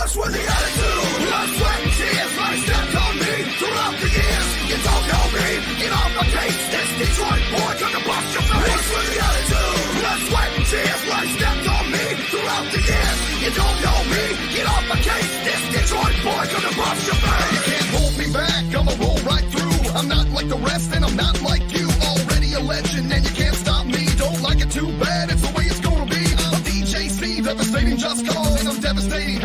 What's with the attitude? Blood, sweat, and tears, like stepped on me throughout the years. You don't know me, get off my case. This Detroit boy gonna bust your face. What's with the attitude? Blood, sweat, and tears, like stepped on me throughout the years. You don't know me, get off my case. This Detroit boy gonna bust your face. You can't hold me back, I'ma roll right through. I'm not like the rest and I'm not like you. Already a legend and you can't stop me. Don't like it too bad, it's the way it's gonna be. I'm DJ C, devastating just cause. And I'm devastating,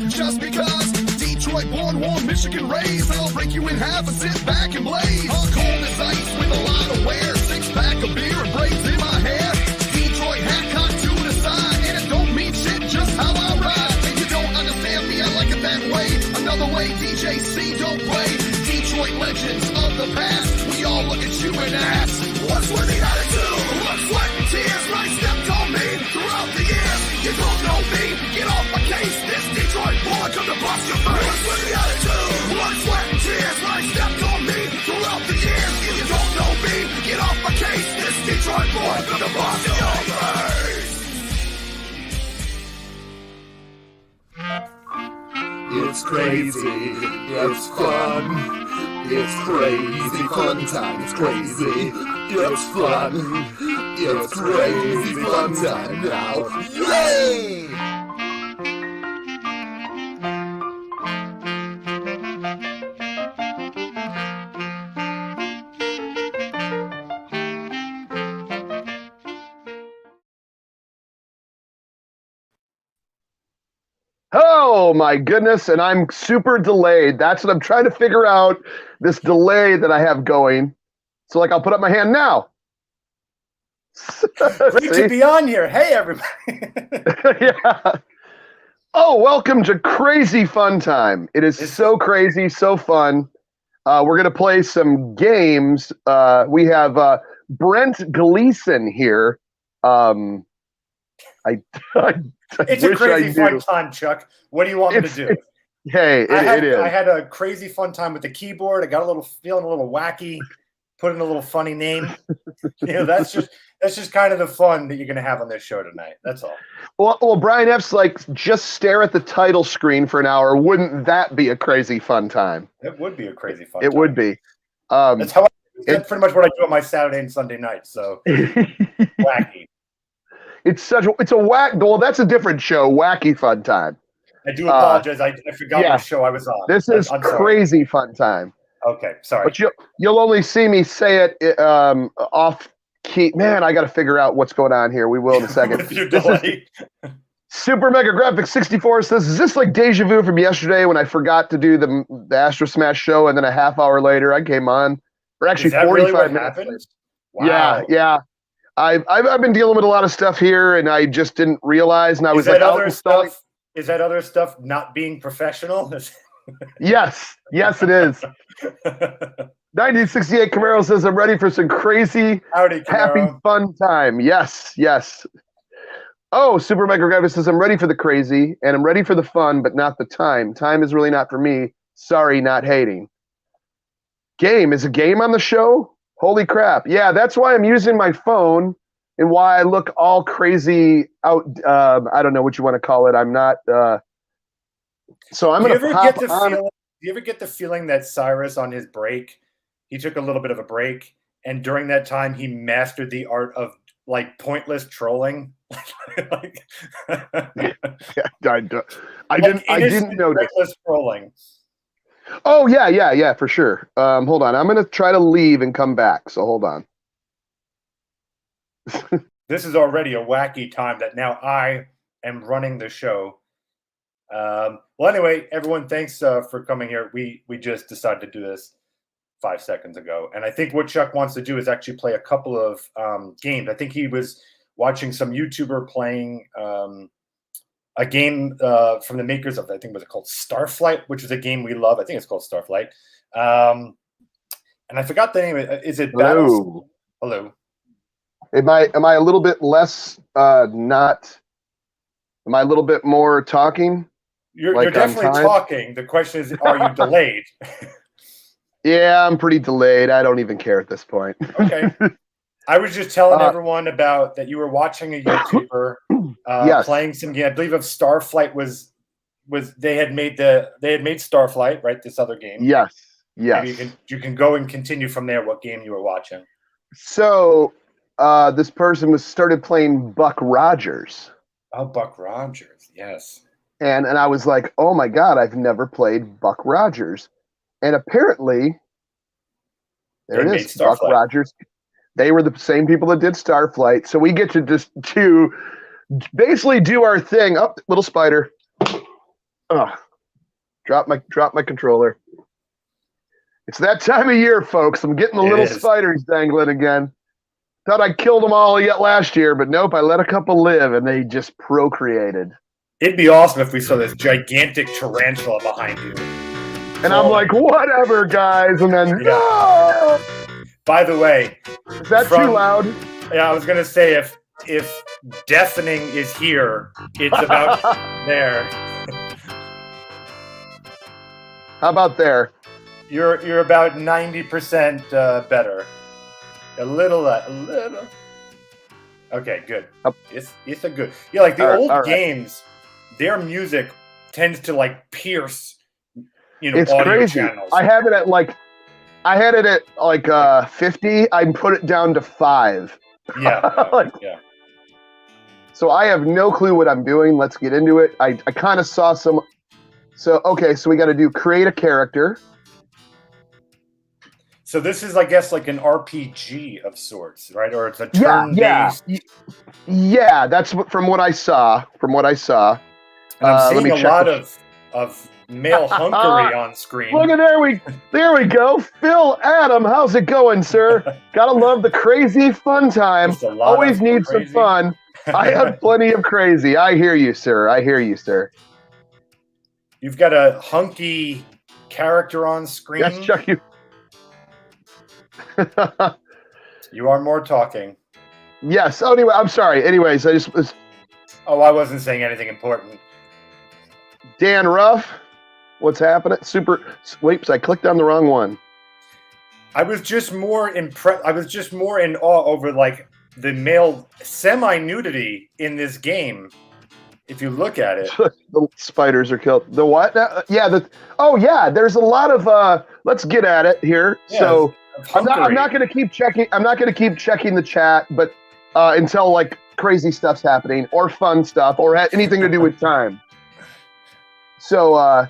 just because. Detroit born, warm, Michigan raised. I'll break you in half and sit back and blaze. I'm cold as ice with a lot of wear. 6-pack of beer and braids in my hair. Detroit hat cocked to the side. And it don't mean shit, just how I ride. And you don't understand me, I like it that way. Another way DJ C don't play. Detroit legends of the past. We all look at you and ask, what's with the attitude? Blood, sweat, and tears, right stepped on me throughout the years. You don't know me, get off my case. This Detroit boy come to bust your face. What's with the attitude? Blood, sweat, and tears, right stepped on me throughout the years. You don't know me, get off my case. This Detroit boy come to bust your face. It's crazy, it's fun. It's crazy fun time, it's crazy, it's fun. It's crazy fun time now. Yay! Oh my goodness, and I'm super delayed. That's what I'm trying to figure out, this delay that I have going. So like I'll put up my hand now. Great to be on here. Hey everybody. Yeah. Oh, welcome to Crazy Fun Time. It is so crazy, so fun. We're gonna play some games. We have Brent Gleason here. It's a crazy fun time, Chuck. What do you want me to do? Hey, it is. I had a crazy fun time with the keyboard. I got feeling a little wacky. Put in a little funny name. That's just kind of the fun that you're going to have on this show tonight. That's all. Well, Brian F's like, just stare at the title screen for an hour. Wouldn't that be a crazy fun time? It would be a crazy fun time. It would be. That's pretty much what I do on my Saturday and Sunday nights. So wacky. It's a whack. Well, that's a different show. Wacky Fun Time. I do apologize. I forgot what show I was on. This is Crazy Fun Time. Okay, sorry. But you'll only see me say it off key. Man, I got to figure out what's going on here. We will in a second. Super Mega Graphics 64 says, is this like deja vu from yesterday when I forgot to do the Astro Smash show and then a half hour later I came on? Or actually 45 minutes later. Wow. Yeah. I've been dealing with a lot of stuff here, and I just didn't realize. And I was like, is that other stuff not being professional? Yes, it is. 1968 Camaro says, I'm ready for some crazy, happy, fun time. Yes. Oh, Super Mega Graphics says, I'm ready for the crazy, and I'm ready for the fun, but not the time. Time is really not for me. Sorry, not hating. Game. Is a game on the show? Holy crap. Yeah, that's why I'm using my phone and why I look all crazy out. I don't know what you want to call it. I'm not. So I'm going to pop on. Do you ever get the feeling that Cyrus on his break, he took a little bit of a break, and during that time he mastered the art of like pointless trolling? I didn't notice. Pointless trolling. Oh, yeah, for sure. Hold on. I'm going to try to leave and come back, so hold on. This is already a wacky time that now I am running the show. Well, anyway, everyone, thanks for coming here. We just decided to do this 5 seconds ago, and I think what Chuck wants to do is actually play a couple of games. I think he was watching some YouTuber playing a game from the makers of, I think, was it called Starflight, which is a game we love. I think it's called Starflight. And I forgot the name. Is it Battles? Hello. Am I a little bit less not? Am I a little bit more talking? You're definitely talking. The question is, are you delayed? Yeah, I'm pretty delayed. I don't even care at this point. Okay. I was just telling everyone about that you were watching a YouTuber yes. playing some game. I believe of Starflight was was they had made Starflight, right? This other game. Yes. Maybe you can go and continue from there. What game you were watching? So this person started playing Buck Rogers. Oh, Buck Rogers, yes. And I was like, oh my God, I've never played Buck Rogers. And apparently, there it is, Buck Rogers. They were the same people that did Starflight. So we get to just basically do our thing. Oh, little spider. Oh, drop my controller. It's that time of year, folks. I'm getting the little spiders dangling again. Thought I killed them all yet last year, but nope, I let a couple live and they just procreated. It'd be awesome if we saw this gigantic tarantula behind you. And I'm like, whatever, guys. And then, no! By the way. Is that too loud? Yeah, I was going to say, if deafening is here, it's about there. How about there? You're about 90% better. A little. Okay, good. It's a good. Yeah, like the old games, their music tends to like pierce, it's audio crazy. channels. I had it at like 50. I put it down to 5. Yeah. Yeah. So I have no clue what I'm doing. Let's get into it. I kind of saw some. So we got to create a character. So this is, I guess, like an RPG of sorts, right? Or it's a turn-based. Yeah, that's from what I saw. And I'm seeing a lot of male hunkery on screen. Look at there we go. Phil Adam, how's it going, sir? Gotta love the crazy fun time. Always need some fun. I have plenty of crazy. I hear you, sir. You've got a hunky character on screen. Yes, Chuck. You are more talking. Yes. Oh, anyway, I'm sorry. Anyways, I just was. Oh, I wasn't saying anything important. Dan Ruff, what's happening? Whoops, I clicked on the wrong one. I was just more impressed. I was just more in awe over like the male semi-nudity in this game. If you look at it, the spiders are killed. The what? There's a lot of. Let's get at it here. Yeah, so. I'm not going to keep checking. I'm not going to keep checking the chat, but until like crazy stuff's happening or fun stuff or anything to do with time. So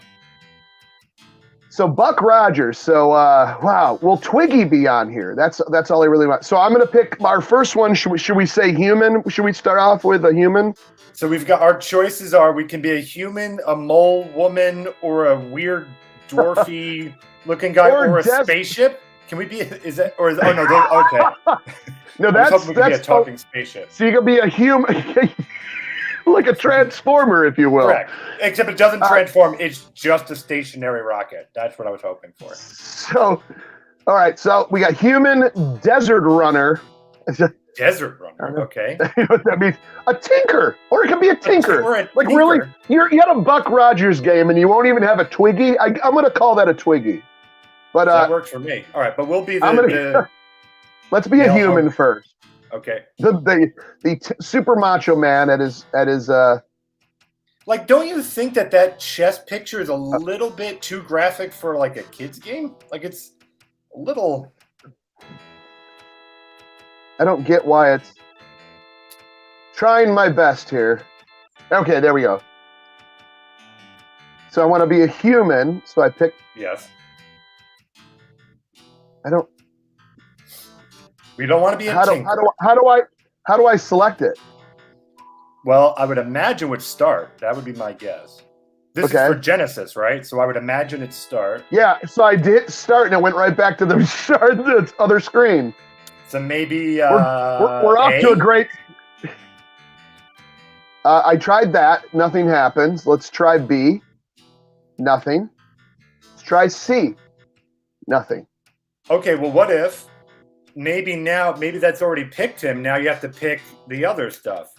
Buck Rogers. So wow, will Twiggy be on here? That's all I really want. So I'm going to pick our first one. Should we say human? Should we start off with a human? So we've got our choices are we can be a human, a mole woman, or a weird dwarfy looking guy, or a spaceship. Can we be? Is that or is? Oh no! Okay. No, that's be a talking spaceship. So you can be a human, like a transformer, if you will. Correct. Except it doesn't transform. It's just a stationary rocket. That's what I was hoping for. So, all right. So we got human, desert runner. Desert runner. Okay. You know what that means? A tinker, or it could be a tinker. Like tinker. Really, you had a Buck Rogers game and you won't even have a Twiggy. I'm going to call that a Twiggy. But that works for me. All right, but we'll be let's be a human first. Okay. The super macho man at his Like, don't you think that chess picture is a little bit too graphic for like a kid's game? Like, it's a little. I don't get why it's. Trying my best here. Okay, there we go. So I want to be a human, so I pick. Yes. We don't want to be a tinker. How do I select it? Well, I would imagine would start. That would be my guess. This is for Genesis, right? So I would imagine it's start. Yeah, so I did start and it went right back to the start of the other screen. So maybe we're off to a great. I tried that. Nothing happens. Let's try B. Nothing. Let's try C. Nothing. Okay, well, what if maybe that's already picked him. Now you have to pick the other stuff.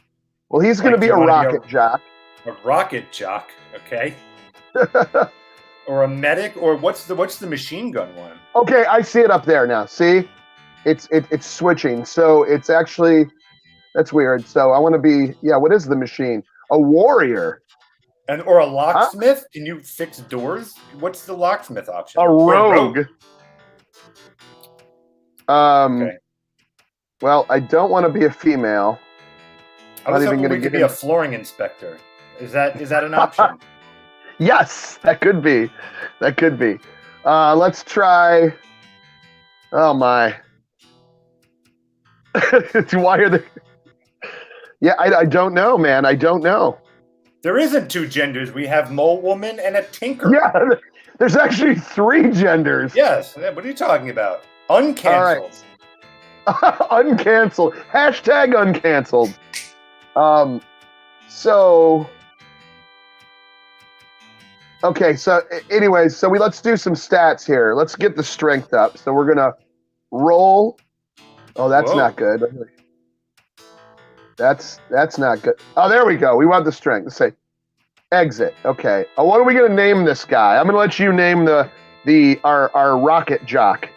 Well, he's going to be a rocket jock. A rocket jock, okay. Or a medic, or what's the machine gun one? Okay, I see it up there now. See? It's switching. So it's actually, that's weird. So I want to be, what is the machine? A warrior. or a locksmith? Can you fix doors? What's the locksmith option? A rogue. Okay. Well, I don't want to be a female. I was hoping we could be a flooring inspector. Is that an option? Yes, that could be. That could be. Let's try. Oh my. Why are they? Yeah, I don't know, man. I don't know. There isn't two genders. We have mole woman and a tinker. Yeah, there's actually 3 genders. Yes. What are you talking about? Uncanceled. Uncanceled. Hashtag uncanceled. So. Okay, so anyways, let's do some stats here. Let's get the strength up. So we're gonna roll. Oh, that's not good. That's not good. Oh, there we go. We want the strength. Let's say exit. Okay. What are we gonna name this guy? I'm gonna let you name our rocket jock.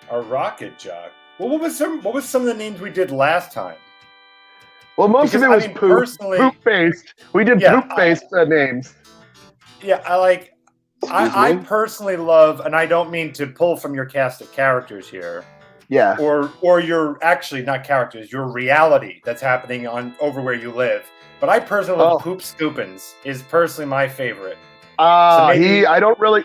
Our rocket jock. Well, what was some of the names we did last time? Well, most of it was poop based. We did poop based names. Yeah, I personally love, and I don't mean to pull from your cast of characters here. Yeah. Or your actually not characters, your reality that's happening over where you live. But I personally love Poop Scoopins is personally my favorite. I don't really.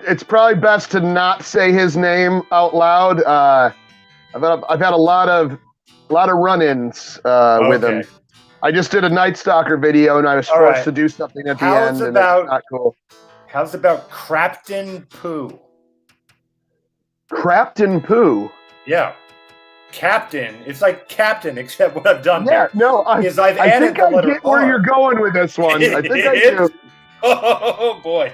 It's probably best to not say his name out loud. I've had a lot of run-ins with him. I just did a Night Stalker video, and I was forced to do something at the end, and it's not cool. How's about Crapton Poo? Crapton Poo? Yeah. Captain. It's like Captain, except what I've done I've added think the letter I get where R. you're going with this one. I think I do. Oh, boy.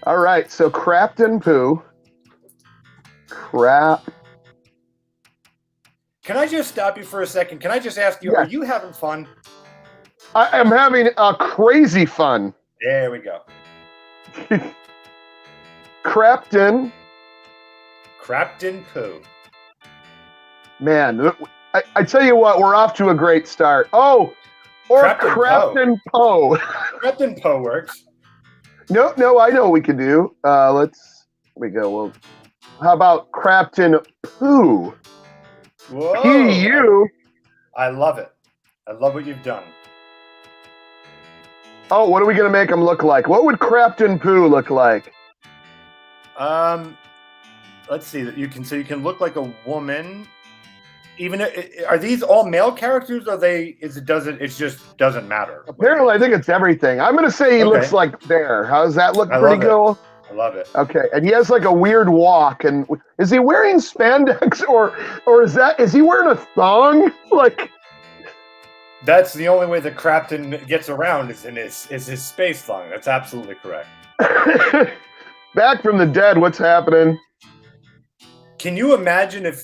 All right, so Crapton Poo. Crap. Can I just stop you for a second? Can I just ask you, are you having fun? I am having a crazy fun. There we go. Crapton Poo. Man, I tell you what, we're off to a great start. Oh, or Crapton Poe. Crapton Poe works. No, I know what we can do. We go. Well, how about Crapton Poo? Whoa. P-U. I love it. I love what you've done. Oh, what are we gonna make him look like? What would Crapton Poo look like? Let's see. You can look like a woman. Even are these all male characters? Or it just doesn't matter. Apparently, I think it's everything. I'm gonna say he looks like Bear. How does that look? Pretty cool. I love it. Okay, and he has like a weird walk. And is he wearing spandex or is he wearing a thong? Like, that's the only way that Crapton gets around is his space thong. That's absolutely correct. Back from the dead. What's happening? Can you imagine if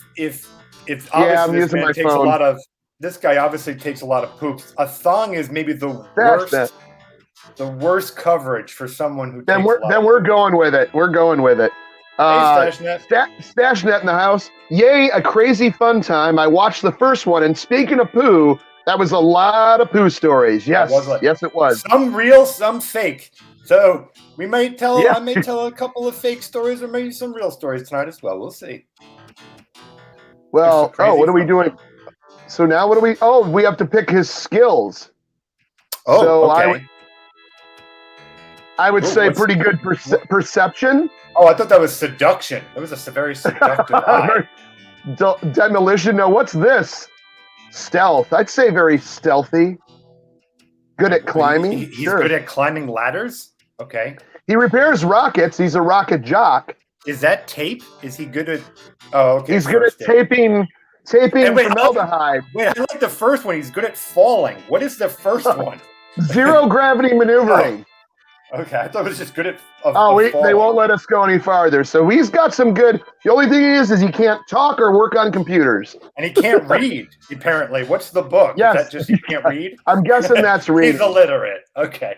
I'm obviously using my takes phone. This guy obviously takes a lot of poops. A thong is maybe the worst coverage for someone who. Then we're going with it. We're going with it. Hey, Stashnet. Stashnet in the house. Yay, a crazy fun time. I watched the first one, and speaking of poo, that was a lot of poo stories. Yes, yes, it was. Some real, some fake. So we might tell. I may tell a couple of fake stories, or maybe some real stories tonight as well. We'll see. Well, what are we doing? So now what do we? Oh, we have to pick his skills. Oh, so okay. I would say pretty good perception. Oh, I thought that was seduction. That was a very seductive eye. Demolition. No, what's this? Stealth. I'd say very stealthy. Good at climbing. He's good at climbing ladders? Okay. He repairs rockets. He's a rocket jock. Is that tape? Is he good at... Oh, okay. He's good at taping formaldehyde. Wait, I like the first one. He's good at falling. What is the first one? Zero gravity maneuvering. Oh. Okay, I thought it was just good at they won't let us go any farther. So he's got some good... The only thing is he can't talk or work on computers. And he can't read, apparently. What's the book? Yes. Is that just he can't read? I'm guessing that's reading. He's illiterate. Okay.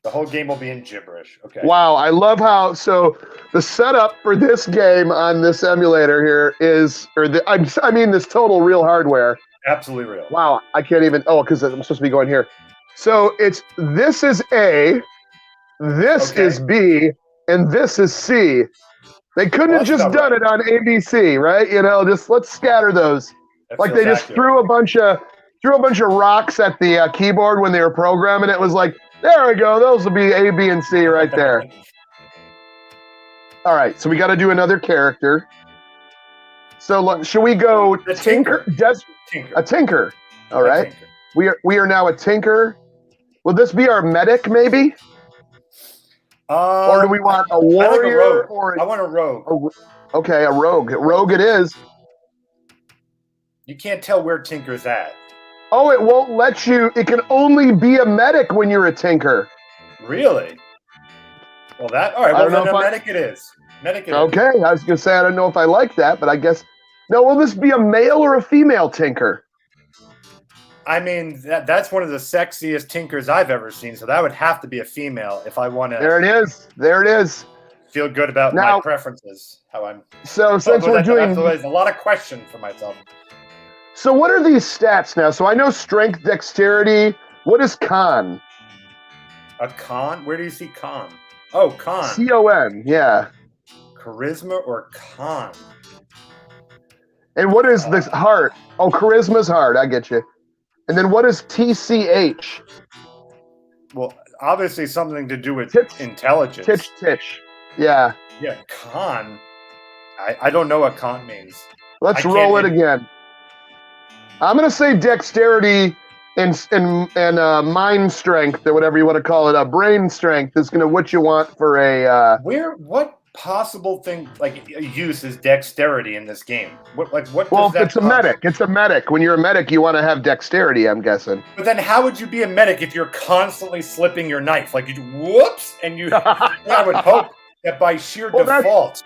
The whole game will be in gibberish. Okay. Wow, I love how... So the setup for this game on this emulator here is... this total real hardware Absolutely real. Wow, I can't even. Oh, because I'm supposed to be going here. So this is A, this is B, and this is C. They couldn't have just done it on ABC, right? You know, just let's scatter those. Like they just threw a bunch of rocks at the keyboard when they were programming. It was like, there we go. Those will be A, B, and C right there. All right, so we got to do another character. So should we go Tinker? A Tinker. All right. Tinker. We are now a Tinker. Will this be our medic, maybe? Or do we want a warrior? I want a rogue. Okay, a rogue. Rogue it is. You can't tell where Tinker's at. Oh, it won't let you. It can only be a medic when you're a Tinker. Really? Well, all right. Well, then a medic it is. Medic it is. Okay, I was going to say, I don't know if I like that, but I guess. No, will this be a male or a female Tinker? I mean, that's one of the sexiest Tinkers I've ever seen, so that would have to be a female if I want to. There it is. There it is. Feel good about my preferences. How I'm. So since we're doing, there's a lot of questions for myself. So what are these stats now? So I know strength, dexterity. What is con? A con? Where do you see con? Oh, con. C-O-N. Yeah. Charisma or con? And what is this heart? Oh, charisma's heart. I get you. And then what is TCH? Well, obviously something to do with intelligence. Titch. Yeah. Yeah, con. I don't know what con means. Let's roll it again. I'm going to say dexterity and mind strength, or whatever you want to call it. Brain strength is going to what you want for a... What possible thing, like, use is dexterity in this game? What well, it's a medic. It's a medic. When you're a medic, you want to have dexterity, I'm guessing. But then how would you be a medic if you're constantly slipping your knife? Like, whoops, and you... I would hope that by sheer default...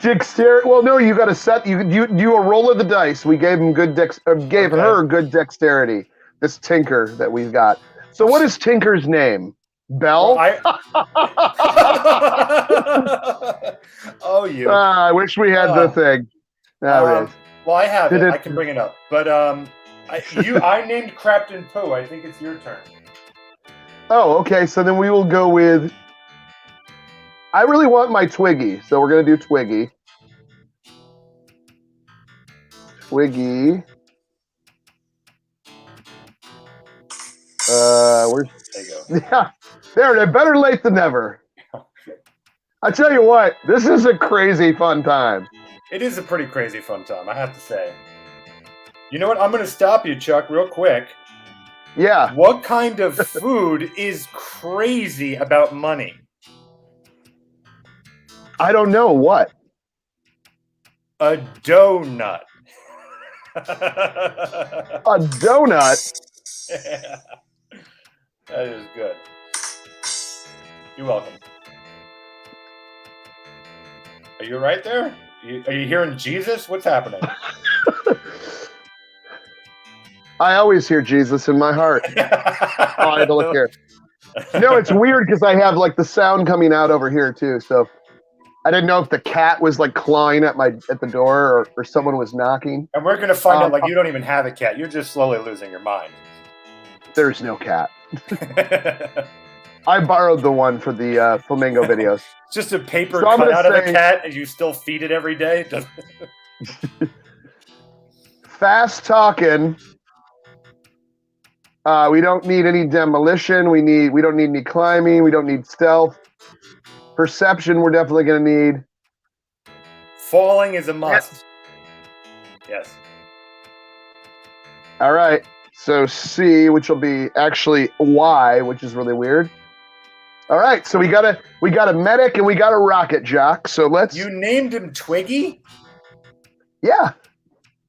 Dexterity. Well, no, you got to set. You do a roll of the dice. We gave him her good dexterity. This Tinker that we've got. So, what is Tinker's name? Bell. Well, oh, you. I wish we had the thing. Well, I have it. I can bring it up. But I named Captain Pooh. I think it's your turn. Oh, okay. So then we will go with. I really want my Twiggy, so we're going to do Twiggy. Twiggy. Where's... There you go. Yeah, there. Better late than never. I tell you what, this is a crazy fun time. It is a pretty crazy fun time, I have to say. You know what? I'm going to stop you, Chuck, real quick. Yeah. What kind of food is crazy about money? I don't know what. A donut. A donut? Yeah. That is good. You're welcome. Are you right there? Are you hearing Jesus? What's happening? I always hear Jesus in my heart. Oh, I had to look here. No, it's weird because I have like the sound coming out over here too, so... I didn't know if the cat was like clawing at the door or someone was knocking. And we're gonna find out like you don't even have a cat. You're just slowly losing your mind. There's no cat. I borrowed the one for the flamingo videos. It's just a paper cut out of the cat, and you still feed it every day. Fast talking. We don't need any demolition. We don't need any climbing. We don't need stealth. Perception, we're definitely going to need. Falling is a must. Yes. All right. So C, which will be actually Y, which is really weird. All right. So we got a medic and we got a rocket jock. So let's. You named him Twiggy? Yeah.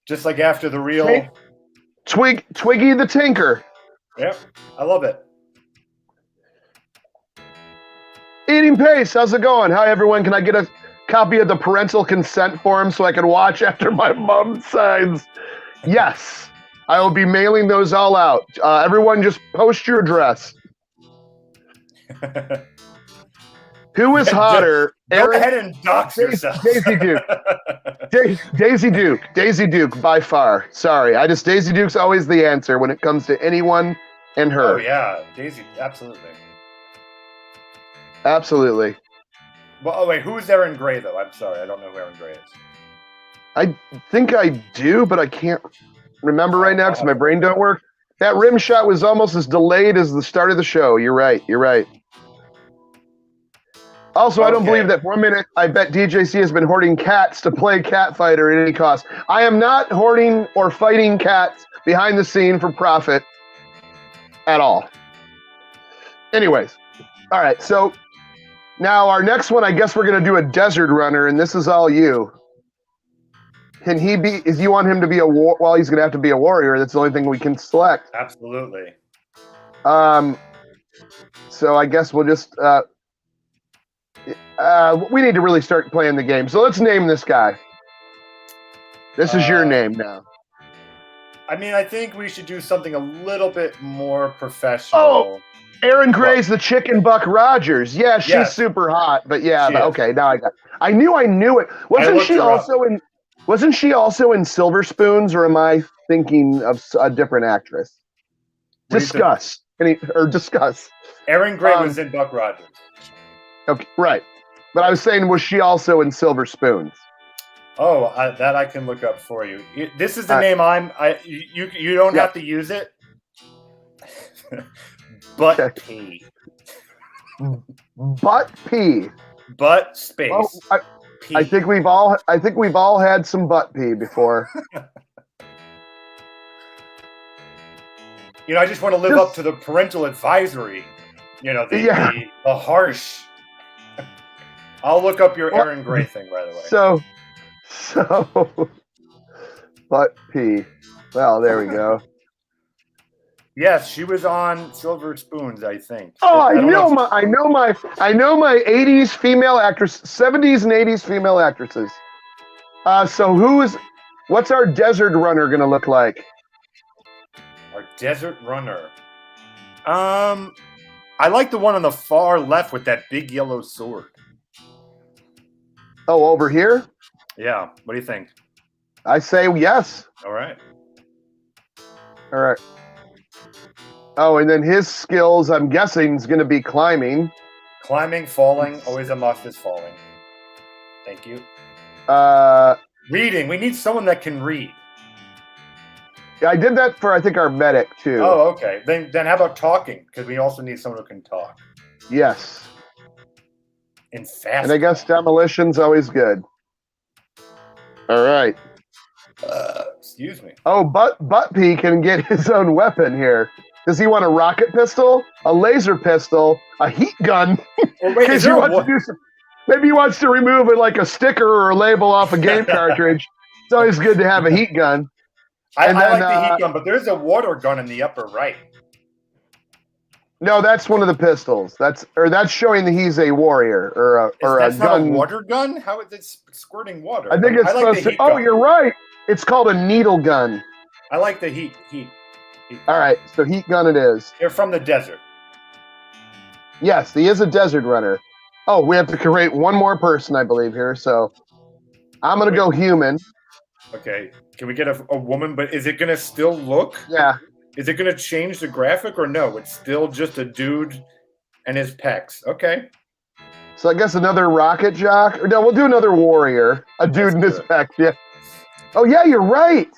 Just like after the real. Twiggy the Tinker. Yep. I love it. Eating Pace, how's it going? Hi, everyone. Can I get a copy of the parental consent form so I can watch after my mom signs? Yes. I will be mailing those all out. Everyone just post your address. Who is hotter? Go ahead and dox yourself. Daisy Duke. Daisy Duke by far. Sorry, Daisy Duke's always the answer when it comes to anyone and her. Oh yeah, Daisy, absolutely. Absolutely. Well, oh wait, who's Aaron Gray though? I'm sorry, I don't know who Aaron Gray is. I think I do, but I can't remember right now because my brain don't work. That rim shot was almost as delayed as the start of the show. You're right. Also, I don't believe that for a minute. I bet DJC has been hoarding cats to play cat fighter at any cost. I am not hoarding or fighting cats behind the scene for profit at all. Anyways, all right. So now our next one, I guess we're going to do a desert runner, and this is all you. Can he be? Is you want him to be a war? Well, he's going to have to be a warrior. That's the only thing we can select. Absolutely. So I guess we'll just. We need to really start playing the game. So let's name this guy. This is your name now. I mean, I think we should do something a little bit more professional. Oh, Aaron Gray's the chicken Buck Rogers. Yeah, she's super hot. But yeah, okay, now I knew it. Wasn't she also in Silver Spoons, or am I thinking of a different actress? Discuss. Discuss. Aaron Gray was in Buck Rogers. Okay, right. But I was saying, was she also in Silver Spoons? Oh, that I can look up for you. This is the name you don't have to use it. Butt P. Butt P. Butt space. Oh, I think we've all had some butt pee before. I just want to live up to the parental advisory. The harsh. I'll look up your Aaron Gray thing, by the way. So, butt pee. Well, there we go. Yes, she was on Silver Spoons, I think. Oh, I know my 80s female actress, 70s and 80s female actresses. So what's our desert runner gonna look like? Our desert runner. I like the one on the far left with that big yellow sword. Oh, over here? Yeah. What do you think? I say yes. All right. Oh, and then his skills, I'm guessing, is going to be climbing. Climbing, falling. Always a must is falling. Thank you. Reading. We need someone that can read. Yeah, I did that for, I think, our medic, too. Oh, okay. Then how about talking? Because we also need someone who can talk. Yes. And fast. And I guess demolition's always good. All right. Excuse me. Oh, Butt P can get his own weapon here. Does he want a rocket pistol, a laser pistol, a heat gun? Well, wait, maybe he wants to remove a sticker or a label off a game cartridge. It's always good to have a heat gun. I like the heat gun, but there's a water gun in the upper right. No, that's one of the pistols. That's showing that he's a warrior or a gun. That's not a water gun? How is it squirting water? I think it's supposed to. Oh, you're right. It's called a needle gun. I like the heat. All right, so heat gun it is. They're from the desert. Yes, he is a desert runner. Oh, we have to create one more person, I believe, here. So I'm going to go human. Okay. Can we get a woman? But is it going to still look? Yeah. Is it going to change the graphic or no? It's still just a dude and his pecs. Okay. So I guess another rocket jock. Or no, we'll do another warrior. A dude in his pecs. Yeah. Oh, yeah, you're right.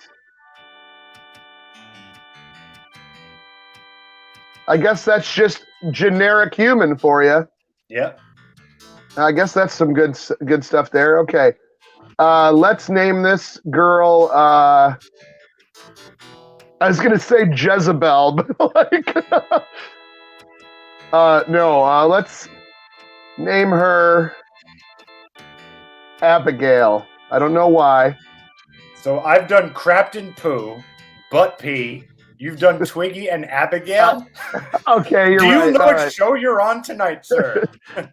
I guess that's just generic human for you. Yeah. I guess that's some good stuff there. Okay. Let's name this girl. I was gonna say Jezebel, but no. Let's name her Abigail. I don't know why. So I've done Crapton Poo, Butt Pee. You've done Twiggy and Abigail. Okay, you're right. Do you know what show you're on tonight, sir?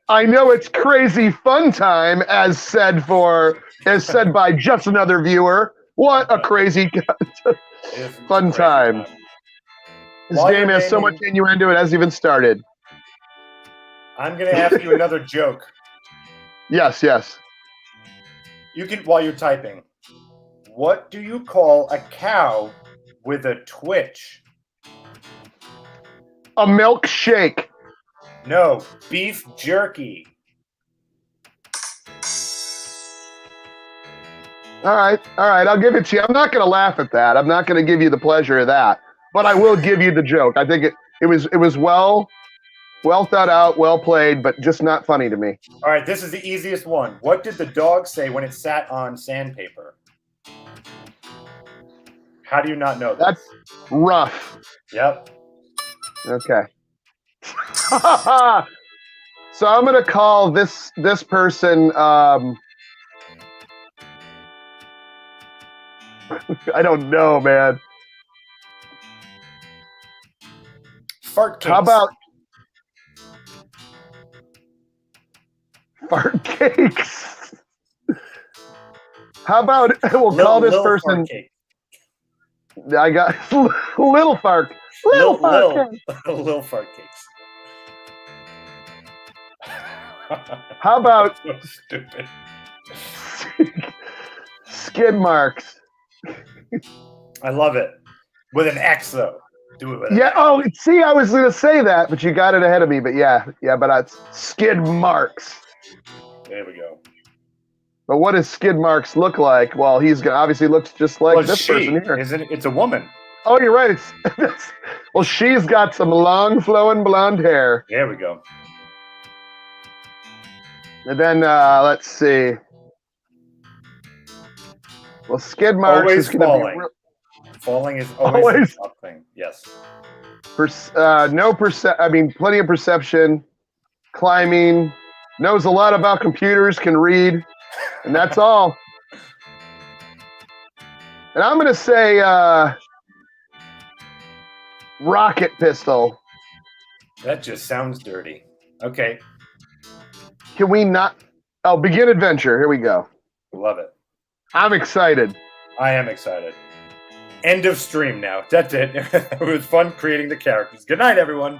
I know it's crazy fun time, as said by just another viewer. What a crazy fun time. This game has so much innuendo, it hasn't even started. I'm going to ask you another joke. Yes, yes. You can, while you're typing, what do you call a cow with a twitch? A milkshake. No, beef jerky. All right. I'll give it to you. I'm not going to laugh at that. I'm not going to give you the pleasure of that, but I will give you the joke. I think it was well thought out, well played, but just not funny to me. All right, this is the easiest one. What did the dog say when it sat on sandpaper? How do you not know that? That's rough. Yep. Okay. So I'm going to call this person. I don't know, man. Fart cakes. How about fart cakes? How about we'll call this person? Fart cake. I got little fart. Little fart cake. Little fart cakes. How about so stupid? skid marks? I love it. With an X though. Do it with Yeah. an X. Oh, see, I was going to say that, but you got it ahead of me. But yeah. But it's skid marks. There we go. But what does skid marks look like? Well, obviously looks just like this person here. Isn't it? It's a woman. Oh, you're right. Well, she's got some long, flowing blonde hair. There we go. And then let's see. Well, skid marks Always is going falling. to be Falling is always something. Yes. plenty of perception. Climbing. Knows a lot about computers. Can read, and that's all. And I'm going to say rocket pistol. That just sounds dirty. Okay. Can we not? Oh, begin adventure. Here we go. Love it. I'm excited. I am excited. End of stream now. That's it. It was fun creating the characters. Good night, everyone.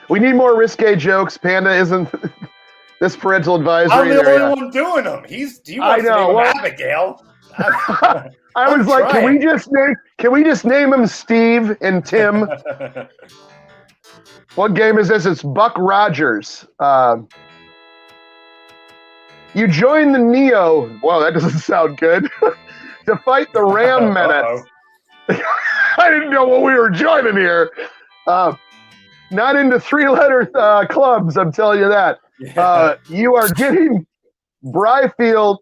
We need more risque jokes. Panda isn't this parental advisory. I'm the only one doing them. He wants to name him Abigail. I was like, can we just name him Steve and Tim? What game is this? It's Buck Rogers. You join the Neo. Whoa, that doesn't sound good. To fight the Ram Menace. I didn't know what we were joining here. Not into three-letter clubs, I'm telling you that. You are getting Bry-fed?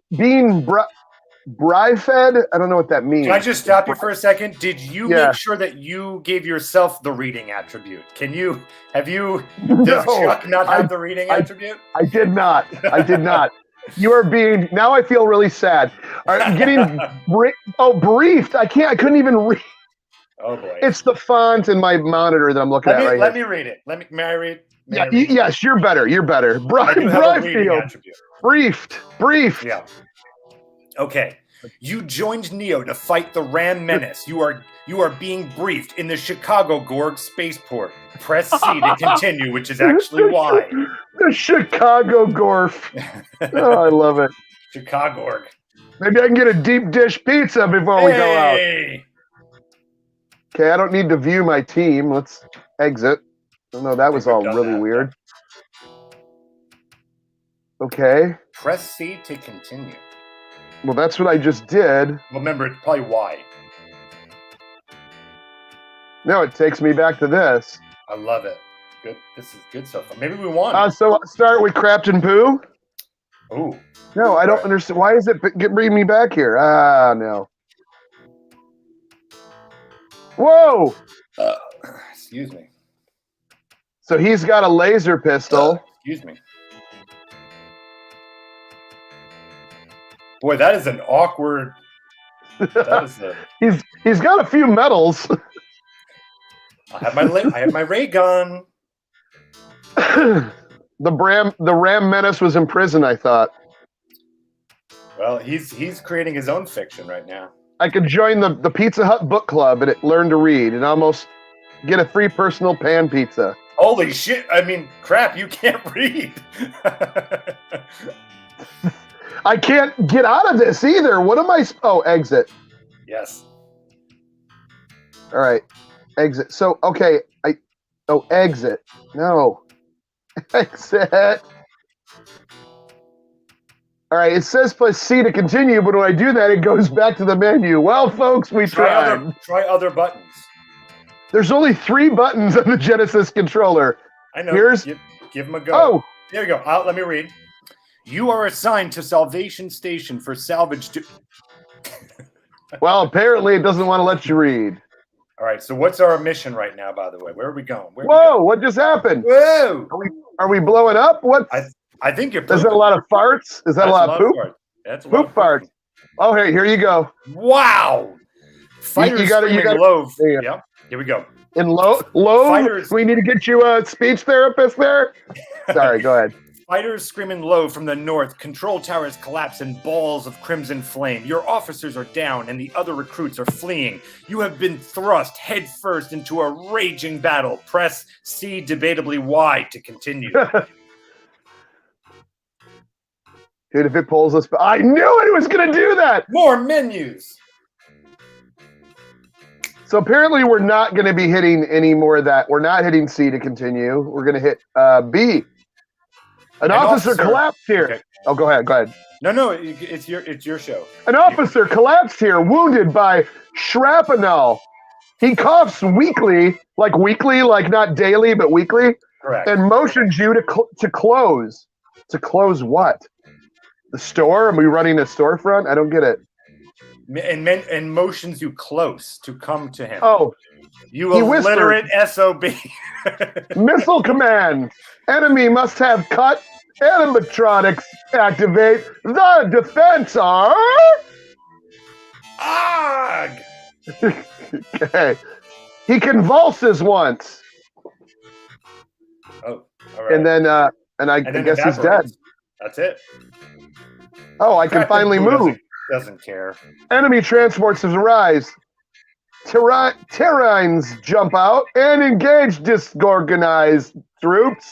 I don't know what that means. Can I just stop you for a second? Did you make sure that you gave yourself the reading attribute? Does Chuck not have the reading attribute? I did not. You are being, now I feel really sad. I'm getting, briefed. I couldn't even read. Oh boy. It's the font in my monitor that I'm looking at right Let here. me read it. May I read? Yes, you're better. Briefed. Yeah. Okay. You joined Neo to fight the Ram Menace. You are being briefed in the Chicago Gorg spaceport. Press C to continue, which is actually Y. The Chicago Gorf. Oh, I love it. Chicago. Maybe I can get a deep dish pizza before we go out. Okay, I don't need to view my team. Let's exit. Oh, no, that was all really weird. Okay. Press C to continue. Well, that's what I just did. Well, remember, it's probably Y. No, it takes me back to this. I love it. Good. This is good so far. Maybe we won. So I'll start with Captain Pooh. Ooh. No, I don't understand. Why is it bringing me back here? No. Whoa! Excuse me. So he's got a laser pistol. Excuse me. Boy, that is an awkward. He's got a few medals. I have my ray gun. The Ram Menace was in prison, I thought. Well, he's creating his own fiction right now. I could join the Pizza Hut book club and learn to read and almost get a free personal pan pizza. Holy shit! I mean, crap! You can't read. I can't get out of this either. What am I? Oh, exit. Yes. All right, exit. So okay, exit. No, exit. All right, it says press C to continue, but when I do that, it goes back to the menu. Well, folks, we tried. Try other buttons. There's only 3 buttons on the Genesis controller. I know. Give them a go. Oh, there you go. Let me read. You are assigned to Salvation Station for salvage. well, apparently it doesn't want to let you read. All right. So what's our mission right now? By the way, where are we going? Whoa! What just happened? Whoa! Are we blowing up? What? I think you're. Is that a lot of farts? Is that a lot of poop? That's a poop farts. Oh, hey, here you go. Wow. Fighters you gotta low. Yep. Here we go. In low. Fighters. We need to get you a speech therapist there. Sorry, go ahead. Fighters screaming low from the north. Control towers collapse in balls of crimson flame. Your officers are down and the other recruits are fleeing. You have been thrust headfirst into a raging battle. Press C, debatably Y to continue. Dude, if it pulls us, I knew it was going to do that. More menus. So apparently we're not going to be hitting any more of that. We're not hitting C to continue. We're going to hit B. An officer collapsed here. Okay. Oh, go ahead. No, it's your show. An officer collapsed here, wounded by shrapnel. He coughs weakly, like not daily, but weekly. Correct. And motions you to close. To close what? The store? Are we running a storefront? I don't get it. And motions you close to come to him. Oh. You illiterate SOB. Missile command. Enemy must have cut. Animatronics activate. The defense are... Ugh! Okay. He convulses once. Oh, all right. And then, I guess he's dead. That's it. Oh, I can finally move. Doesn't care. Enemy transports arise. Terrines jump out and engage disorganized troops.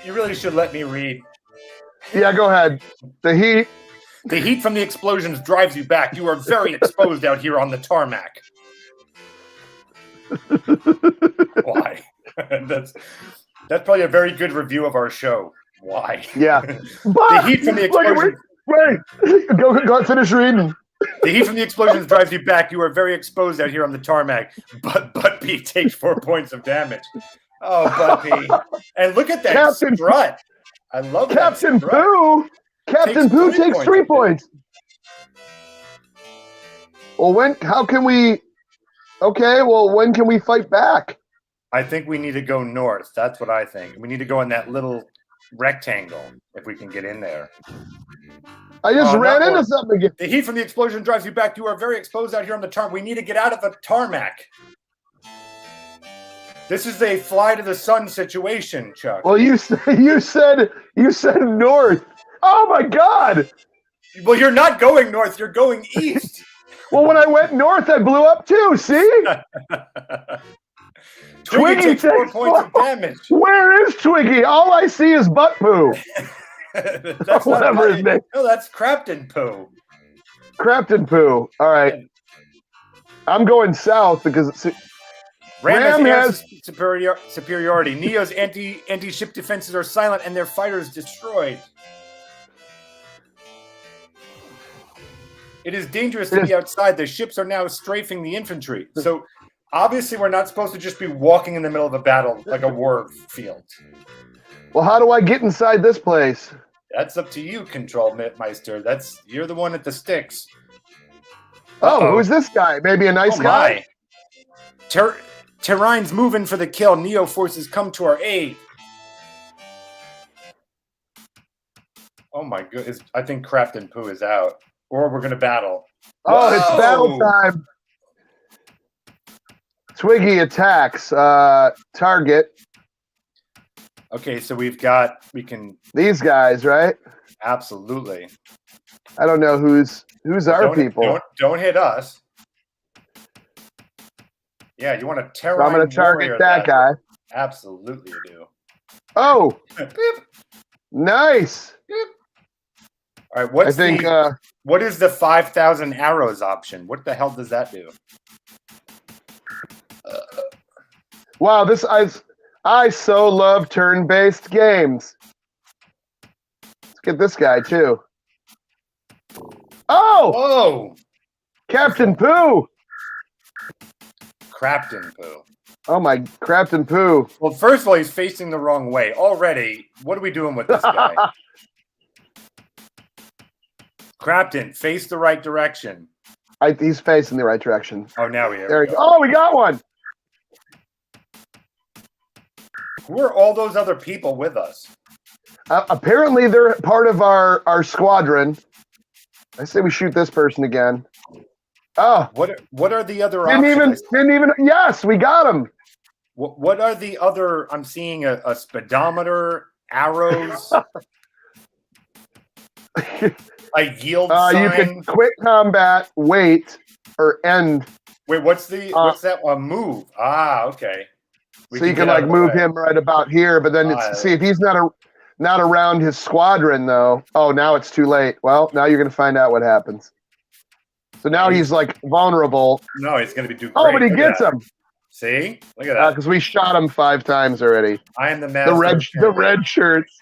You really should let me read. Yeah, go ahead. The heat from the explosions drives you back. You are very exposed out here on the tarmac. Why? That's probably a very good review of our show. Why? Yeah. The heat from the explosions. Wait. Go finish reading. The heat from the explosions drives you back. You are very exposed out here on the tarmac. But B takes 4 points of damage. Oh, Butt B. And look at that Captain strut. I love Captain that Pooh. Captain Pooh takes 3 points. Well, when can we fight back? I think we need to go north. That's what I think. We need to go in that little rectangle if we can get in there. I just ran into something again. The heat from the explosion drives you back. You are very exposed out here on the tarmac. We need to get out of the tarmac. This is a fly to the sun situation, Chuck. Well, you said north. Oh my God! Well, you're not going north. You're going east. Well, when I went north, I blew up too. See? Twiggy takes 4 points of damage. Where is Twiggy? All I see is butt poo. That's whatever his name. No, that's Crapton Poo. Crapton Poo. All right. I'm going south because Ram has superiority. Neo's anti-ship defenses are silent and their fighters destroyed. It is dangerous to be outside. The ships are now strafing the infantry. So obviously we're not supposed to just be walking in the middle of a battle like a war field. Well, how do I get inside this place? That's up to you, Control Meister. You're the one at the sticks. Oh, who's this guy? Maybe a nice guy? Terrine's moving for the kill. Neo forces come to our aid. Oh my goodness. I think Crafton Poo is out. Or we're going to battle. Oh, It's battle time. Twiggy attacks. Target. Okay, so we can... These guys, right? Absolutely. I don't know who's our people. Don't hit us. Yeah, you want to Terrine. So I'm going to target that guy. Absolutely you do. Oh, Beep. nice. Beep. All right, what is the 5,000 arrows option? What the hell does that do? Wow, I so love turn-based games. Let's get this guy too. Oh! Whoa! Captain Pooh! Crapton Pooh. Oh my, Captain Pooh. Well, first of all, he's facing the wrong way. Already, what are we doing with this guy? Crapton, face the right direction. He's facing the right direction. Oh, now There we go. Oh, we got one! Who are all those other people with us? Apparently, they're part of our squadron. I say we shoot this person again. Oh, what are the other options? Didn't even. Yes, we got him. What are the other? I'm seeing a speedometer, arrows, a yield sign. You can quit combat, wait, or end. Wait, what's that one? Move. Ah, okay. So you can like move him right about here, but then see if he's not around his squadron though. Oh, now it's too late. Well, now you're gonna find out what happens. So now he's like vulnerable. No, he's gonna be doing. Oh, but he gets him. See, look at that. Because we shot him 5 times already. I am the master. The red shirts.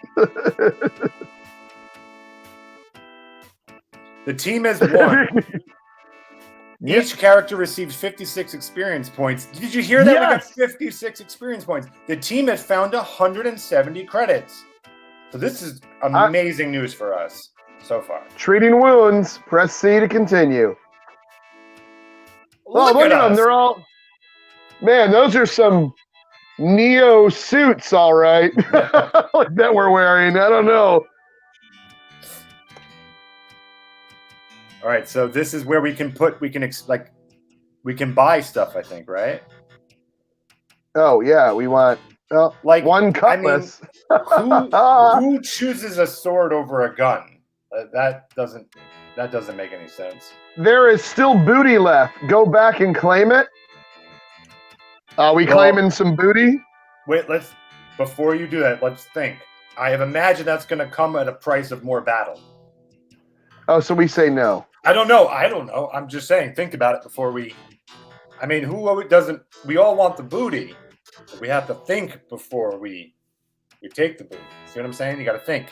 The team has won. Each character receives 56 experience points. Did you hear that? Yes. We got 56 experience points. The team has found 170 credits. So this is amazing news for us so far. Treating wounds. Press C to continue. Look at them. They're all... Man, those are some Neo suits, all right. That we're wearing. I don't know. All right, so this is where we can buy stuff, I think, right? Oh yeah, we want like one cutlass. I mean, who chooses a sword over a gun? That doesn't make any sense. There is still booty left. Go back and claim it. We claiming some booty? Wait, before you do that, let's think. I have imagined that's going to come at a price of more battle. Oh, so we say no. I don't know. I'm just saying, think about it before we... I mean, who doesn't... We all want the booty, but we have to think before we take the booty. See what I'm saying? You got to think.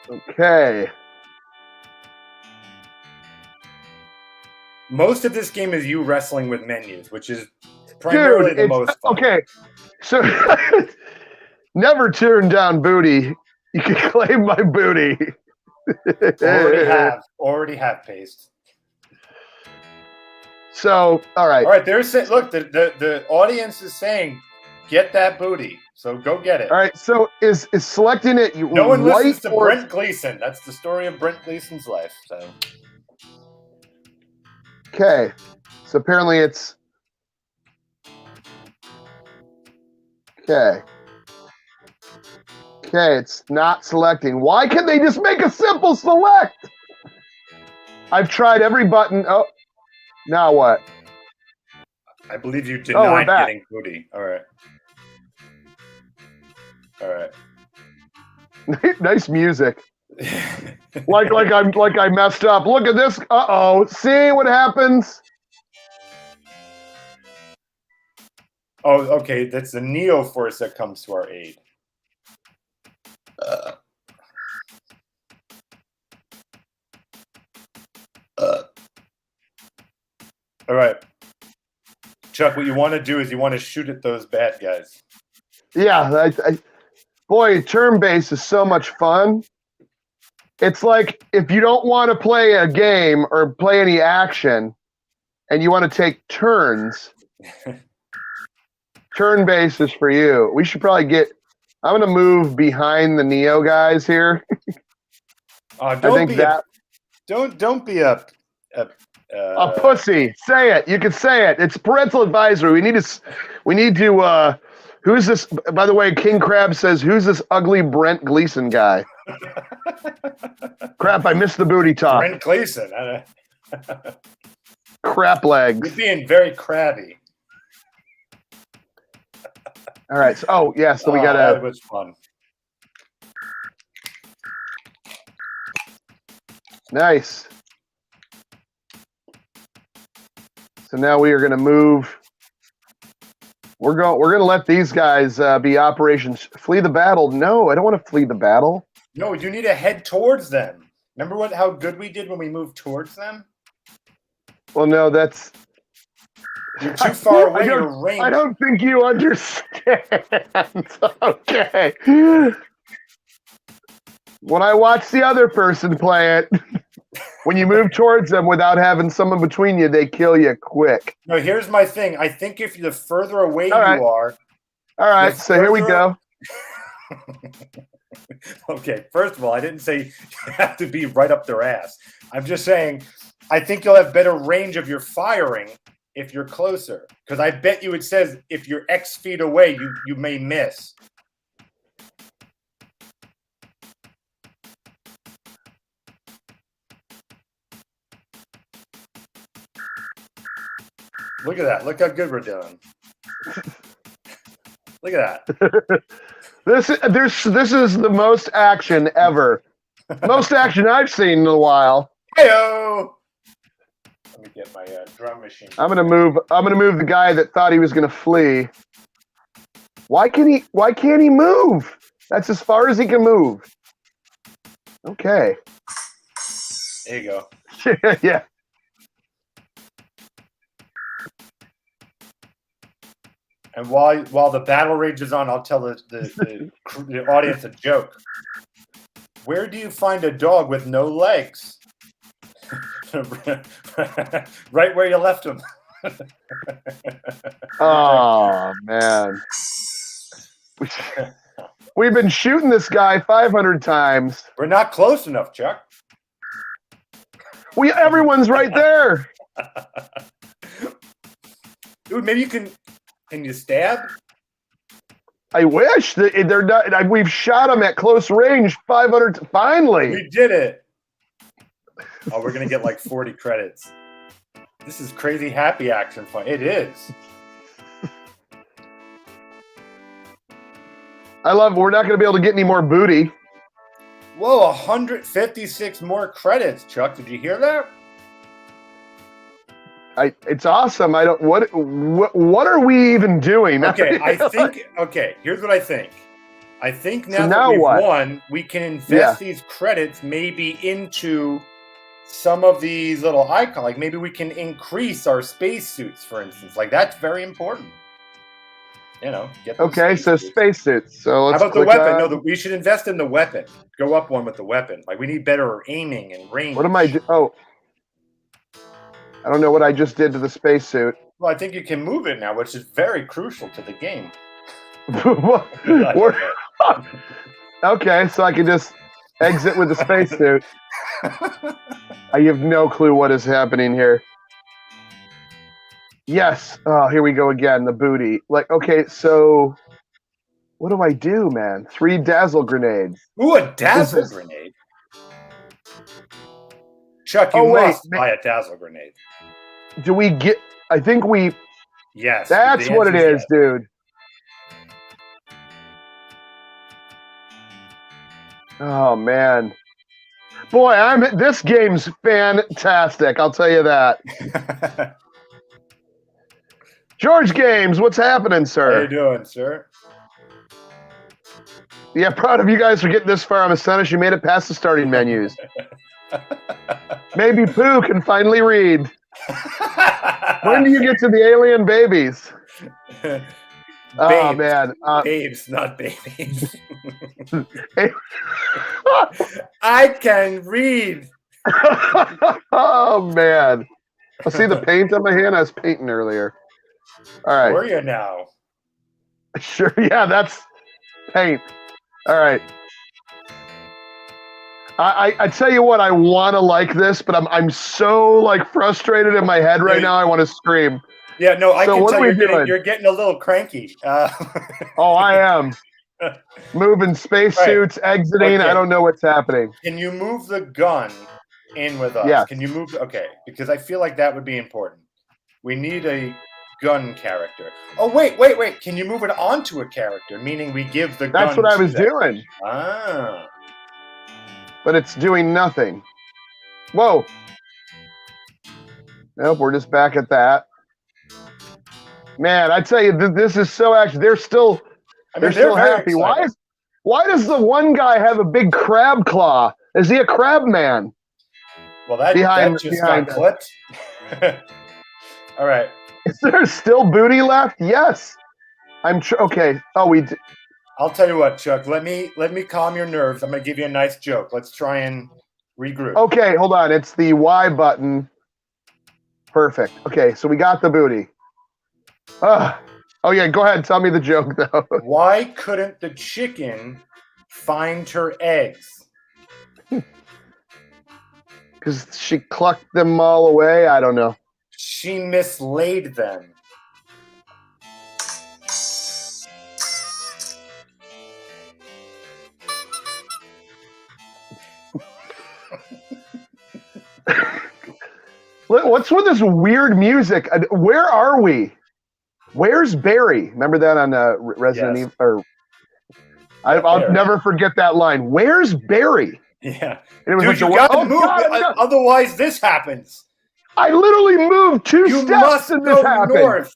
Okay. Most of this game is you wrestling with menus, which is primarily the most fun. Okay, so never turn down booty. You can claim my booty. Already have paste. So, all right. All right, look, the audience is saying, get that booty. So go get it. All right, so is selecting it no one listens to Brent Gleason. That's the story of Brent Gleason's life. So. Okay, so apparently it's... Okay, it's not selecting. Why can't they just make a simple select? I've tried every button. Oh, now what? I believe you denied getting booty. All right. Nice music. like I messed up. Look at this. Uh-oh. See what happens? Oh, okay. That's the Neo Force that comes to our aid. All right. Chuck, what you want to do is you want to shoot at those bad guys. Yeah. Boy, turn-based is so much fun. It's like if you don't want to play a game or play any action and you want to take turns, turn-based is for you. We should probably I'm going to move behind the Neo guys here. Don't be a pussy. Say it. You can say it. It's parental advisory. We need to who's this? By the way, King Crab says, who's this ugly Brent Gleason guy? Crap, I missed the booty talk. Brent Gleason. crap legs. You're being very crabby. All right. So, so we got that was fun. Nice. So now we are going to move. We're going to let these guys be operations. Flee the battle. No, I don't want to flee the battle. No, you need to head towards them. Remember how good we did when we moved towards them? Well, no, that's... You're too far away. Your range. I don't think you understand. Okay. When I watch the other person play it, when you move towards them without having someone between you, they kill you quick. No, here's my thing. I think if the further away All right. you are... All right, so here we go. Okay, first of all, I didn't say you have to be right up their ass. I'm just saying I think you'll have better range of your firing if you're closer. Because I bet you it says if you're X feet away, you may miss. Look at that. Look how good we're doing. Look at that. This is the most action ever. Most action I've seen in a while. Heyo! Let me get my drum machine. I'm gonna move the guy that thought he was gonna flee. Why can't he move? That's as far as he can move. Okay. There you go. Yeah. And while the battle rages on, I'll tell the audience a joke. Where do you find a dog with no legs? Right where you left him. Oh, man. We've been shooting this guy 500 times. We're not close enough, Chuck. Everyone's right there. Dude, maybe you can you stab? I wish they're not. We've shot them at close range 500. Finally, we did it. Oh, we're gonna get like 40 credits. This is crazy happy action fun. It is. I love. We're not gonna be able to get any more booty. Whoa, 156 more credits, Chuck. Did you hear that? It's awesome. I don't. What are we even doing? Okay, I think. Okay, here's what I think. I think now, so that we've what? won, we can invest these credits maybe into some of these little icons. Like maybe we can increase our spacesuits, for instance. Like that's very important. You know. Get spacesuits. So let's how about the weapon? No, we should invest in the weapon. Go up one with the weapon. Like we need better aiming and range. What am I doing? Oh. I don't know what I just did to the spacesuit. Well, I think you can move it now, which is very crucial to the game. Okay, so I can just exit with the spacesuit. I have no clue what is happening here. Yes. Oh, here we go again. The booty. Like, okay, so what do I do, man? 3 dazzle grenades. Ooh, a dazzle grenade. Chuck, you must buy a dazzle grenade. Do we get... I think we... Yes. That's what it is, dude. Oh, man. Boy, this game's fantastic. I'll tell you that. George Games, what's happening, sir? How you doing, sir? Yeah, proud of you guys for getting this far. I'm astonished you made it past the starting menus. Maybe Pooh can finally read. When do you get to the alien babies? Oh, man. Babes, not babies. I can read. Oh, man. I see the paint on my hand. I was painting earlier. All right. Where are you now? Sure. Yeah, that's paint. All right. I tell you what, I want to like this, but I'm so like frustrated in my head right now. I want to scream. Yeah, no, I can tell you're getting a little cranky. Oh, I am. Moving spacesuits, exiting. Okay. I don't know what's happening. Can you move the gun in with us. Yes. Can you move? Okay, because I feel like that would be important. We need a gun character. Oh, wait. Can you move it onto a character? Meaning we give the gun. That's what I was doing. Ah. But it's doing nothing. Whoa. Nope, we're just back at that. Man, I tell you, this is so actually. They're still happy. Excited. Why does the one guy have a big crab claw? Is he a crab man? Well, that just got clipped. All right. Is there still booty left? Yes. Okay. Oh, I'll tell you what, Chuck. Let me calm your nerves. I'm gonna give you a nice joke. Let's try and regroup. Okay, hold on. It's the Y button. Perfect. Okay, so we got the booty. Oh yeah, go ahead. Tell me the joke though. Why couldn't the chicken find her eggs? Because she clucked them all away. I don't know. She mislaid them. What's with this weird music? Where are we? Where's Barry? Remember that on Resident Evil? Or I'll never forget that line. Where's Barry? Yeah. And it was Dude, you gotta move. Otherwise, this happens. I literally moved two steps and this happened. North.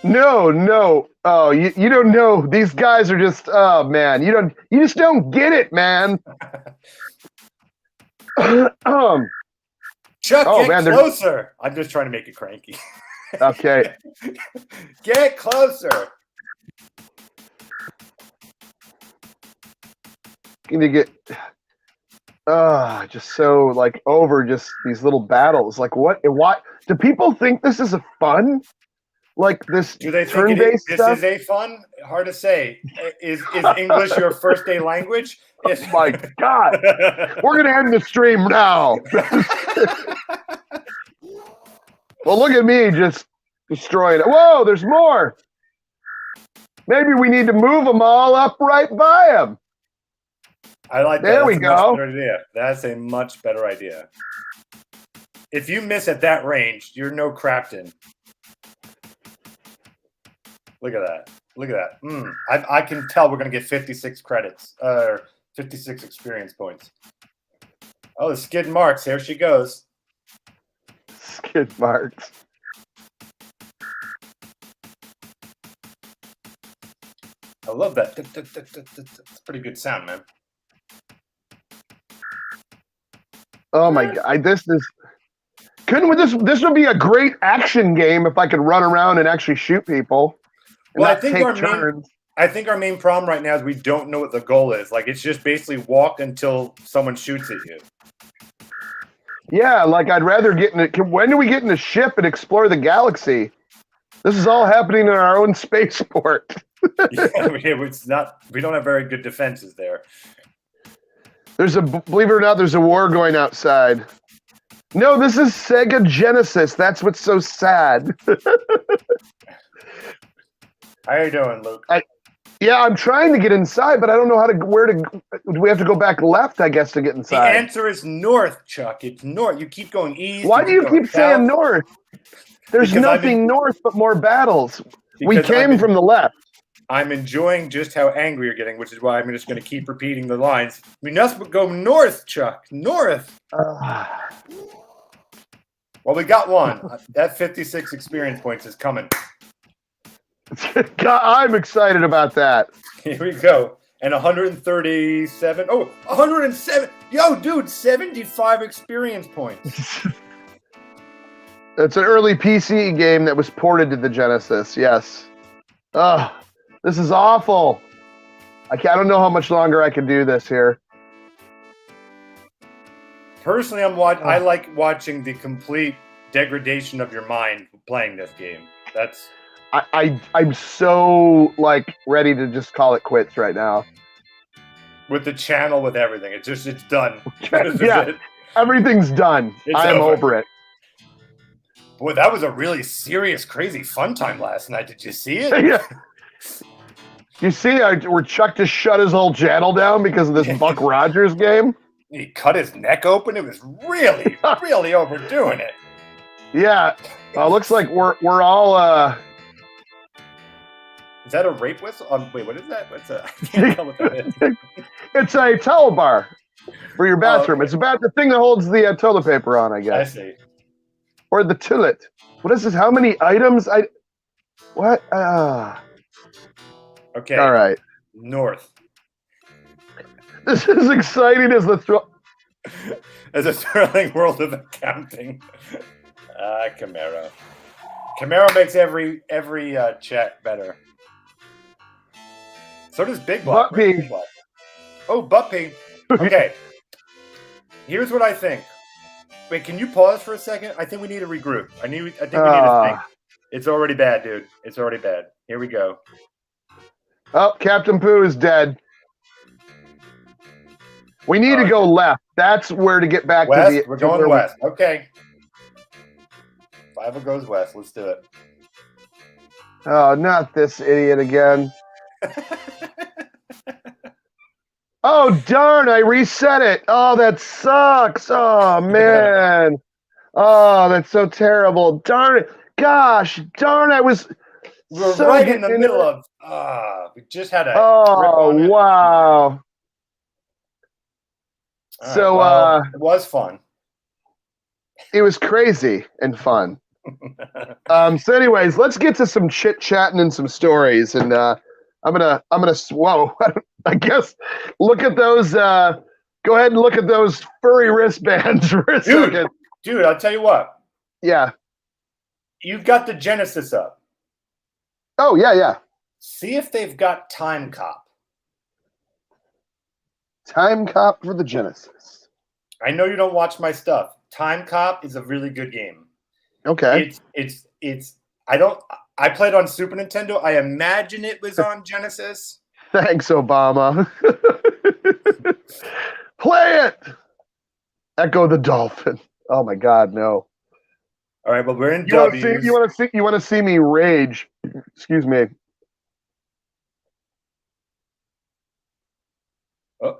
No. Oh, you don't know. These guys are just. Oh man, you just don't get it, man. Chuck, get closer. I'm just trying to make it cranky. Okay. Get closer. Can you get just so like over just these little battles? Like what? Why do people think this is a fun? Like this turn-based stuff? This is a fun? Hard to say. Is English your first day language? Oh my God. We're gonna end the stream now. Well, look at me just destroying it. Whoa, there's more. Maybe we need to move them all up right by him. I like that. There we go. That's a much better idea. If you miss at that range, you're no Crafton. Look at that. Look at that. I can tell we're going to get 56 credits, 56 experience points. Oh, the skid marks. There she goes. Skid marks. I love that. That's a pretty good sound, man. Oh my God! This would be a great action game if I could run around and actually shoot people. Well, I think our main problem right now is we don't know what the goal is. Like, it's just basically walk until someone shoots at you. Yeah, like I'd rather get in it. When do we get in a ship and explore the galaxy? This is all happening in our own spaceport. Yeah, it's not. We don't have very good defenses there. Believe it or not, there's a war going outside. No, this is Sega Genesis. That's what's so sad. How are you doing, Luke? Yeah, I'm trying to get inside, but I don't know do we have to go back left, I guess, to get inside? The answer is north, Chuck. It's north. You keep going east. Why do you keep saying north? There's nothing north but more battles. We came from the left. I'm enjoying just how angry you're getting, which is why I'm just going to keep repeating the lines. We must go north, Chuck. North. Well, we got one. That 56 experience points is coming. God, I'm excited about that. Here we go. And 137. Oh, 107. Yo, dude, 75 experience points. It's an early PC game that was ported to the Genesis. Yes. This is awful. I don't know how much longer I can do this here. Personally, I like watching the complete degradation of your mind playing this game. I'm so ready to just call it quits right now. With the channel, with everything, it's done. Yeah, everything's done. I'm over it. Boy, that was a really serious, crazy fun time last night. Did you see it? Yeah. You see, where Chuck just shut his whole channel down because of this Buck Rogers game? He cut his neck open. It was really, really overdoing it. Yeah. Looks like we're all. Is that a rape whistle? Wait, what is that? What's that? I can't tell what that is. It's a towel bar for your bathroom. Okay. It's about the thing that holds the toilet paper on, I guess. I see. Or the tillet. What is this? How many items? What? Okay. All right. North. This is exciting as the As a thrilling world of accounting. Camaro. Camaro makes every chat better. So does Big Block. Butt pee. Oh, butt pee. Okay. Here's what I think. Wait, can you pause for a second? I think we need to regroup. I think we need to think. It's already bad, dude. It's already bad. Here we go. Oh, Captain Pooh is dead. We need to go left. That's where to get back west? to the. We're going west. Okay. Five goes west. Let's do it. Oh, not this idiot again. Oh, darn, I reset it. Oh, that sucks. Oh, man. Oh, that's so terrible. Darn it. Gosh, darn, I was We're so right in the middle of, we just had a Oh, wow. Right, So, well, it was fun. It was crazy and fun. So anyways, let's get to some chit-chatting and some stories. And I'm gonna whoa, I guess look at those go ahead and look at those furry wristbands for a second. Dude, I'll tell you what. Yeah. You've got the Genesis up. Oh, yeah. See if they've got Time Cop. Time Cop for the Genesis. I know you don't watch my stuff. Time Cop is a really good game. Okay. I played on Super Nintendo. I imagine it was on Genesis. Thanks, Obama. Play it. Echo the Dolphin. Oh my God, no. All right, but we're in You want to see me rage? Excuse me. Oh,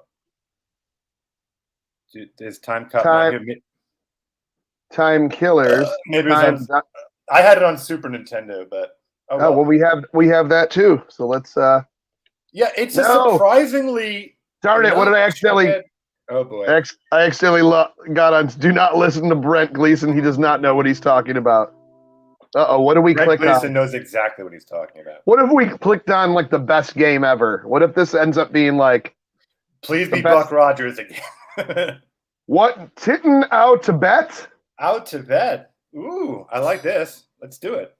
dude, there's Time Cop. Time Killers. Maybe it was I had it on Super Nintendo, but well, we have that too. So let's. Yeah, it's a surprisingly. Darn it! What did I accidentally? Oh boy! I accidentally got on. Do not listen to Brent Gleason. He does not know what he's talking about. What do we click on? Brent Gleason knows exactly what he's talking about. What if we clicked on like the best game ever? What if this ends up being like? Please be Buck Rogers again. What? Titting out to bet? Out to bet. Ooh, I like this. Let's do it.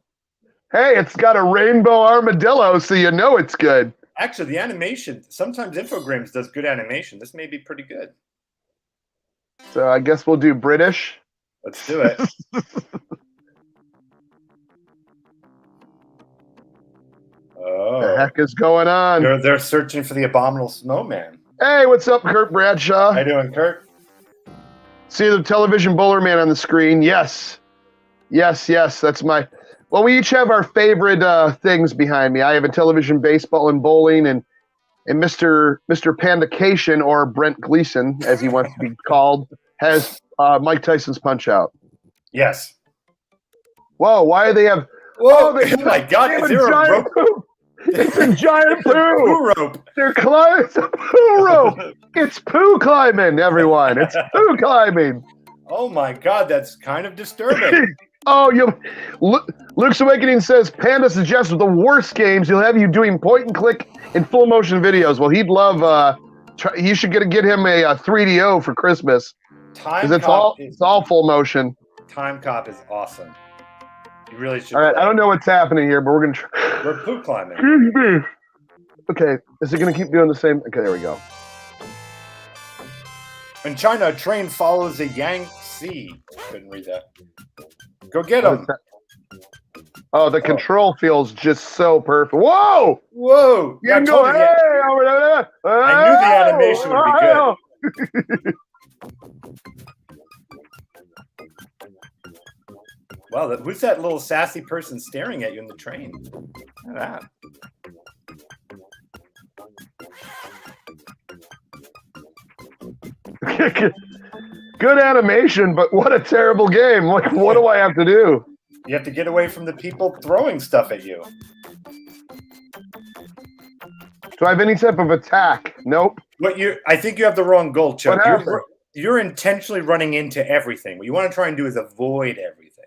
Hey, it's got a rainbow armadillo, so you know it's good. Actually, the animation, sometimes Infogrames does good animation. This may be pretty good. So I guess we'll do British. Let's do it. What the heck is going on? They're searching for the abominable snowman. Hey, what's up, Kurt Bradshaw? How you doing, Kurt? See the television bowler man on the screen? Yes. That's my. Well, we each have our favorite things behind me. I have a television, baseball, and bowling, and Mr. Pandacation, or Brent Gleason, as he wants to be called, has Mike Tyson's Punch-Out. Yes. Whoa! Why do they have? Whoa! Oh my God! Is there a rope? It's a giant poo. Poo rope. They're climbing. It's a poo rope. It's poo climbing, everyone. It's poo climbing. Oh my God! That's kind of disturbing. Luke's Awakening says Panda suggests the worst games. He'll have you doing point and click in full motion videos. Well, he'd love. You should get him a 3DO for Christmas. It's all full motion. Time Cop is awesome. You really should. All right, I don't know what's happening here, but we're gonna try. We're poo climbing. Excuse me. Okay, is it gonna keep doing the same? Okay, there we go. In China, a train follows a Yangtze. Couldn't read that. Go get him. Oh, the control feels just so perfect. Whoa! Whoa! You can go, hey, over there. I knew the animation would be good. Wow, who's that little sassy person staring at you in the train? Look at that. Good animation, but what a terrible game. Like, what do I have to do? You have to get away from the people throwing stuff at you. Do I have any type of attack? Nope. I think you have the wrong goal, Chuck. What happened? You're intentionally running into everything. What you want to try and do is avoid everything.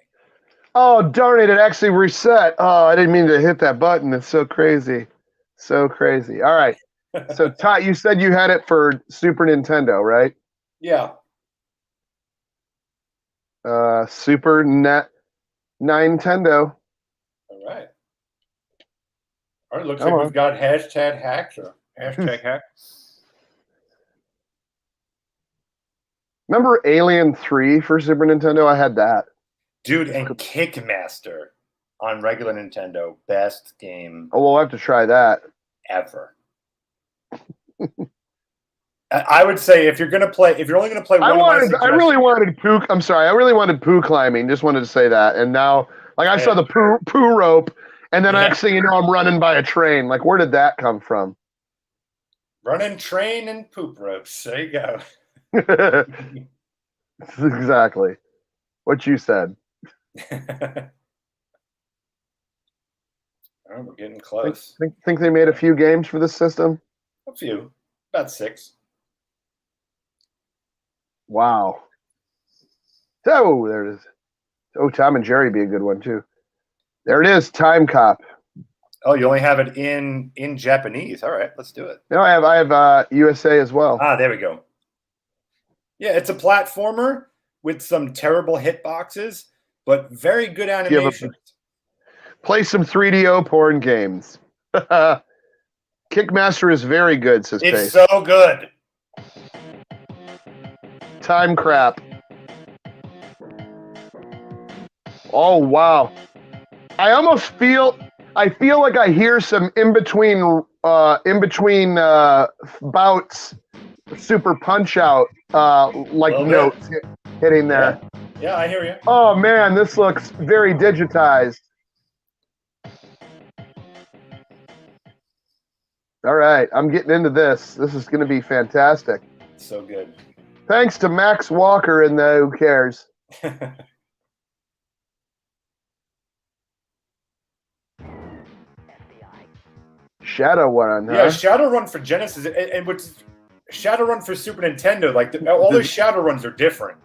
Oh, darn it. It actually reset. Oh, I didn't mean to hit that button. It's so crazy. So crazy. All right. So, Ty, you said you had it for Super Nintendo, right? Yeah. Super Nintendo. All right. All right. Looks like we've got hashtag hacks or hashtag hack. Remember Alien 3 for Super Nintendo? I had that. Dude, and Kickmaster on regular Nintendo. Best game. Oh, we'll have to try that. Ever. I would say if you're only gonna play one I really wanted poo. I'm sorry, I really wanted poo climbing. Just wanted to say that. And now, like, I saw the poo rope, and then next thing you know, I'm running by a train. Like, where did that come from? Running train and poop ropes. There you go. Exactly what you said. Oh, we're getting close. Think they made a few games for this system? A few. About 6. Wow. Oh, there it is. Oh, Tom and Jerry be a good one too. There it is, Time Cop. Oh, you only have it in Japanese. All right, let's do it. No, I have USA as well. Ah, there we go. Yeah, it's a platformer with some terrible hitboxes, but very good animations. Play some 3DO porn games. Kickmaster is very good, says Pace. It's so good. Time crap. Oh, wow. I feel like I hear some in between bouts Super Punch Out notes hitting there. Yeah, I hear you. Oh man, this looks very digitized. All right, I'm getting into this. This is going to be fantastic. So good. Thanks to Max Walker and the Who Cares. Shadowrun, huh? Yeah, Shadowrun for Genesis, and what's Shadowrun for Super Nintendo? Like all the Shadowruns are different.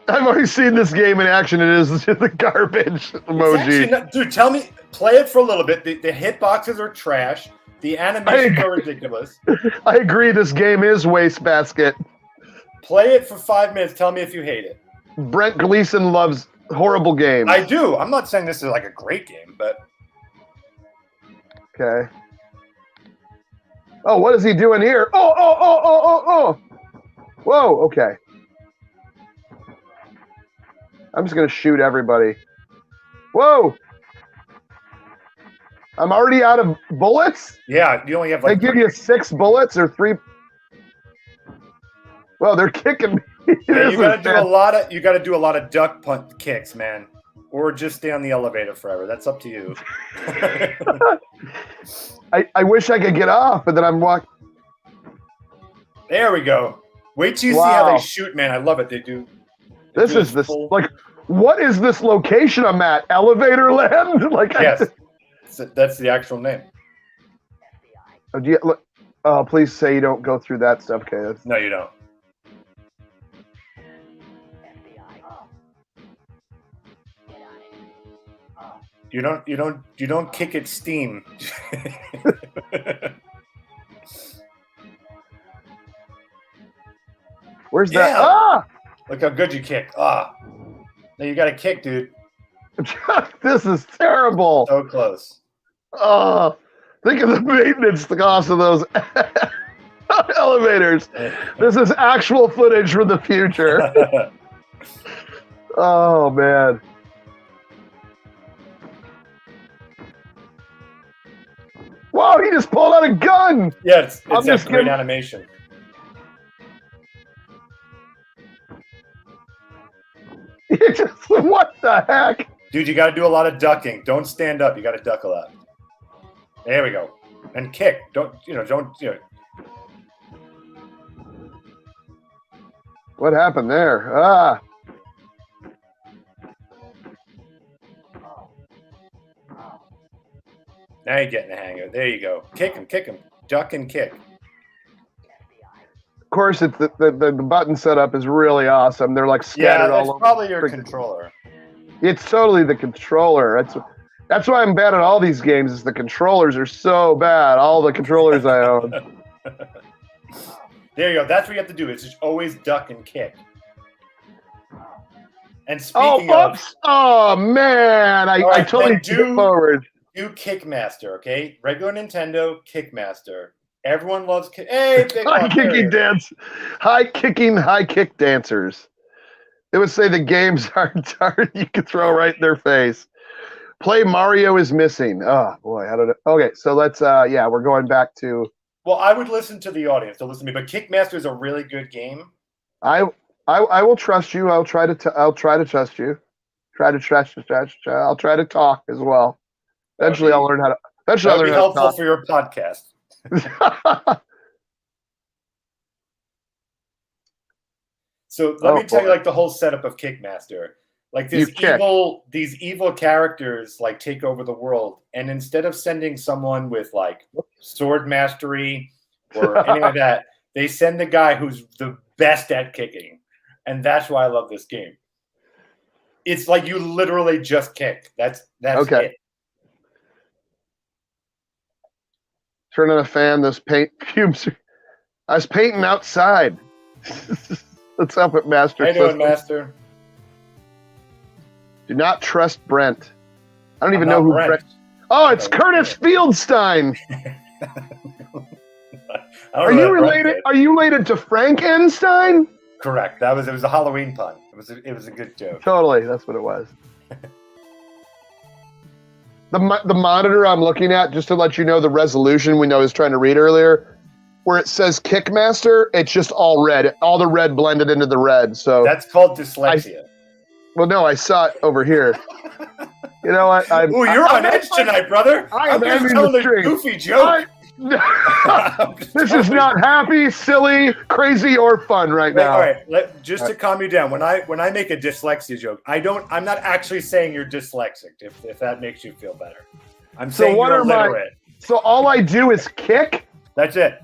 I've already seen this game in action. It is the garbage emoji. Dude, tell me, play it for a little bit. The hitboxes are trash. The animations are ridiculous. I agree. This game is wastebasket. Play it for 5 minutes. Tell me if you hate it. Brent Gleason loves horrible games. I do. I'm not saying this is like a great game, but okay. Oh, what is he doing here? Oh. Whoa, okay. I'm just going to shoot everybody. Whoa. I'm already out of bullets? Yeah, you only have like... They give you 6 bullets or 3... Well, they're kicking me. Yeah, you got to do a lot of duck punt kicks, man. Or just stay on the elevator forever. That's up to you. I wish I could get off, but then I'm walking. There we go. Wait till you see how they shoot, man. I love it. They do. This is this like, what is this location I'm at? Elevator land? Like, yes, that's the actual name. Oh, please say you don't go through that stuff, okay? No, you don't. You don't kick at Steam. Where's that? Ah! Look how good you kicked. Ah. Now you got to kick, dude. This is terrible. So close. Oh, think of the maintenance cost of those elevators. This is actual footage from the future. Oh, man. Wow, he just pulled out a gun. Yeah, it's a great animation. What the heck? Dude, you got to do a lot of ducking. Don't stand up. You got to duck a lot. There we go. And kick. Don't. What happened there? Ah. Now you're getting the hang of it. There you go. Kick him. Duck and kick. Of course, it's the button setup is really awesome. They're like scattered all over. Yeah, it's probably your controller. It's totally the controller. That's why I'm bad at all these games. Is the controllers are so bad. All the controllers I own. There you go. That's what you have to do. It's just always duck and kick. And speaking of, oh man, I totally skipped forward. Do Kickmaster, okay? Regular Nintendo, Kickmaster. Everyone loves Hey, big high kick dancers. They would say the games aren't you could throw right in their face. Play Mario is missing. Oh boy, how did it? Okay, so let's we're going back to. Well, I would listen to the audience. So listen to me, but Kickmaster is a really good game. I will trust you. I'll try to trust you. I'll try to talk as well. Eventually, I'll learn how to. Eventually, That'll be helpful for your podcast. So let me tell you, like, the whole setup of Kickmaster. Like these evil characters like take over the world, and instead of sending someone with like sword mastery or anything like that, they send the guy who's the best at kicking, and that's why I love this game. It's like you literally just kick. That's okay. It. Turn on a fan. Those paint fumes. I was painting outside. Let's help it, Master. How you doing, Master? Do not trust Brent. I don't even know who Brent. Oh, it's Curtis Fieldstein. Are you related? Are you related to Frankenstein? Correct. It was a Halloween pun. It was a good joke. Totally, that's what it was. The monitor I'm looking at, just to let you know the resolution we know I was trying to read earlier, where it says Kickmaster, it's just all red. All the red blended into the red. So that's called dyslexia. Well, no, I saw it over here. You know what? Oh, you're on edge tonight, brother. I'm just telling a goofy joke. This is not happy, silly, crazy, or fun right now. All right, just to calm you down, when I make a dyslexia joke, I'm not actually saying you're dyslexic. If that makes you feel better, I'm saying you're illiterate. So all I do is kick? That's it.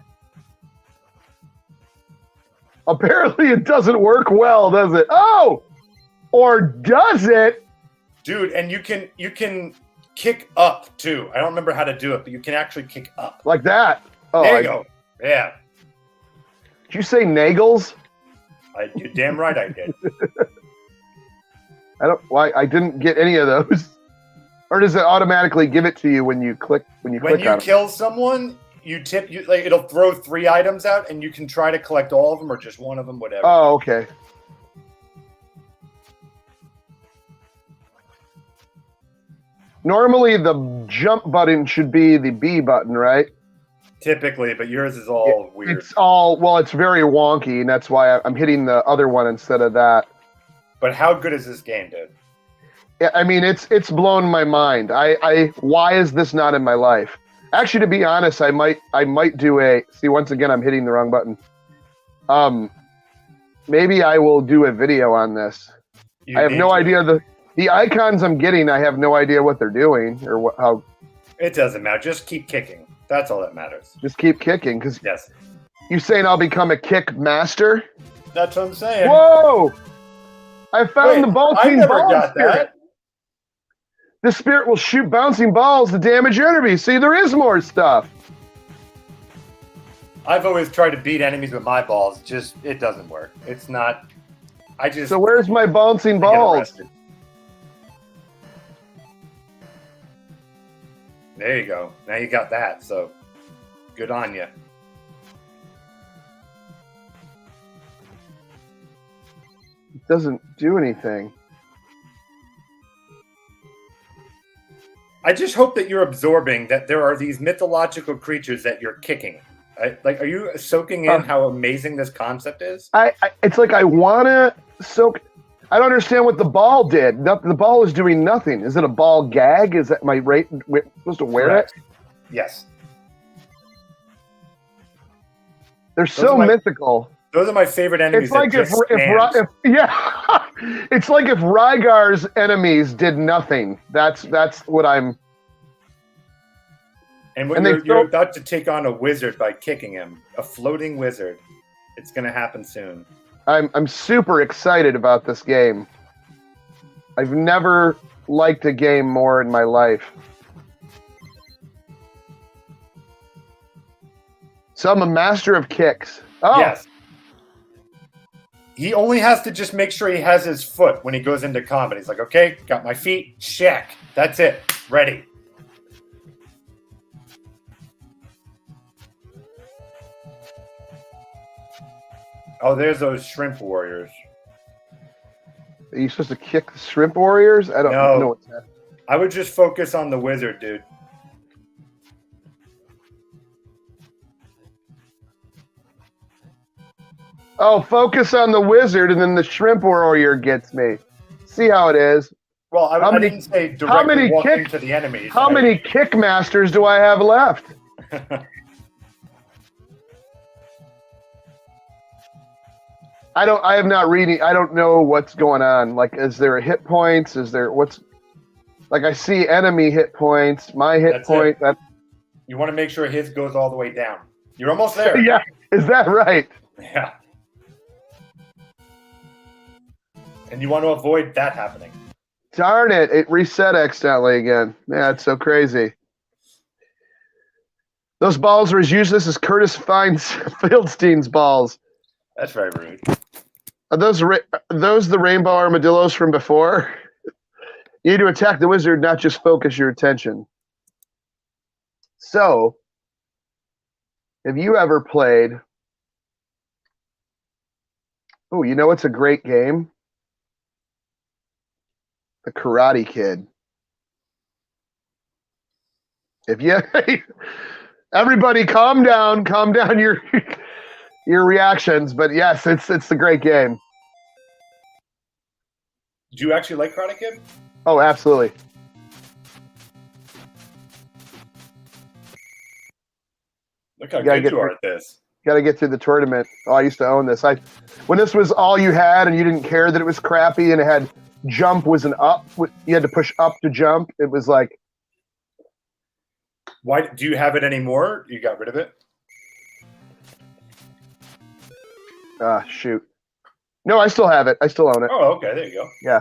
Apparently, it doesn't work well, does it? Oh, or does it? Dude, and you can kick up too. I don't remember how to do it, but you can actually kick up. Like that. Oh, there you go. Yeah. Did you say nagels? You're damn right I did. I didn't get any of those. Or does it automatically give it to you when you click When you kill someone, it'll throw 3 items out and you can try to collect all of them or just one of them, whatever. Oh, okay. Normally, the jump button should be the B button, right? Typically, but yours is all weird. It's very wonky, and that's why I'm hitting the other one instead of that. But how good is this game, dude? Yeah, I mean, it's blown my mind. Why is this not in my life? Actually, to be honest, I might do once again, I'm hitting the wrong button. Maybe I will do a video on this. I have no idea the icons I'm getting, I have no idea what they're doing or how. It doesn't matter. Just keep kicking. That's all that matters. Just keep kicking, because yes. You saying I'll become a kick master? That's what I'm saying. Whoa! I found the bouncing ball got spirit. That. The spirit will shoot bouncing balls to damage enemies. See, there is more stuff. I've always tried to beat enemies with my balls. It doesn't work. It's not. So where's my bouncing balls? There you go. Now you got that, so good on you. It doesn't do anything. I just hope that you're absorbing that there are these mythological creatures that you're kicking. Are you soaking in how amazing this concept is? It's like I want to soak. I don't understand what the ball did. The ball is doing nothing. Is it a ball gag? Is that my rate supposed to wear Correct. it? Yes. They're so mythical. Those are my favorite enemies. It's like if yeah, it's like if Rygar's enemies did nothing. That's what I'm. And when you're about to take on a wizard by kicking him, a floating wizard. It's going to happen soon. I'm super excited about this game. I've never liked a game more in my life. So I'm a master of kicks. Oh. Yes. He only has to just make sure he has his foot when he goes into combat. He's like, okay, got my feet, check. That's it. Ready. Oh, there's those shrimp warriors. Are you supposed to kick the shrimp warriors? I don't know what's that. I would just focus on the wizard, dude. Oh, focus on the wizard, and then the shrimp warrior gets me. See how it is. Well, I didn't say directly walk into the enemies. How many kick masters do I have left? I have not reading. I don't know what's going on. Like, is there hit points? Is there like I see enemy hit points, my hit point. You want to make sure his goes all the way down. You're almost there. Yeah, is that right? Yeah. And you want to avoid that happening. Darn it! It reset accidentally again. Man, it's so crazy. Those balls were as useless as Curtis Fieldstein's balls. That's very rude. Are those the rainbow armadillos from before? You need to attack the wizard, not just focus your attention. So, have you ever played... Oh, you know what's a great game? The Karate Kid. If you... Everybody calm down your reactions, but yes, it's a great game. Do you actually like Karate Kid? Oh, absolutely. Look how good you are at this. Got to get through the tournament. Oh, I used to own this. When this was all you had and you didn't care that it was crappy and it had jump was an up. You had to push up to jump. It was like... Why do you have it anymore? You got rid of it? Shoot. No, I still have it. I still own it. Oh, okay. There you go. Yeah.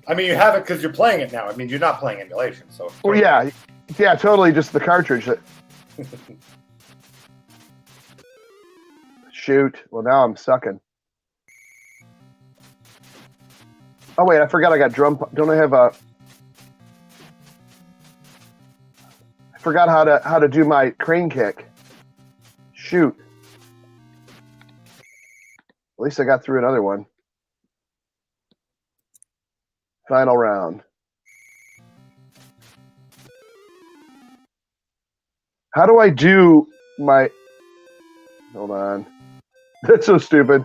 I mean, you have it because you're playing it now. I mean, you're not playing emulation, so. Well, yeah. Yeah, totally. Just the cartridge. Shoot. Well, now I'm sucking. Oh, wait. I forgot I got drum. Don't I have a... I forgot how to do my crane kick. Shoot. At least I got through another one. Final round. How do I do my... Hold on. That's so stupid.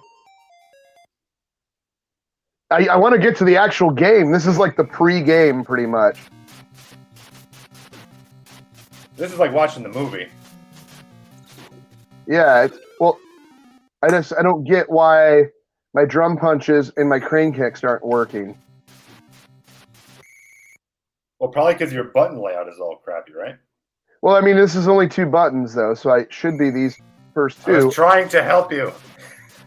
I want to get to the actual game. This is like the pre-game, pretty much. This is like watching the movie. Yeah, well, I don't get why my drum punches and my crane kicks aren't working. Well, probably because your button layout is all crappy, right? Well, I mean, this is only 2 buttons, though, so I should be these first 2. I was trying to help you.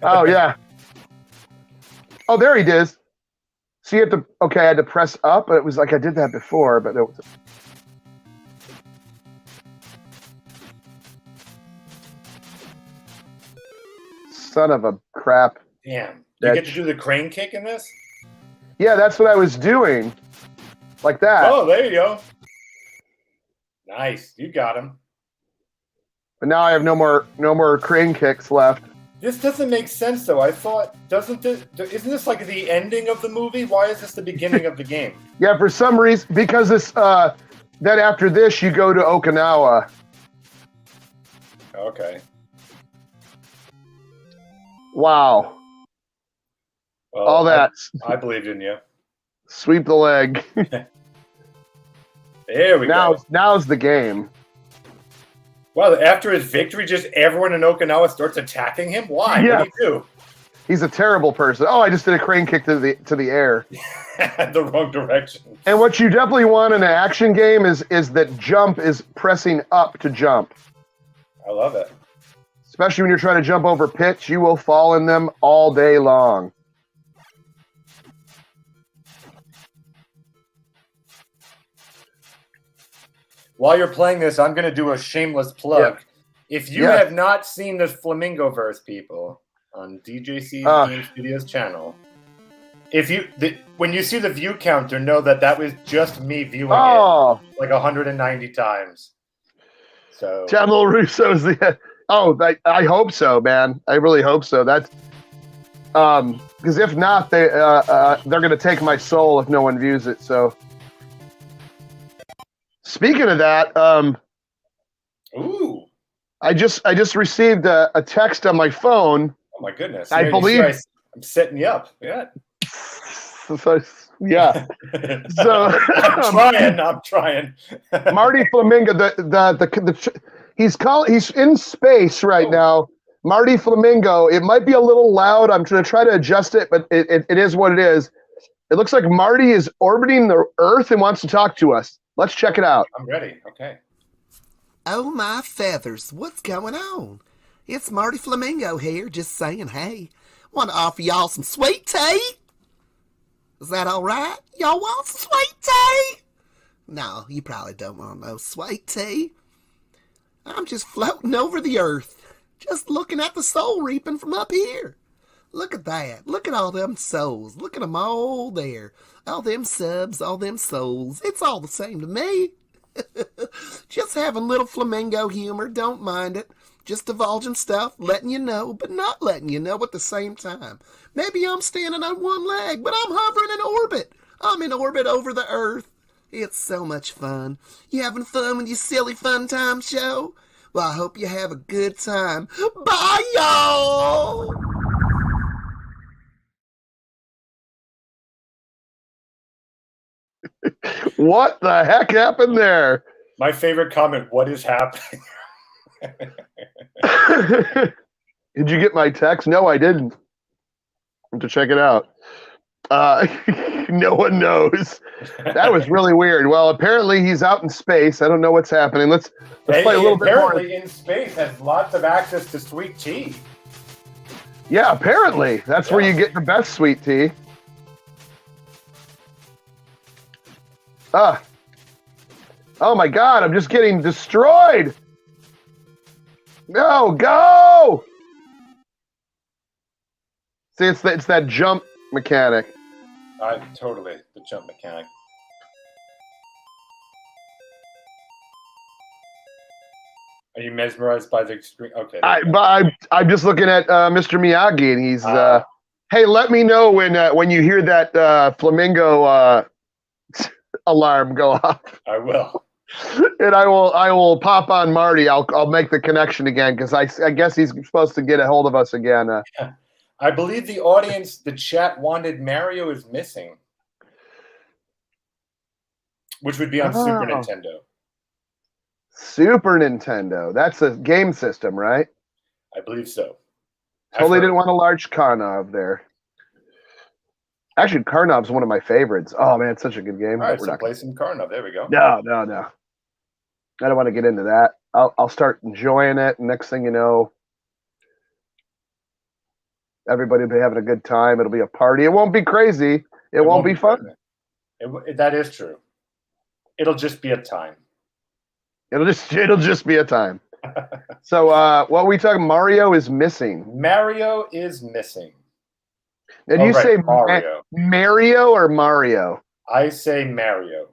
Oh, yeah. Oh, there he is. So you have to... Okay, I had to press up, but it was like I did that before, but it was... Son of a crap. Damn. You get to do the crane kick in this? Yeah, that's what I was doing. Like that. Oh, there you go. Nice. You got him. But now I have no more crane kicks left. This doesn't make sense, though. I thought, isn't this like the ending of the movie? Why is this the beginning of the game? Yeah, for some reason, because this, then after this, you go to Okinawa. Okay. Wow. Well, all that. I believed in you. Sweep the leg. There we go. Now's the game. Well, after his victory, just everyone in Okinawa starts attacking him? Why? Yeah. What do you do? He's a terrible person. Oh, I just did a crane kick to the air. The wrong direction. And what you definitely want in an action game is that jump is pressing up to jump. I love it. Especially when you're trying to jump over pits, you will fall in them all day long. While you're playing this, I'm going to do a shameless plug. Yeah. If you have not seen the Flamingoverse, people, on DJC's Game Studios channel, when you see the view counter, know that was just me viewing it like 190 times. So General Russo's I hope so, man. I really hope so. That's because if not, they're going to take my soul if no one views it. So speaking of that, ooh. I just received a text on my phone. Oh my goodness! I believe I'm setting you up. Yeah. Yeah. So I'm trying. Marty Flamingo, he's in space right now. Marty Flamingo. It might be a little loud. I'm going to try to adjust it, but it is what it is. It looks like Marty is orbiting the Earth and wants to talk to us. Let's check it out. I'm ready. Okay. Oh, my feathers. What's going on? It's Marty Flamingo here, just saying hey. Want to offer y'all some sweet tea? Is that all right? Y'all want some sweet tea? No, you probably don't want no sweet tea. I'm just floating over the earth, just looking at the soul reaping from up here. Look at that. Look at all them souls. Look at them all there. All them subs, all them souls. It's all the same to me. Just having little flamingo humor, don't mind it. Just divulging stuff, letting you know, but not letting you know at the same time. Maybe I'm standing on one leg, but I'm hovering in orbit. I'm in orbit over the Earth. It's so much fun. You having fun with your silly fun time show? Well, I hope you have a good time. Bye, y'all! What the heck happened there? My favorite comment, what is happening? Did you get my text? No, I didn't. I have to check it out. No one knows. That was really weird. Well, apparently he's out in space. I don't know what's happening. Let's play a little bit more. Apparently in space has lots of access to sweet tea. Yeah, apparently. That's where you get the best sweet tea. Oh my God, I'm just getting destroyed. No, go! See, it's that jump mechanic. Totally, the jump mechanic. Are you mesmerized by the extreme? Okay. I'm just looking at Mr. Miyagi, and he's hey, let me know when you hear that flamingo alarm go off. I will. And I will pop on Marty. I'll make the connection again because I guess he's supposed to get a hold of us again. I believe the audience, the chat wanted Mario is missing, which would be on Super Nintendo. Super Nintendo. That's a game system, right? I believe so. Totally didn't want a large Karnov there. Actually, Karnov's one of my favorites. Oh man, it's such a good game. All right, so play some Karnov. There we go. No. I don't want to get into that. I'll start enjoying it. And next thing you know, everybody will be having a good time. It'll be a party. It won't be crazy. It won't be fun. That is true. It'll just be a time. It'll just be a time. So what are we talking? Mario is missing. Mario is missing. Did you say Mario? Mario or Mario? I say Mario.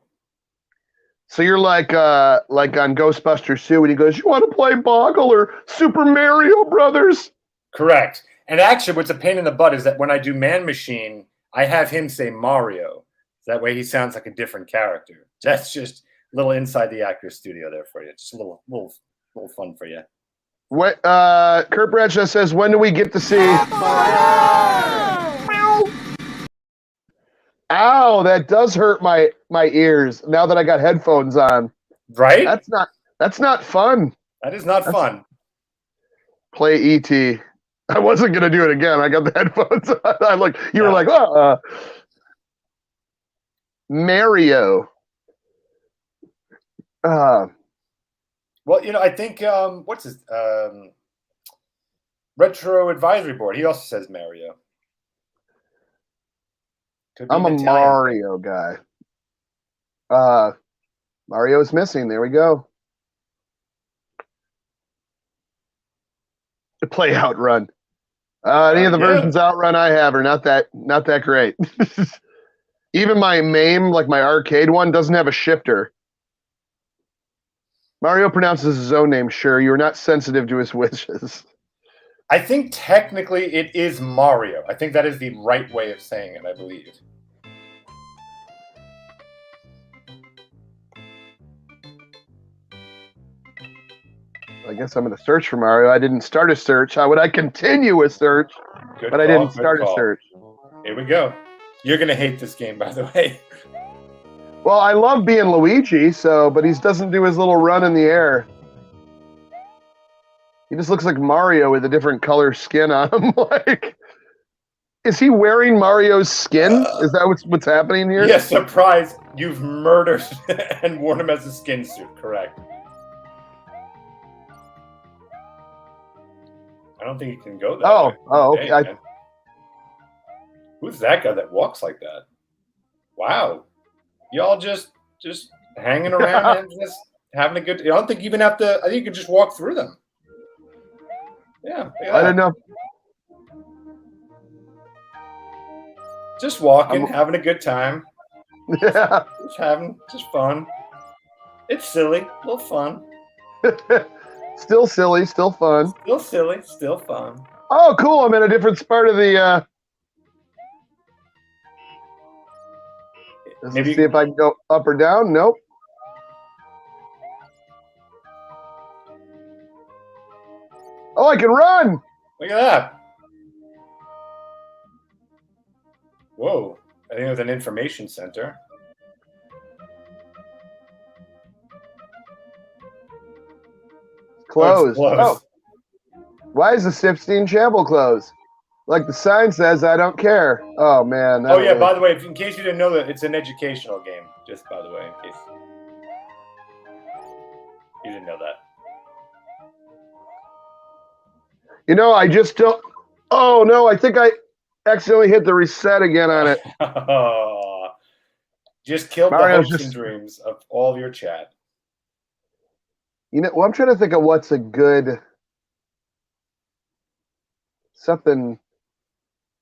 So you're like on Ghostbusters 2 when he goes, "You want to play Boggle or Super Mario Brothers?" Correct. And actually, what's a pain in the butt is that when I do Man Machine, I have him say Mario. That way, he sounds like a different character. That's just a little inside the actor's studio there for you. Just a little fun for you. What Kurt Bradshaw says, when do we get to see? Ow, that does hurt my ears now that I got headphones on. Right? That's not fun. That is not fun. Play E.T. I wasn't gonna do it again. I got the headphones on. I like you were No. like, Mario. Well, I think what's his Retro Advisory Board. He also says Mario. Could be I'm a Italian Mario guy. Mario's missing. There we go. The play Outrun. Any of the versions Outrun I have are not that great. Even my MAME, like my arcade one, doesn't have a shifter. Mario pronounces his own name. Sure, you're not sensitive to his wishes. I think technically it is Mario. I think that is the right way of saying it, I believe. I guess I'm going to search for Mario. I didn't start a search. How would I continue a search? But I didn't start a search. Here we go. You're going to hate this game, by the way. Well, I love being Luigi, but he doesn't do his little run in the air. He just looks like Mario with a different color skin on him. Like, is he wearing Mario's skin? Is that what's happening here? Yes, surprise. You've murdered and worn him as a skin suit, correct. I don't think he can go that way. Okay. Who's that guy that walks like that? Wow. Y'all just hanging around and just having a good... I don't think you even have to... I think you can just walk through them. Yeah. I don't know. Just walking, having a good time. Yeah. Just fun. It's silly, a little fun. Still silly, still fun. Still silly, still fun. Oh, cool! I'm in a different part of the. Maybe see if I can go up or down. Nope. Oh, I can run! Look at that. Whoa. I think it was an information center. Closed. Oh, oh. Why is the 16 Chapel closed? Like the sign says, I don't care. Oh, man. Oh, yeah, by the way, in case you didn't know that, it's an educational game. Just by the way, in case you didn't know that. I just don't... Oh, no, I think I accidentally hit the reset again on it. Just killed Mario's the hopes and dreams of all of your chat. Well, I'm trying to think of what's a good... Something...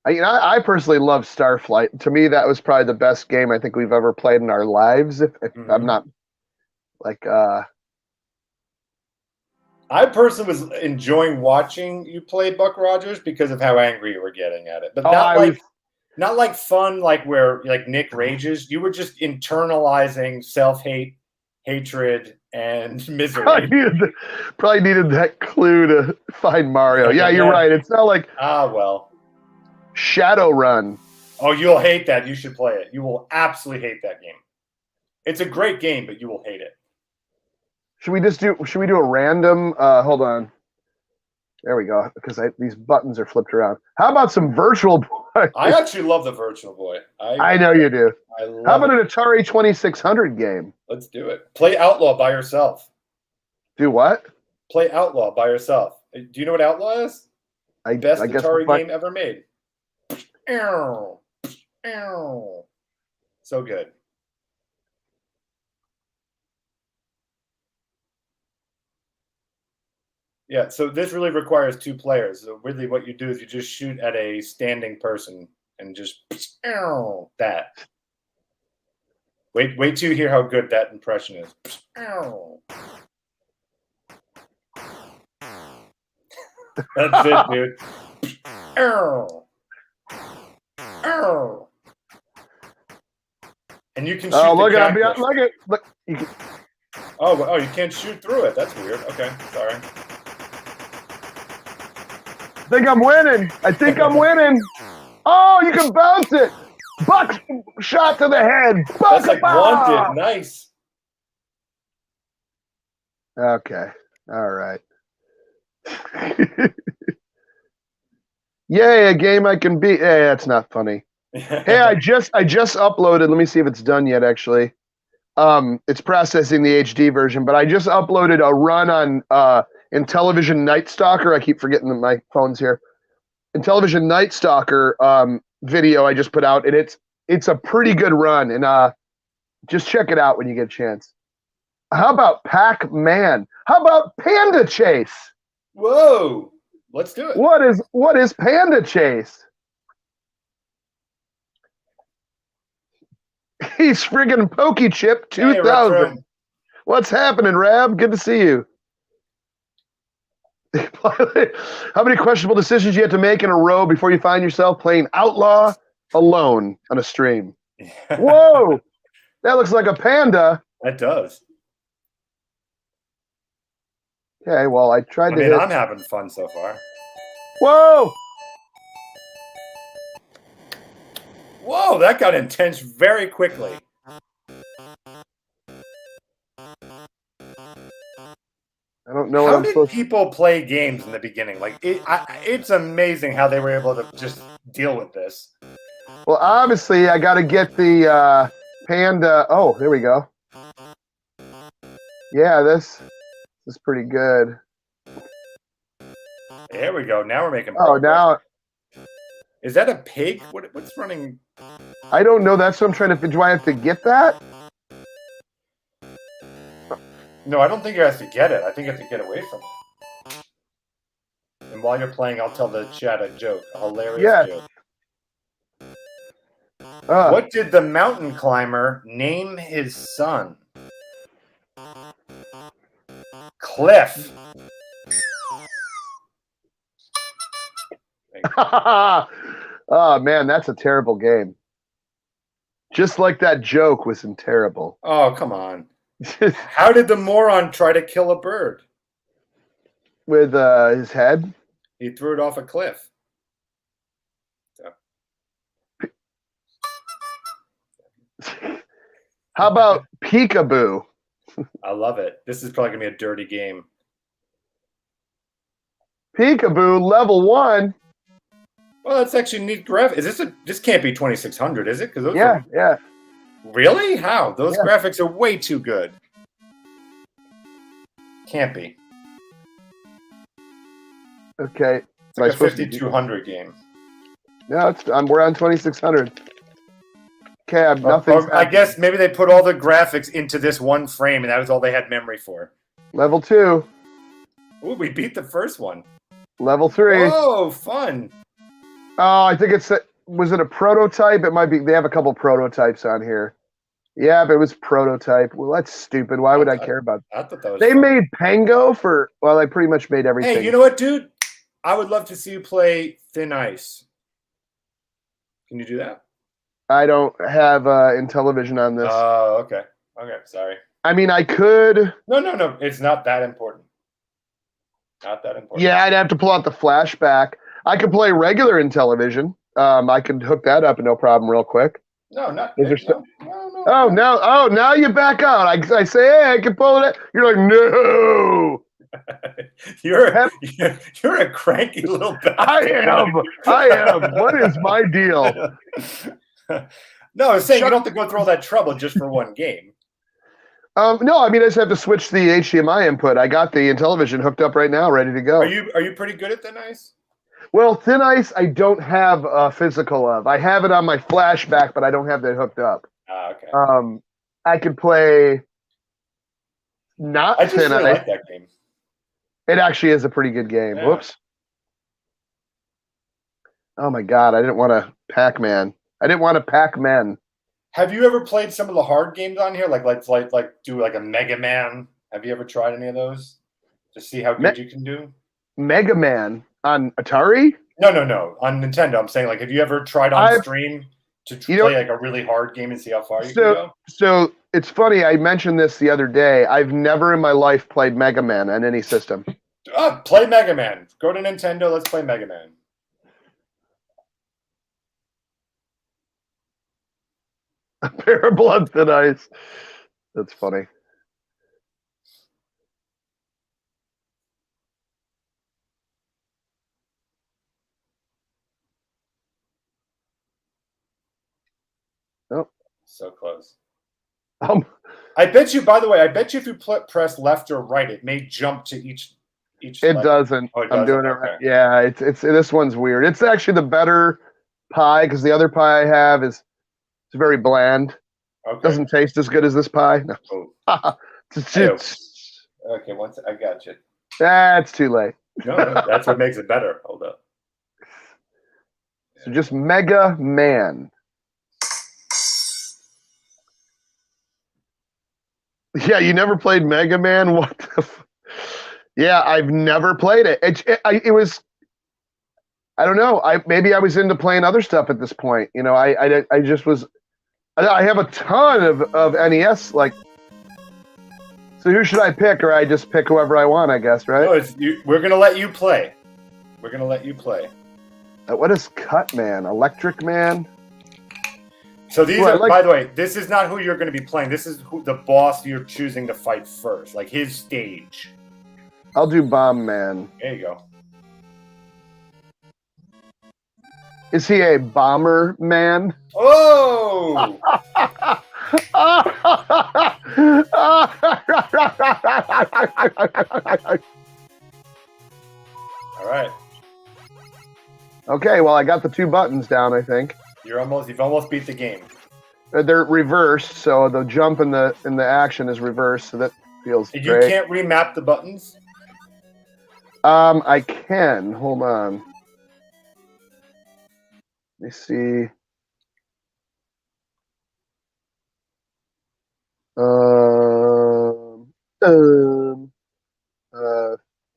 I personally love Starflight. To me, that was probably the best game I think we've ever played in our lives. If I'm not... Like... I personally was enjoying watching you play Buck Rogers because of how angry you were getting at it, but not like fun, like where like Nick rages. You were just internalizing self-hate, hatred, and misery. Probably needed that clue to find Mario. Yeah, you're right. It's not like Shadowrun. Oh, you'll hate that. You should play it. You will absolutely hate that game. It's a great game, but you will hate it. Should we do a random? Hold on. There we go. Because these buttons are flipped around. How about some Virtual Boy? I actually love the Virtual Boy. I know you do. How about an Atari 2600 game? Let's do it. Play Outlaw by yourself. Do what? Play Outlaw by yourself. Do you know what Outlaw is? Best Atari game ever made. So good. Yeah, so this really requires two players. So really what you do is you just shoot at a standing person and just that. Wait till you hear how good that impression is. That's it, dude. And you can shoot look. You can... Oh, you can't shoot through it. That's weird. Okay, sorry. I think I'm winning. Oh, you can bounce it. Buck shot to the head. That's like Wanted. Nice. Okay. All right. Yay, a game I can beat. Hey, that's not funny. Hey, I just uploaded. Let me see if it's done yet. Actually, it's processing the HD version, but I just uploaded a run on Intellivision Night Stalker. I keep forgetting that my phone's here. Intellivision Night Stalker video I just put out, and it's a pretty good run. And just check it out when you get a chance. How about Pac-Man? How about Panda Chase? Whoa, let's do it. What is Panda Chase? He's friggin' PokeChip 2000. Hey, what's happening, Rab? Good to see you. How many questionable decisions you have to make in a row before you find yourself playing Outlaw alone on a stream? Whoa, that looks like a panda. That does. Okay, well, I tried to hit. I'm having fun so far. Whoa! Whoa, that got intense very quickly. I don't know how did people play games in the beginning? Like, it's amazing how they were able to just deal with this. Well, obviously, I got to get the panda. Oh, there we go. Yeah, this is pretty good. There we go. Now we're making progress. Oh, now. Is that a pig? What's running? I don't know. That's what I'm trying to. Do I have to get that? No, I don't think you have to get it. I think you have to get away from it. And while you're playing, I'll tell the chat a joke, a hilarious joke. What did the mountain climber name his son? Cliff. Oh, man, that's a terrible game. Just like that joke was terrible. Oh, come on. How did the moron try to kill a bird? With his head? He threw it off a cliff. How about Peekaboo? I love it. This is probably going to be a dirty game. Peekaboo, level 1. Well, that's actually neat graphics. This can't be 2600, is it? Yeah. Really? How? Those graphics are way too good. Can't be. Okay. It's like a 5200 game. No, we're on 2600. Okay, nothing. I guess maybe they put all the graphics into this one frame, and that was all they had memory for. Level 2. Ooh, we beat the first one. Level 3. Oh, fun. Oh, I think was it a prototype? It might be. They have a couple prototypes on here. Yeah, but it was prototype. Well, that's stupid. Why would I care about that? I thought that was They fun. made Pango for, well, they pretty much made everything. Hey, you know what, dude? I would love to see you play Thin Ice. Can you do that? I don't have Intellivision on this. Oh, okay. Okay, sorry. I mean, I could. No. It's not that important. Not that important. Yeah, I'd have to pull out the flashback. I could play regular Intellivision. I could hook that up, no problem, real quick. No, not. Is there no. Now you back out. I say, hey, I can pull it out. You're like, no. You're a cranky little bastard. I am. What is my deal? No, I was saying you don't have to go through all that trouble just for one game. No, I mean I just have to switch the HDMI input. I got the Intellivision hooked up right now, ready to go. Are you pretty good at Thin Ice? Well, Thin Ice, I don't have a physical of. I have it on my flashback, but I don't have that hooked up. Okay. I could play not I just Thin really Ice. like that game. It actually is a pretty good game. Yeah. Whoops. Oh my God, I didn't want a Pac-Man. I didn't want a Pac-Man. Have you ever played some of the hard games on here? Like do like a Mega Man? Have you ever tried any of those to see how good you can do? Mega Man on Atari? No. On Nintendo. I'm saying, like, have you ever tried on stream to play like a really hard game and see how far you can go? So it's funny. I mentioned this the other day. I've never in my life played Mega Man on any system. Play Mega Man. Go to Nintendo. Let's play Mega Man. A pair of blood Thin Ice. That's funny. So close. Um, I bet you, by the way, if you press left or right, it may jump to each it letter. doesn't. Oh, it I'm doesn't? doing it Okay. right. Yeah, it's this one's weird. It's actually the better pie because the other pie I have is it's very bland. Okay. Doesn't taste as good as this pie. No. Oh. Okay, once I got you. That's too late. No, that's what makes it better. Hold up. So just Mega Man. Yeah, you never played Mega Man? What the Yeah, I've never played it. It was, I don't know. Maybe I was into playing other stuff at this point. You know, I just was. I have a ton of NES. Like, so who should I pick, or I just pick whoever I want? I guess, right? No, we're gonna let you play. We're gonna let you play. What is Cut Man? Electric Man? So these by the way, this is not who you're going to be playing. This is the boss you're choosing to fight first, like his stage. I'll do Bomb Man. There you go. Is he a bomber man? Oh! All right. Okay, well, I got the 2 buttons down, I think. You've almost beat the game. They're reversed, so the jump and the action is reversed, so that feels great. You can't remap the buttons? I can. Hold on. Let me see.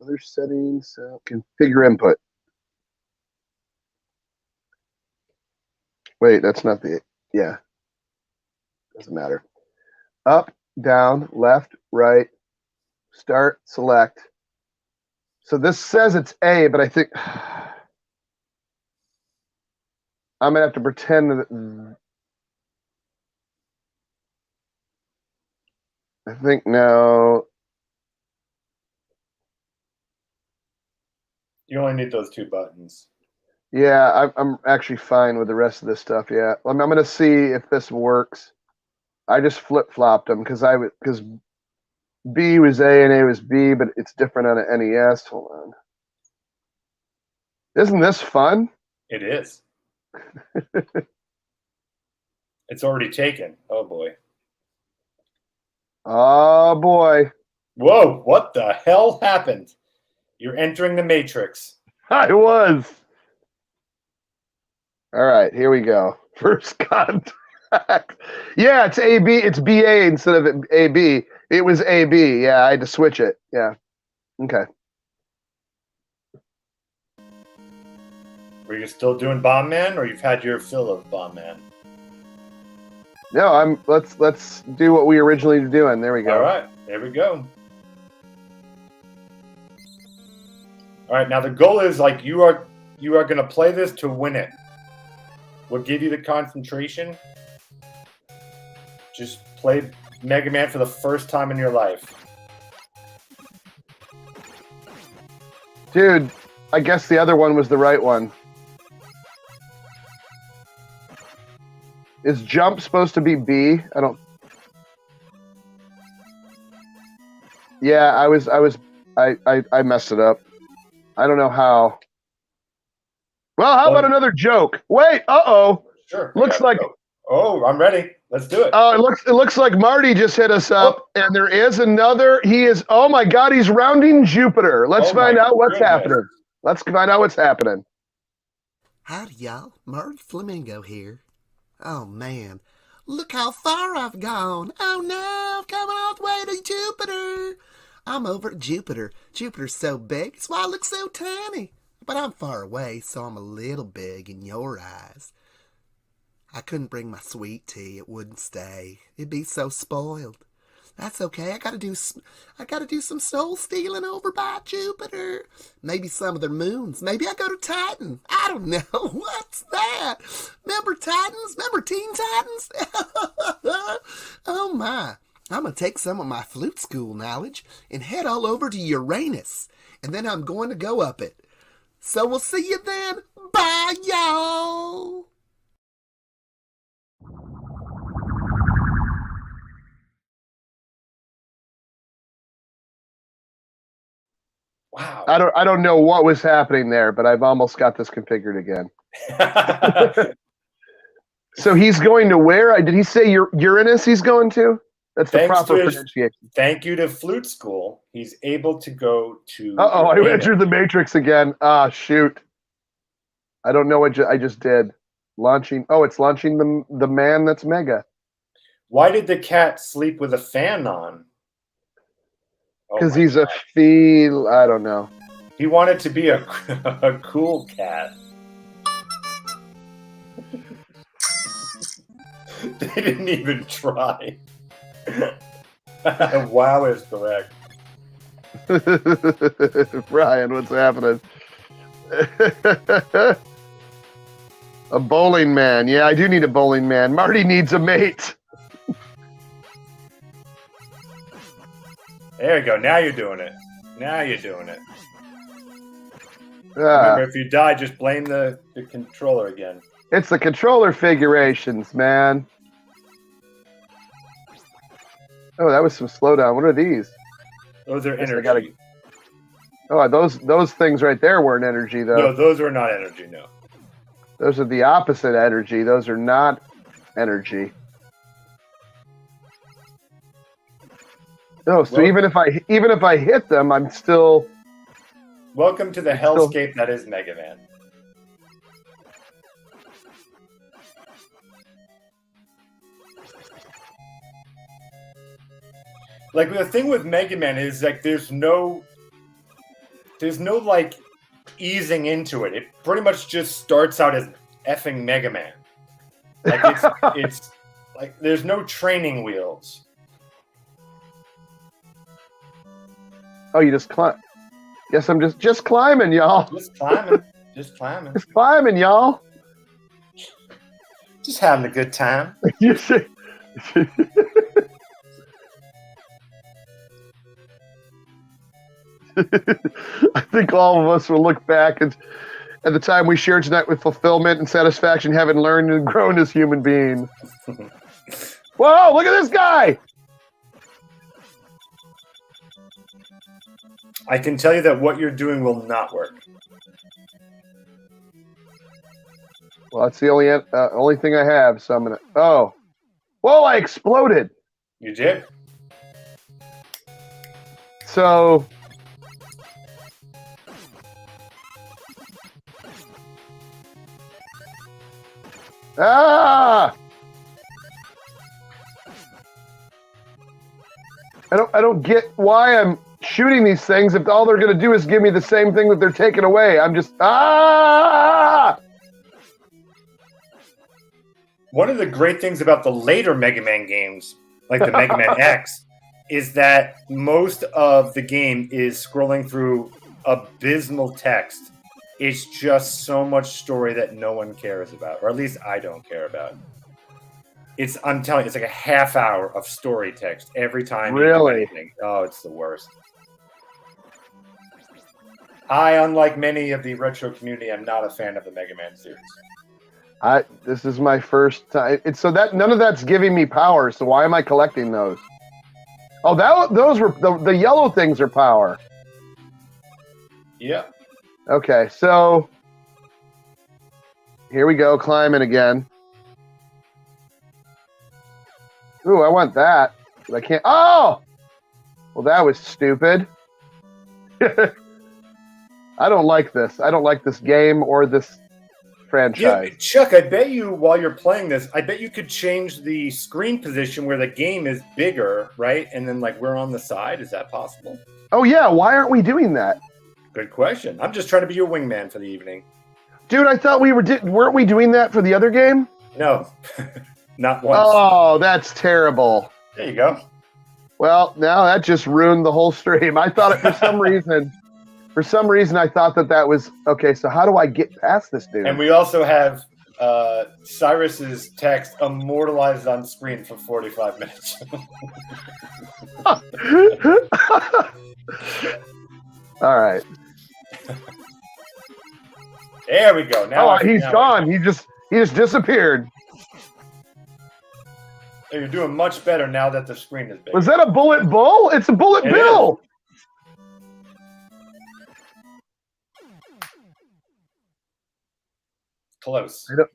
Other settings, configure input. Wait, that's not the, yeah. Doesn't matter. Up, down, left, right, start, select. So this says it's A, but I think I'm gonna have to pretend that. I think no. You only need those 2 buttons. Yeah, I'm actually fine with the rest of this stuff. Yeah, I'm gonna see if this works. I just flip-flopped them because B was A and A was B, but it's different on an NES. Hold on. Isn't this fun? It is. It's already taken. Oh boy. Oh boy. Whoa! What the hell happened? You're entering the Matrix. I was. All right, here we go. First contact. Yeah, it's AB. It's BA instead of AB. It was AB. Yeah, I had to switch it. Yeah. Okay. Were you still doing Bomb Man, or you've had your fill of Bomb Man? No, let's do what we originally were doing. There we go. All right, there we go. All right, now the goal is like you are going to play this to win it. What give you the concentration? Just play Mega Man for the first time in your life. Dude, I guess the other one was the right one. Is jump supposed to be B? I don't. Yeah, I messed it up. I don't know how. Well, how about another joke? Wait, uh-oh. Sure. Looks like. Oh, I'm ready. Let's do it. Oh, it looks like Marty just hit us up, and there is another. He is. Oh my God, he's rounding Jupiter. Let's find out what's happening. Let's find out what's happening. Howdy, y'all. Marty Flamingo here. Oh man, look how far I've gone. Oh no, I'm coming all the way to Jupiter. I'm over at Jupiter. Jupiter's so big, it's why I look so tiny. But I'm far away, so I'm a little big in your eyes. I couldn't bring my sweet tea. It wouldn't stay. It'd be so spoiled. That's okay. I gotta do some soul stealing over by Jupiter. Maybe some of their moons. Maybe I go to Titan. I don't know. What's that? Remember Titans? Remember Teen Titans? Oh my. I'm gonna take some of my flute school knowledge and head all over to Uranus. And then I'm going to go up it. So we'll see you then. Bye, y'all. Wow. I don't know what was happening there, but I've almost got this configured again. So he's going to where? Did he say Uranus he's going to? That's the proper pronunciation. Thank you to Flute School. He's able to go to I entered the Matrix again. Ah, shoot. I don't know what I just did. Launching. Oh, it's launching the man that's Mega. Why did the cat sleep with a fan on? Because he's a feel. I don't know. He wanted to be a cool cat. They didn't even try. Wow is correct. Brian, what's happening? A bowling man. Yeah, I do need a bowling man. Marty needs a mate. There you go. Now you're doing it. Now you're doing it. Remember, if you die, just blame the controller again. It's the controller figurations, man. Oh, that was some slowdown. What are these? Those are energy. Oh, those things right there weren't energy, though. No, those are not energy, no. Those are the opposite energy. Those are not energy. No, so even if I hit them, I'm still. Welcome to the hellscape that is Mega Man. Like the thing with Mega Man is like there's no like easing into it. It pretty much just starts out as effing Mega Man. Like it's like there's no training wheels. Oh, you just climb. Guess I'm just climbing, y'all. Just climbing. Just climbing. Just climbing, y'all. Just having a good time. I think all of us will look back at the time we shared tonight with fulfillment and satisfaction, having learned and grown as human beings. Whoa, look at this guy! I can tell you that what you're doing will not work. Well, that's the only thing I have, so I'm gonna... Oh. Whoa, I exploded! You did? So... Ah! I don't get why I'm shooting these things if all they're going to do is give me the same thing that they're taking away. I'm just One of the great things about the later Mega Man games, like the Mega Man X, is that most of the game is scrolling through abysmal text. It's just so much story that no one cares about, or at least I don't care about. I'm telling you, it's like a half hour of story text every time you do anything. Oh, it's the worst. Unlike many of the retro community, I'm not a fan of the Mega Man series. This is my first time. So that none of that's giving me power. So why am I collecting those? Oh, those were the yellow things are power. Yeah. Okay, so here we go, climbing again. Ooh, I want that, but I can't. Oh! Well, that was stupid. I don't like this. I don't like this game or this franchise. Yeah, Chuck, I bet you while you're playing this, I bet you could change the screen position where the game is bigger, right? And then like we're on the side. Is that possible? Oh, yeah. Why aren't we doing that? Good question. I'm just trying to be your wingman for the evening. Dude, I thought weren't we doing that for the other game? No, not once. Oh, that's terrible. There you go. Well, now that just ruined the whole stream. I thought it for some reason. For some reason, I thought that was okay. So how do I get past this dude? And we also have Cyrus's text immortalized on screen for 45 minutes. All right. There we go. Now he's gone. He just disappeared. Hey, you're doing much better now that the screen is big. Was that a bullet bull? It's a bullet bill. Close. I don't...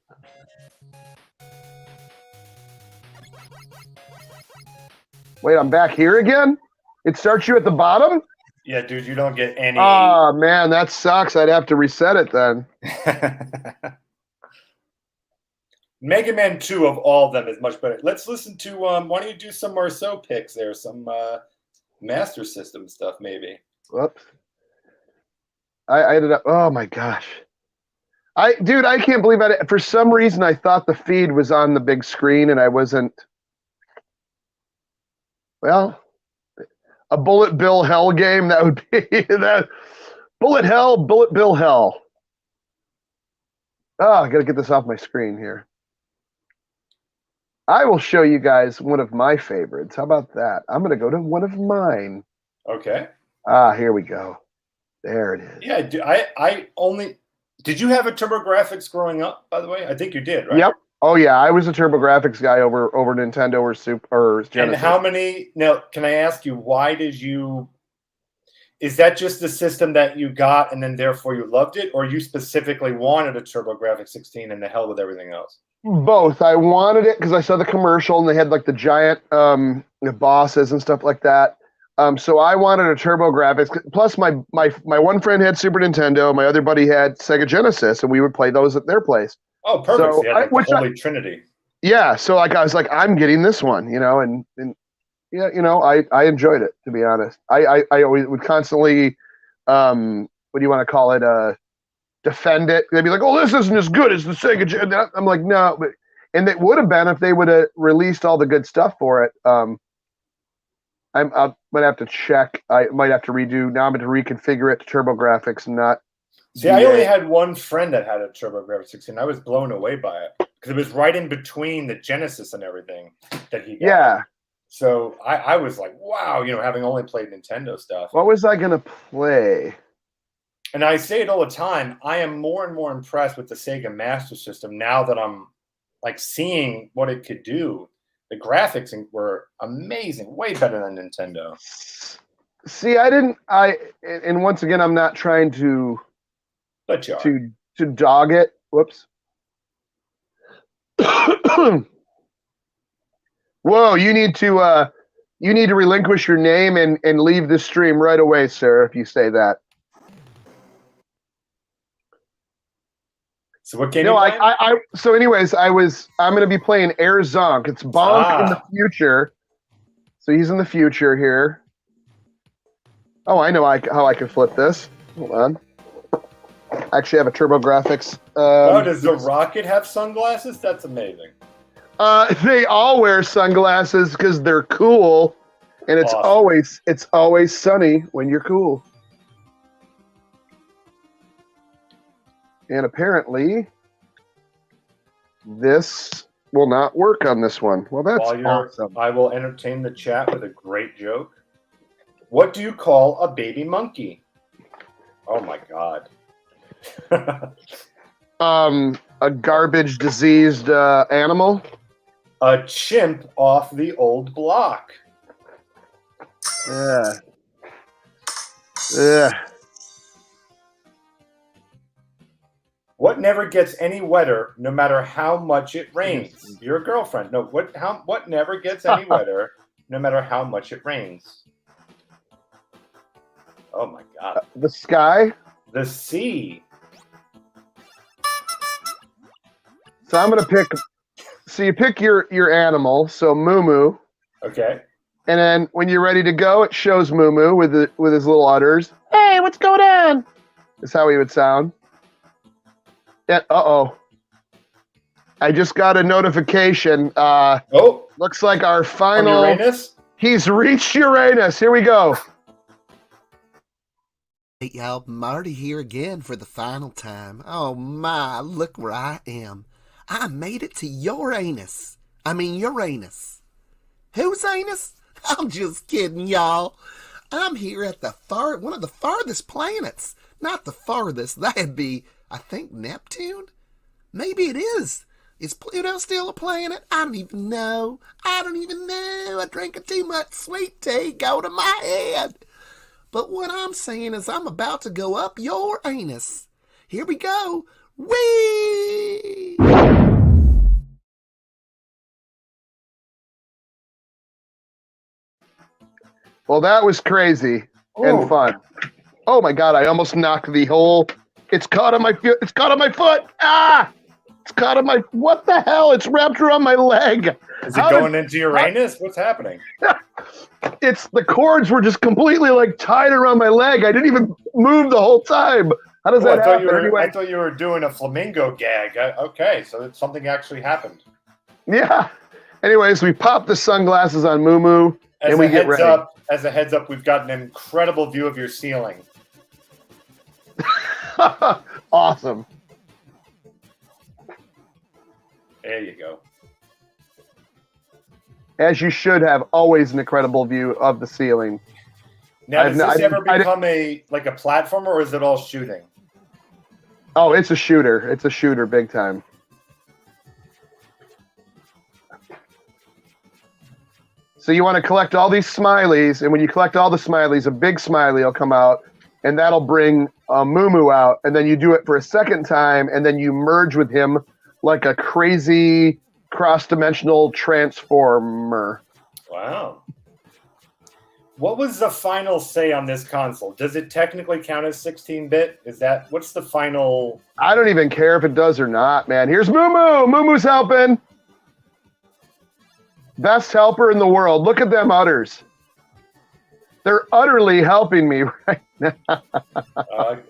Wait, I'm back here again? It starts you at the bottom? Yeah, dude, you don't get any. Oh, man, that sucks. I'd have to reset it then. Mega Man 2 of all of them is much better. Let's listen to, why don't you do some Marceau picks there? Some Master System stuff, maybe. Whoops. I ended up, oh my gosh. Dude, I can't believe it. For some reason, I thought the feed was on the big screen and I wasn't. Well, a Bullet Bill Hell game, that would be that. Bullet Bill Hell. Oh, I got to get this off my screen here. I will show you guys one of my favorites. How about that? I'm going to go to one of mine. Okay. Here we go. There it is. Yeah, I only... Did you have a TurboGrafx growing up, by the way? I think you did, right? Yep. Oh, yeah. I was a TurboGrafx guy over Nintendo or Genesis. And how many... Now, can I ask you, why did you... Is that just the system that you got and then therefore you loved it? Or you specifically wanted a TurboGrafx 16 and the hell with everything else? Both. I wanted it because I saw the commercial and they had like the giant bosses and stuff like that. So I wanted a TurboGrafx. Plus, my one friend had Super Nintendo, my other buddy had Sega Genesis, and we would play those at their place. Oh, perfect. So you had like the Holy Trinity. Yeah. So like I was like, I'm getting this one, you know, and yeah, you know, I enjoyed it, to be honest. I always would constantly, what do you want to call it? Defend it. They'd be like, "Oh, this isn't as good as the Sega." I'm like, no, but and it would have been if they would have released all the good stuff for it. I'm gonna have to check. I might have to redo. Now I'm going to reconfigure it to TurboGrafx and not. See, I only had one friend that had a TurboGrafx 16. I was blown away by it because it was right in between the Genesis and everything that he got. Yeah. So I was like, wow, you know, having only played Nintendo stuff. What was I gonna play? And I say it all the time, I am more and more impressed with the Sega Master System now that I'm like seeing what it could do. The graphics were amazing, way better than Nintendo. See, and once again, I'm not trying to dog it. Whoops. Whoa, you need to relinquish your name and leave the stream right away, sir, if you say that. So what game? No, so anyways, I'm gonna be playing Air Zonk. It's Bonk in the future. So he's in the future here. Oh, I know how I can flip this. Hold on. I actually have a TurboGrafx. Does the Rocket have sunglasses? That's amazing. They all wear sunglasses because they're cool, and it's awesome. always sunny when you're cool. And apparently, this will not work on this one. Well, that's awesome. I will entertain the chat with a great joke. What do you call a baby monkey? Oh my god. A garbage diseased animal. A chimp off the old block. Yeah. Yeah. What never gets any wetter, no matter how much it rains? Your girlfriend. No. What never gets any wetter, no matter how much it rains? Oh my god. The sky. The sea. So I'm gonna pick. So you pick your animal. So Moo Moo. Okay. And then when you're ready to go, it shows Moo Moo with his little udders. Hey, what's going on? That's how he would sound. Yeah. Uh-oh. I just got a notification. Looks like our final. Uranus? He's reached Uranus. Here we go. Hey, y'all, Marty here again for the final time. Oh my, look where I am. I made it to Uranus. Uranus. Whose anus? I'm just kidding, y'all. I'm here at one of the farthest planets. Not the farthest. That'd be, I think, Neptune? Maybe it is. Is Pluto still a planet? I don't even know. I drank too much sweet tea. Go to my head. But what I'm saying is I'm about to go up your anus. Here we go. Whee! Well, that was crazy and Ooh. fun. Oh my God! I almost knocked the whole. It's caught on my foot. It's caught on my foot. Ah! It's caught on my. What the hell? It's wrapped around my leg. Is it going into Uranus? What's happening? It's the cords were just completely like tied around my leg. I didn't even move the whole time. How does that happen? I thought you were doing a flamingo gag. Okay, so something actually happened. Yeah. Anyways, we popped the sunglasses on Moo Moo and we get ready. As a heads up, we've got an incredible view of your ceiling. Awesome. There you go. As you should have always an incredible view of the ceiling. Now, does this ever become a platformer, or is it all shooting? Oh, it's a shooter. It's a shooter big time. So you want to collect all these smileys, and when you collect all the smileys, a big smiley will come out, and that'll bring Moo Moo out, and then you do it for a second time, and then you merge with him like a crazy cross-dimensional transformer. Wow. What was the final say on this console? Does it technically count as 16-bit? What's the final? I don't even care if it does or not, man. Here's Moo Moo. Moo Moo's helping. Best helper in the world. Look at them udders. They're utterly helping me right now.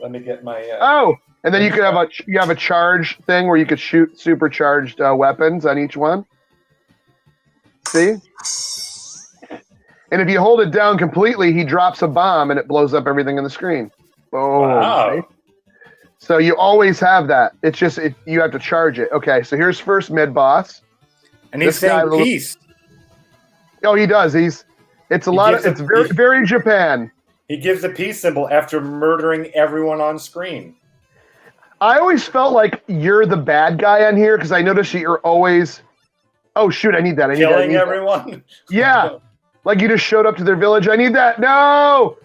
Let me get my. Oh, and then you could have a charge thing where you could shoot supercharged weapons on each one. See? And if you hold it down completely, he drops a bomb and it blows up everything in the screen. Boom. Wow. Right? So you always have that. It's just you have to charge it. Okay, so here's first mid boss. And he's saying peace. Oh, he does. It's very Japan. He gives a peace symbol after murdering everyone on screen. I always felt like you're the bad guy on here because I noticed you're always. Oh shoot! I need that. Killing everyone. Yeah, like you just showed up to their village. I need that. No,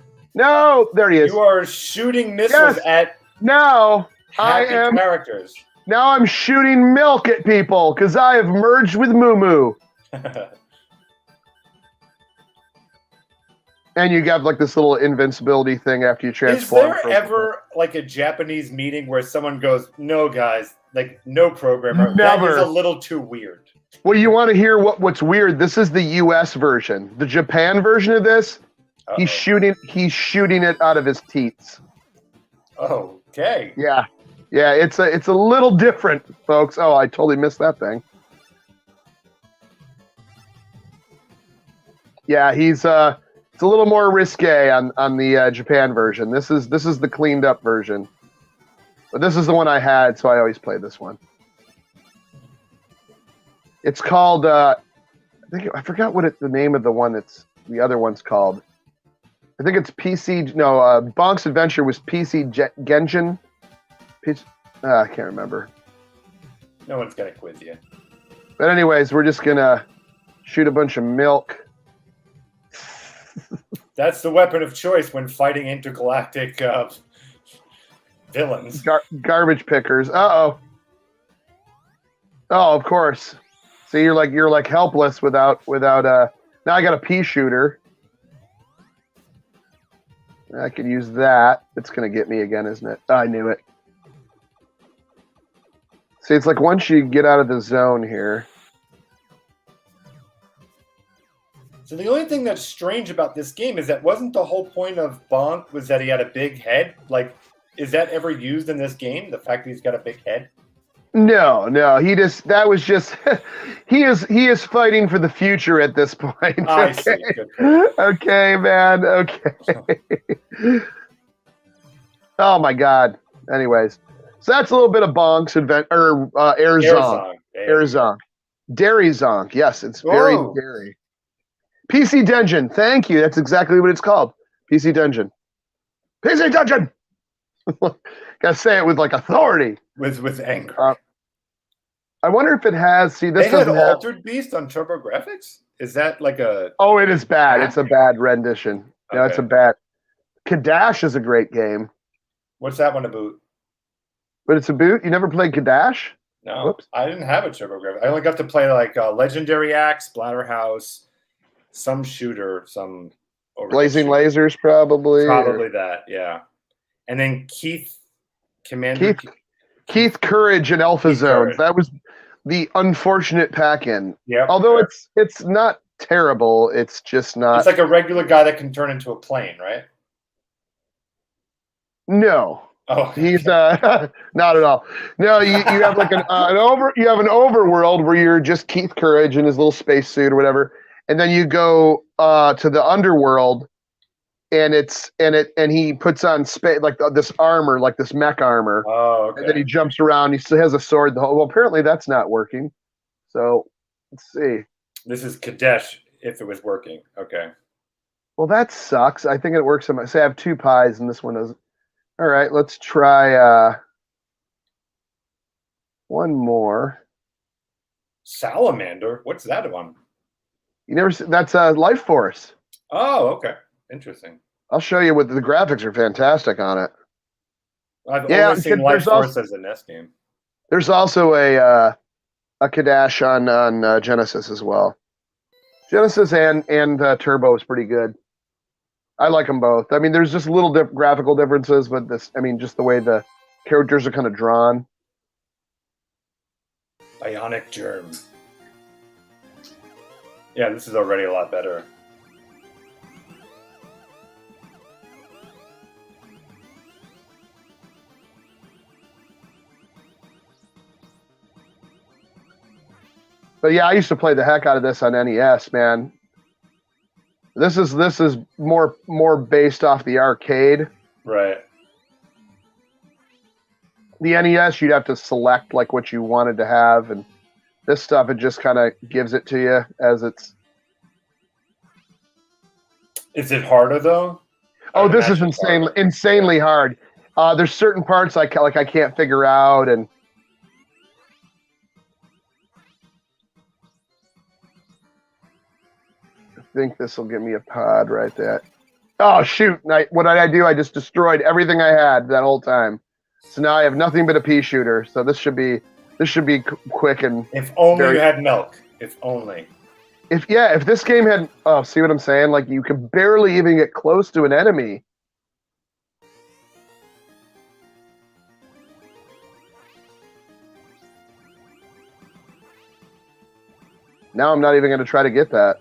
there he is. You are shooting missiles at. Now I am characters. Now I'm shooting milk at people because I have merged with Moo Moo. And you got like this little invincibility thing after you transform. Is there ever like a Japanese meeting where someone goes, "No, guys, like no programmer, Never. That is a little too weird." Well, you want to hear what's weird? This is the U.S. version. The Japan version of this, he's shooting it out of his teats. Okay. Yeah, it's a little different, folks. Oh, I totally missed that thing. Yeah, it's a little more risque on the Japan version. This is the cleaned up version, but this is the one I had, so I always play this one. It's called I forgot the name of the one the other one's called. I think it's PC. No, Bonk's Adventure was PC Genjin. I can't remember. No one's gonna quiz you. But anyways, we're just gonna shoot a bunch of milk. That's the weapon of choice when fighting intergalactic villains. Garbage pickers. Uh-oh. Oh, of course. See, you're like helpless without now I got a pea shooter. I could use that. It's gonna get me again, isn't it? Oh, I knew it. See, it's like once you get out of the zone here. So the only thing that's strange about this game is that wasn't the whole point of Bonk was that he had a big head? Like, is that ever used in this game? The fact that he's got a big head? No. He is fighting for the future at this point. I okay. see. Good point. Okay, man. Okay. Oh my God. Anyways, so that's a little bit of Bonk's Air Zonk. Dairy Zonk. Yes, it's very dairy. PC Dungeon. Thank you. That's exactly what it's called. PC Dungeon. PC Dungeon. Gotta say it with like authority. With anger. I wonder if it has. See, this they had Altered Beast on TurboGrafx. Is that like a? Oh, it is bad. It's a bad rendition. No, it's a bad. Kadash is a great game. What's that one about? But it's a boot. You never played Kadash? No, Whoops. I didn't have a TurboGrafx. I only got to play like Legendary Axe, Splatterhouse, some shooter, some Blazing shooter. Lasers, probably. Probably that, yeah. And then Keith Courage and Alpha Keith Zones. Courage. That was the unfortunate pack-in. Yeah. Although it's not terrible, it's just not. It's like a regular guy that can turn into a plane, right? No. Oh, he's not at all. No, you have like an overworld where you're just Keith Courage in his little spacesuit or whatever, and then you go to the underworld, and he puts on this armor, like this mech armor. Oh, okay. And then he jumps around. He still has a sword. Well, apparently that's not working. So let's see. This is Kadesh. If it was working, okay. Well, that sucks. I think it works. Say I have 2 pies, and this one doesn't. All right, let's try one more. Salamander? What's that one? You never? That's Life Force. Oh, okay. Interesting. I'll show you what the graphics are fantastic on it. I've only seen Life Force as a NES game. There's also a Kadash on Genesis as well. Genesis and Turbo is pretty good. I like them both. I mean, there's just little graphical differences, but just the way the characters are kind of drawn. Bionic Germ. Yeah, this is already a lot better. But yeah, I used to play the heck out of this on NES, man. This is more based off the arcade. Right. The NES, you'd have to select like what you wanted to have, and this stuff, it just kind of gives it to you as it's. Is it harder though? Oh, this is insanely hard. There's certain parts I can't figure out, and I think this will give me a pod right there. Oh shoot! What did I do? I just destroyed everything I had that whole time. So now I have nothing but a pea shooter. So this should be quick and. If only you had milk. If only. If this game had, see what I'm saying? Like you could barely even get close to an enemy. Now I'm not even going to try to get that.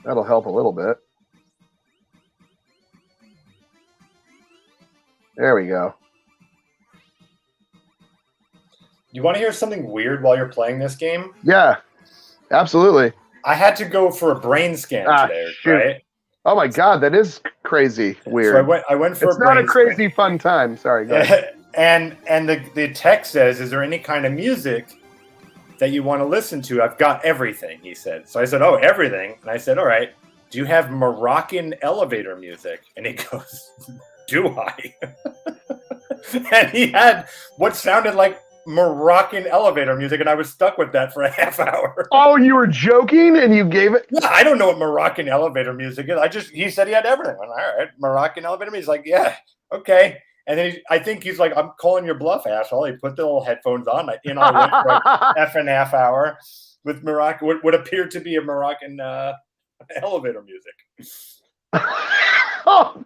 That'll help a little bit. There we go. You want to hear something weird while you're playing this game? Yeah, absolutely. I had to go for a brain scan today, right? Oh my god, that is crazy weird. So I went for it's a brain not a crazy fun time. Sorry, go ahead. And the text says, "Is there any kind of music that you want to listen to?" I've got everything, he said. So I said, "Oh, everything." And I said, "All right, do you have Moroccan elevator music?" And he goes, "Do I?" And he had what sounded like Moroccan elevator music, and I was stuck with that for a half hour. Oh, you were joking, and you gave it? Yeah, I don't know what Moroccan elevator music is. He said he had everything. I'm like, all right, Moroccan elevator music. He's like, yeah, okay. And then I think he's like, I'm calling your bluff, asshole. He put the little headphones on. I went for a half hour with Moroccan, what appeared to be a Moroccan elevator music. Oh,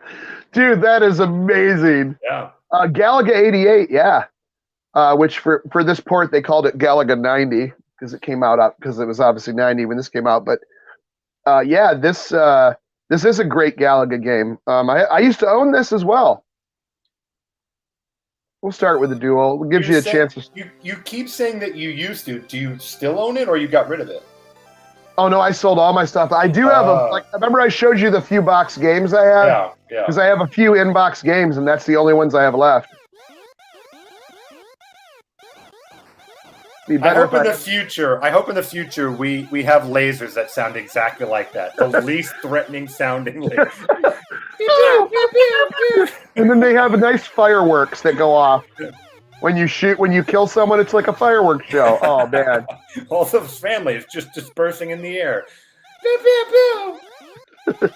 dude, that is amazing. Yeah. Galaga 88, yeah. Which for this port they called it Galaga 90 because it came out because it was obviously 90 when this came out. But yeah, this is a great Galaga game. I used to own this as well. We'll start with the duel. It gives you a chance to. You keep saying that you used to. Do you still own it, or you got rid of it? Oh no, I sold all my stuff. I do have remember I showed you the few box games I have? Yeah, yeah. Because I have a few in-box games, and that's the only ones I have left. I hope in the future we have lasers that sound exactly like that. The least threatening sounding laser. And then they have nice fireworks that go off. When you kill someone, it's like a fireworks show. Oh man. All the family is just dispersing in the air. Pew, pew, pew.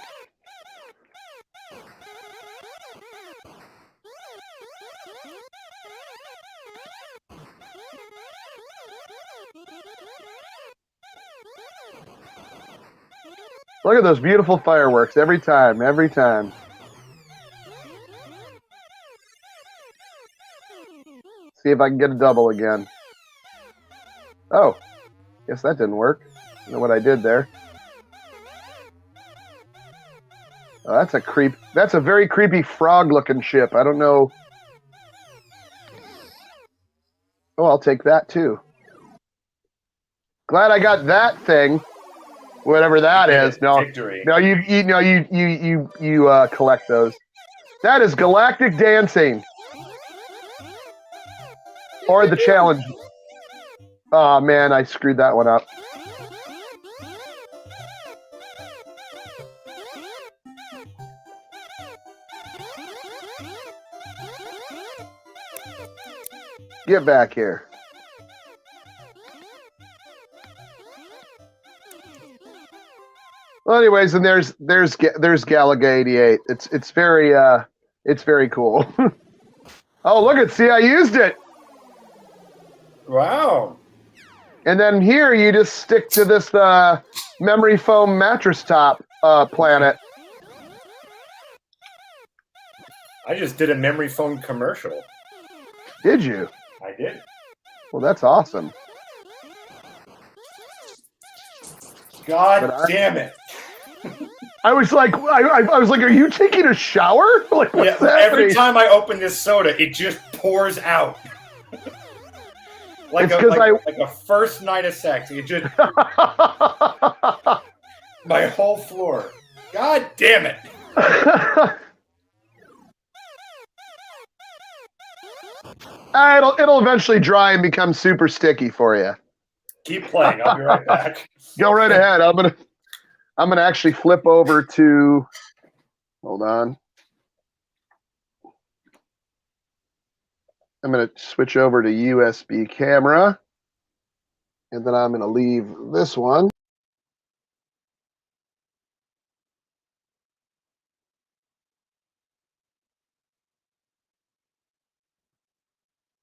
Look at those beautiful fireworks every time, every time. See if I can get a double again. Oh, guess that didn't work. I don't know what I did there. Oh, that's a creep. That's a very creepy frog-looking ship. I don't know. Oh, I'll take that too. Glad I got that thing, whatever that is. No, Victory. no, you collect those. That is galactic dancing, or the challenge. Oh man, I screwed that one up. Get back here. Well, anyways, and there's Galaga 88. It's very cool. Oh, look at see, I used it. Wow. And then here you just stick to this memory foam mattress top planet. I just did a memory foam commercial. Did you? I did. Well, that's awesome. God damn it. I was like, I was like, are you taking a shower? Like, what's Yeah, every happening? time I open this soda, it just pours out. like a first night of sex. It just my whole floor. God damn it. It'll eventually dry and become super sticky for you. Keep playing. I'll be right back. Go right ahead. I'm gonna actually flip over to. Hold on. I'm gonna switch over to USB camera, and then I'm gonna leave this one.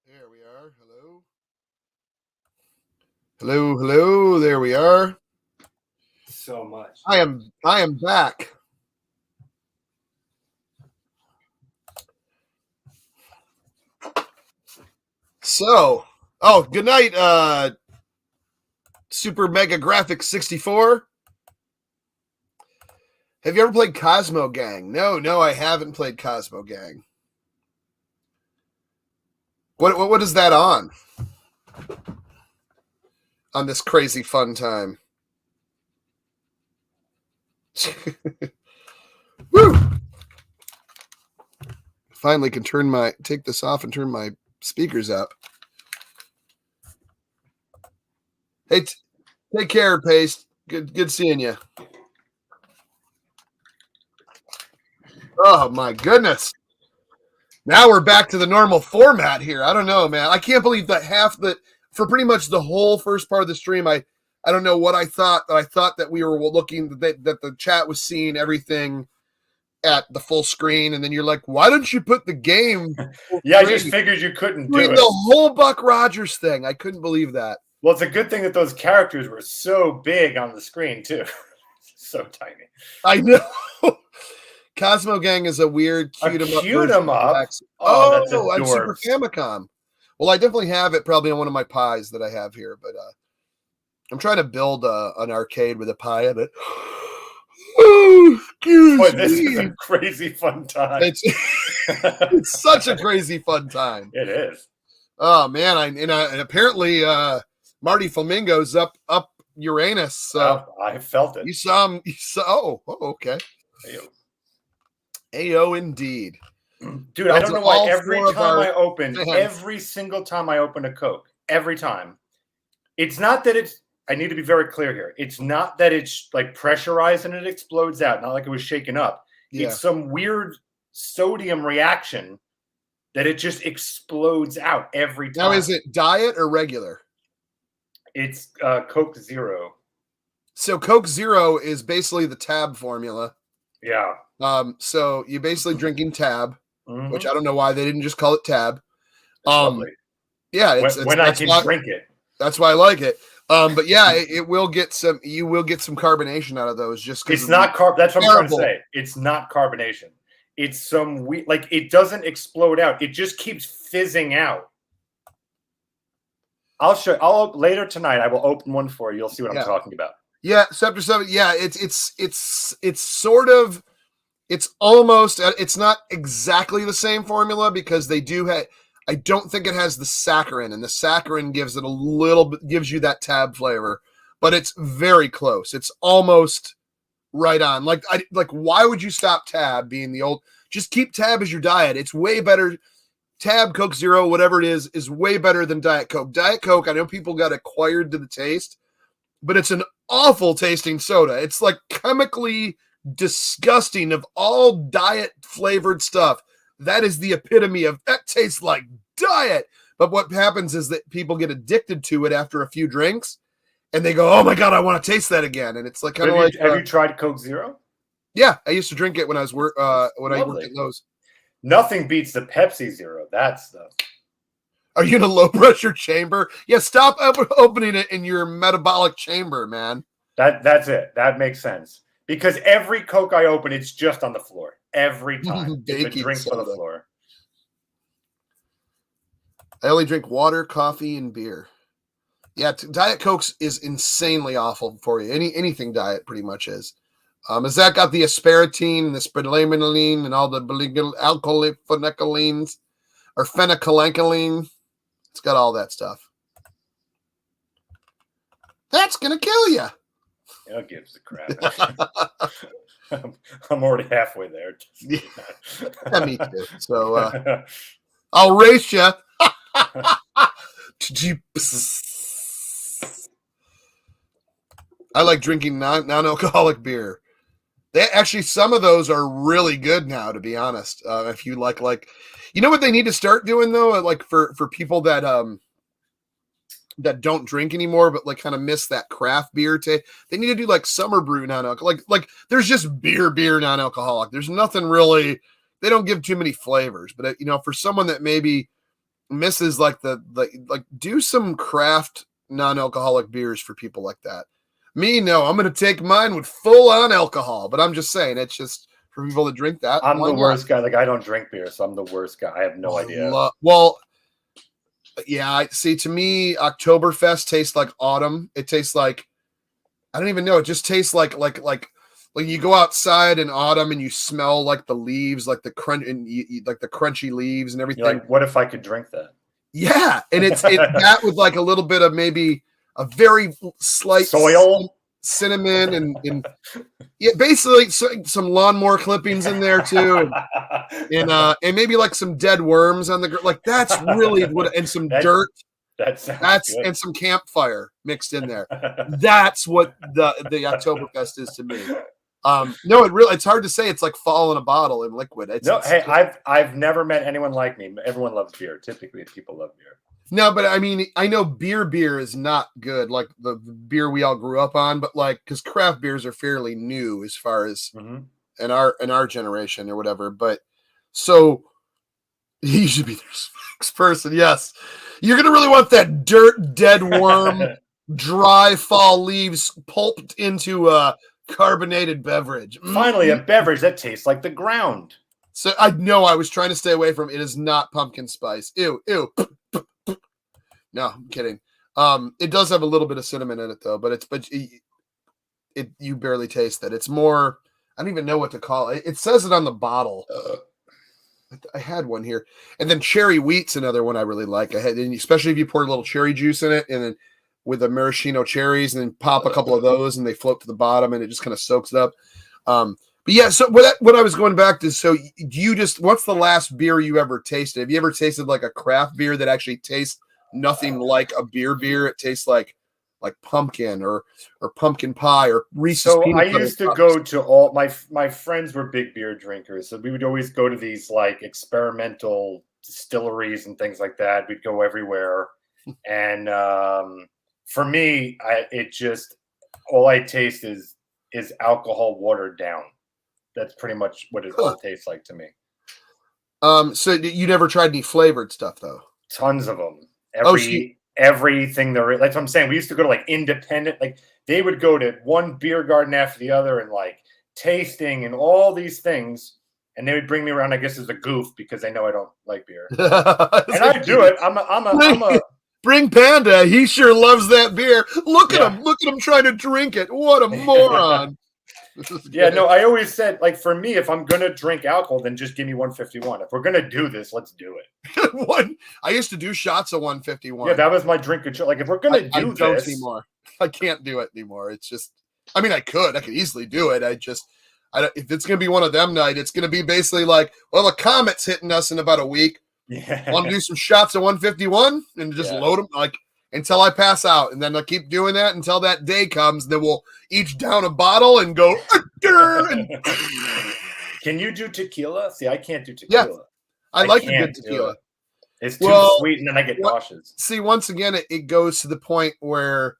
There we are. Hello. Hello, hello. There we are. So much. I am back. So, oh, good night, Super Mega Graphics 64. Have you ever played Cosmo Gang? No, I haven't played Cosmo Gang. What is that on? On this crazy fun time. Woo! Finally can take this off and turn my speakers up. Hey, take care, Paste. Good seeing you. Oh my goodness. Now we're back to the normal format here. I don't know, man. I can't believe that for pretty much the whole first part of the stream, I don't know what I thought. I thought that we were looking, that the chat was seeing everything at the full screen, and then you're like, why don't you put the game? Yeah, I just figured you couldn't do it. The whole Buck Rogers thing. I couldn't believe that. Well, it's a good thing that those characters were so big on the screen, too. So tiny. I know. Cosmo Gang is a weird cute 'em up. Oh, that's on Super Famicom. Well, I definitely have it probably on one of my pies that I have here, but I'm trying to build an arcade with a pie in it. Oh, boy, this is a crazy fun time. It's such a crazy fun time. It is. Oh man, and apparently Marty Flamingo's up Uranus. So I felt it. You saw him. Oh, okay. Ayo, indeed. Dude, I don't know why every single time I open a Coke, every time, it's not that I need to be very clear here. It's not that it's like pressurized and it explodes out, not like it was shaken up. Yeah. It's some weird sodium reaction that it just explodes out every time. Now, is it diet or regular? It's Coke Zero. So Coke Zero is basically the Tab formula. Yeah. So you're basically drinking Tab, which I don't know why they didn't just call it Tab. Lovely. Yeah, when I can drink it. That's why I like it. But yeah, it will get some. You will get some carbonation out of those. Just because it's not carb. That's what I'm trying to say. It's not carbonation. It's some like it doesn't explode out. It just keeps fizzing out. I'll show. Later tonight. I will open one for you. You'll see what I'm talking about. Yeah, Scepter 7. Yeah, it's sort of. It's almost. It's not exactly the same formula because they do have. I don't think it has the saccharin, and the saccharin gives it a little bit, gives you that tab flavor, but it's very close. It's almost right on. Like why would you stop tab being the old? Just keep tab as your diet. It's way better. Tab, Coke Zero, whatever it is way better than Diet Coke. Diet Coke, I know people got acquired to the taste, but it's an awful tasting soda. It's like chemically disgusting of all diet flavored stuff. That is the epitome of that tastes like diet. But what happens is that people get addicted to it after a few drinks and they go, oh my God, I want to taste that again. And it's like kind of like. Have you tried Coke Zero? Yeah. I used to drink it when I was when I worked at Lowe's. Nothing beats the Pepsi Zero. That stuff. Are you in a low pressure chamber? Yeah. Stop opening it in your metabolic chamber, man. That's it. That makes sense. Because every Coke I open, it's just on the floor. Every time. It's a drink on the floor. I only drink water, coffee, and beer. Yeah, Diet Coke is insanely awful for you. Anything diet pretty much is. Has that got the aspartame, the spadolaminine, and all the alcohol phenethylamines or phenethylamine? It's got all that stuff. That's gonna kill you. It gives a crap. I'm already halfway there. Yeah, me too. So I'll race you. I like drinking non-alcoholic beer. They actually, some of those are really good now, to be honest. If you like, you know what they need to start doing though, like for people that that don't drink anymore, but like kind of miss that craft beer taste. They need to do like summer brew non-alcoholic. Like there's just beer non-alcoholic. There's nothing really. They don't give too many flavors, but for someone that maybe misses like do some craft non-alcoholic beers for people like that. Me, no, I'm going to take mine with full on alcohol, but I'm just saying it's just for people that drink that. I'm the worst guy. Like I don't drink beer, so I'm the worst guy. I have no idea. Yeah, see, to me, Oktoberfest tastes like autumn. It tastes like, I don't even know. It just tastes like you go outside in autumn and you smell like the leaves, like the crunch and like the crunchy leaves and everything. You're like, what if I could drink that? Yeah, and it's that with like a little bit of maybe a very slight soil, cinnamon, and yeah, basically some lawnmower clippings in there too, and maybe like some dead worms on the like that's really what, and some dirt. That's good. And some campfire mixed in there. That's what the Oktoberfest is to me. No, it's hard to say. It's like fall in a bottle in liquid. I've never met anyone like me. Everyone loves beer. Typically, people love beer. No, but I mean, I know beer is not good, like the beer we all grew up on, but like because craft beers are fairly new as far as in our generation or whatever. But so he should be their spokesperson. Yes, you're gonna really want that dirt, dead worm, dry fall leaves pulped into a carbonated beverage. Finally, a beverage that tastes like the ground. So I know I was trying to stay away from it. Is not pumpkin spice. Ew. No, I'm kidding. It does have a little bit of cinnamon in it though, but you barely taste that. It's more, I don't even know what to call it. It says it on the bottle. I had one here, and then cherry wheat's another one I really like. Especially if you pour a little cherry juice in it, and then with the maraschino cherries, and then pop a couple of those, and they float to the bottom, and it just kind of soaks it up. But yeah, so what I was going back to, so what's the last beer you ever tasted? Have you ever tasted like a craft beer that actually tastes nothing like a beer? It tastes like pumpkin or pumpkin pie or Reese's. So I used to go to all my friends were big beer drinkers, so we would always go to these like experimental distilleries and things like that. We'd go everywhere, and for me, all I taste is alcohol watered down. That's pretty much what it all tastes like to me. So you never tried any flavored stuff though? Tons of them. everything there is. That's what I'm saying. We used to go to like independent, like they would go to one beer garden after the other and like tasting and all these things. And they would bring me around, I guess, as a goof because they know I don't like beer. And I do it. I'm a Bring Panda. He sure loves that beer. Look at him. Look at him trying to drink it. What a moron. Yeah, no, I always said, like, for me, if I'm going to drink alcohol, then just give me 151. If we're going to do this, let's do it. I used to do shots of 151. Yeah, that was my drink of choice. Like, if we're going to do this. Anymore. I can't do it anymore. It's just, I mean, I could easily do it. If it's going to be one of them night, it's going to be basically like, well, a comet's hitting us in about a week. Yeah. Want to do some shots of 151 and just load them like until I pass out. And then I'll keep doing that until that day comes. Then we'll each down a bottle and go. Can you do tequila? See, I can't do tequila. Yeah, I like a good tequila. It's too sweet and then I get nauseous. See, once again, it goes to the point where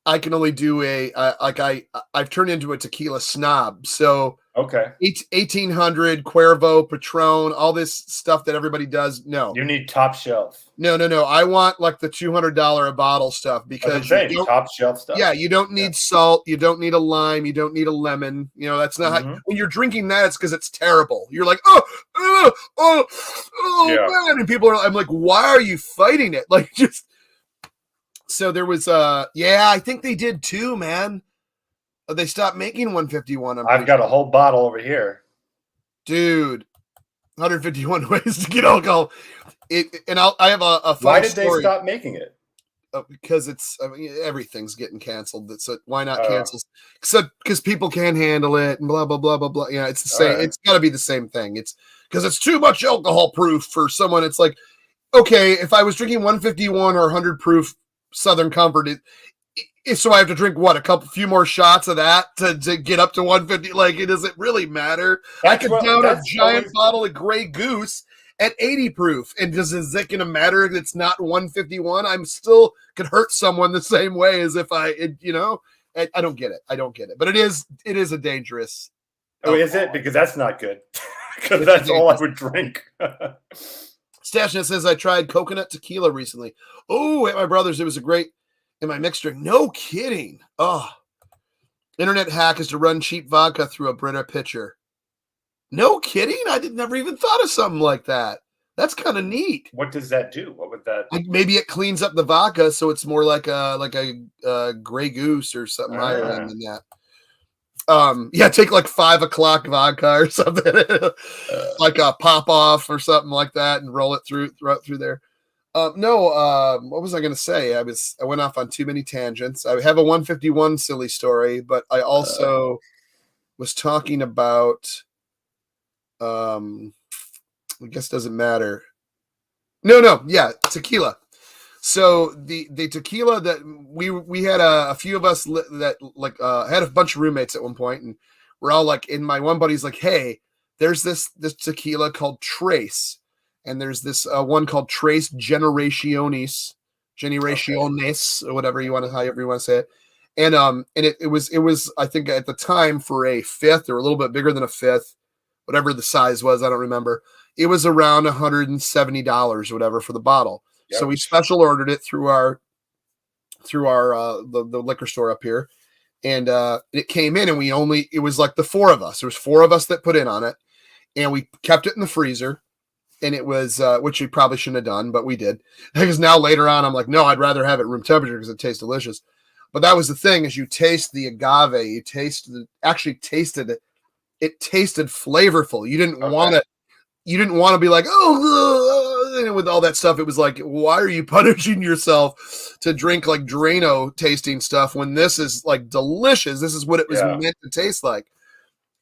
I can only do I've turned into a tequila snob. So okay, 1800 Cuervo, Patron, all this stuff that everybody does. No, you need top shelf. No. I want like the $200 a bottle stuff because top shelf stuff. Yeah, you don't need salt, you don't need a lime, you don't need a lemon. You know, that's not how, when you're drinking that, it's because it's terrible. You're like, oh man, and people are. I'm like, why are you fighting it? Like just. So there was I think they did too, man. They stopped making 151. I've got a whole bottle over here. Dude, 151 ways to get alcohol. I have a Why did they stop making it? Because everything's getting canceled. So why not cancel? Because people can't handle it and blah blah blah blah blah. Yeah, it's the same. It's got to be the same thing. It's because it's too much alcohol proof for someone. It's like, okay, if I was drinking 151 or 100 proof Southern Comfort, so I have to drink a few more shots of that to get up to 150. Like, does it really matter? I could down a giant bottle of Grey Goose at 80 proof, and is it going to matter if it's not 151? I'm still could hurt someone the same way as if I don't get it. I don't get it, but it is a dangerous. Oh, is it? Because that's not good. Because that's all I would drink. Stashnet says, I tried coconut tequila recently. Oh, at my brother's, it was a great in my mixed drink. No kidding. Oh, internet hack is to run cheap vodka through a Brita pitcher. No kidding. I never even thought of something like that. That's kind of neat. What does that do? What would that? Like maybe it cleans up the vodka, so it's more like a Grey Goose or something higher end than that. Take like 5 o'clock vodka or something, like a pop off or something like that, and roll it through there. What was I going to say? I went off on too many tangents. I have a 151 silly story, but I also was talking about. I guess doesn't matter. Tequila. So the tequila that we had a few of us that had a bunch of roommates at one point, and we're all like, in my one buddy's like, hey, there's this tequila called Trace, and there's this one called Trace Generaciones, or whatever however you want to say it, and it was I think at the time for a fifth or a little bit bigger than a fifth, whatever the size was, I don't remember. It was around $170 or whatever for the bottle. Yep. So we special ordered it through our the liquor store up here, and it came in, and it was like the 4 of us. There was 4 of us that put in on it, and we kept it in the freezer, and it was which we probably shouldn't have done, but we did, because now later on I'm like, no, I'd rather have it room temperature because it tastes delicious. But that was the thing, is you taste the agave, you tasted it. It tasted flavorful. You didn't want to be like, and with all that stuff, it was like, why are you punishing yourself to drink like Drano tasting stuff when this is like delicious? This is what it was meant to taste like.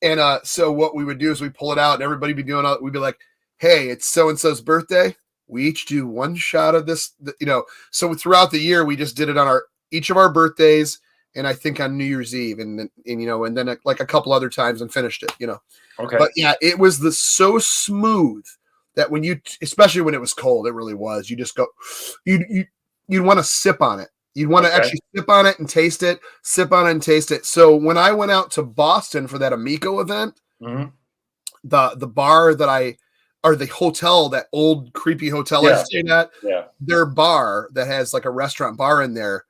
And so what we would do is we pull it out, and everybody be doing we'd be like, hey, it's so-and-so's birthday. We each do 1 shot of this, so throughout the year, we just did it on each of our birthdays. And I think on New Year's Eve, and then like a couple other times, and finished it, Okay. But yeah, it was so smooth that when especially when it was cold, it really was. You just go, you'd want to sip on it. You'd want to actually sip on it and taste it, sip on it and taste it. So when I went out to Boston for that Amico event, the bar that or the hotel, that old creepy hotel I stayed at, their bar that has like a restaurant bar in there.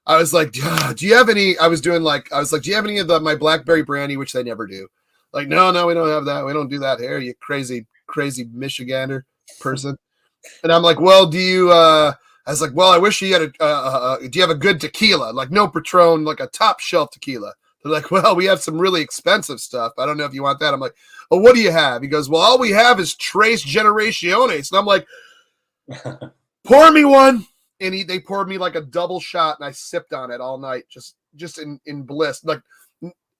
I was like, do you have any? I was like, do you have any of my blackberry brandy, which they never do. Like, no, we don't have that. We don't do that here. You crazy Michigander person. And I'm like, well, do you? I was like, well, I wish you had do you have a good tequila? Like no Patron, like a top shelf tequila. They're like, well, we have some really expensive stuff. I don't know if you want that. I'm like, oh, what do you have? He goes, well, all we have is Tres Generaciones. And I'm like, pour me one. And they poured me like a double shot, and I sipped on it all night, just in bliss. Like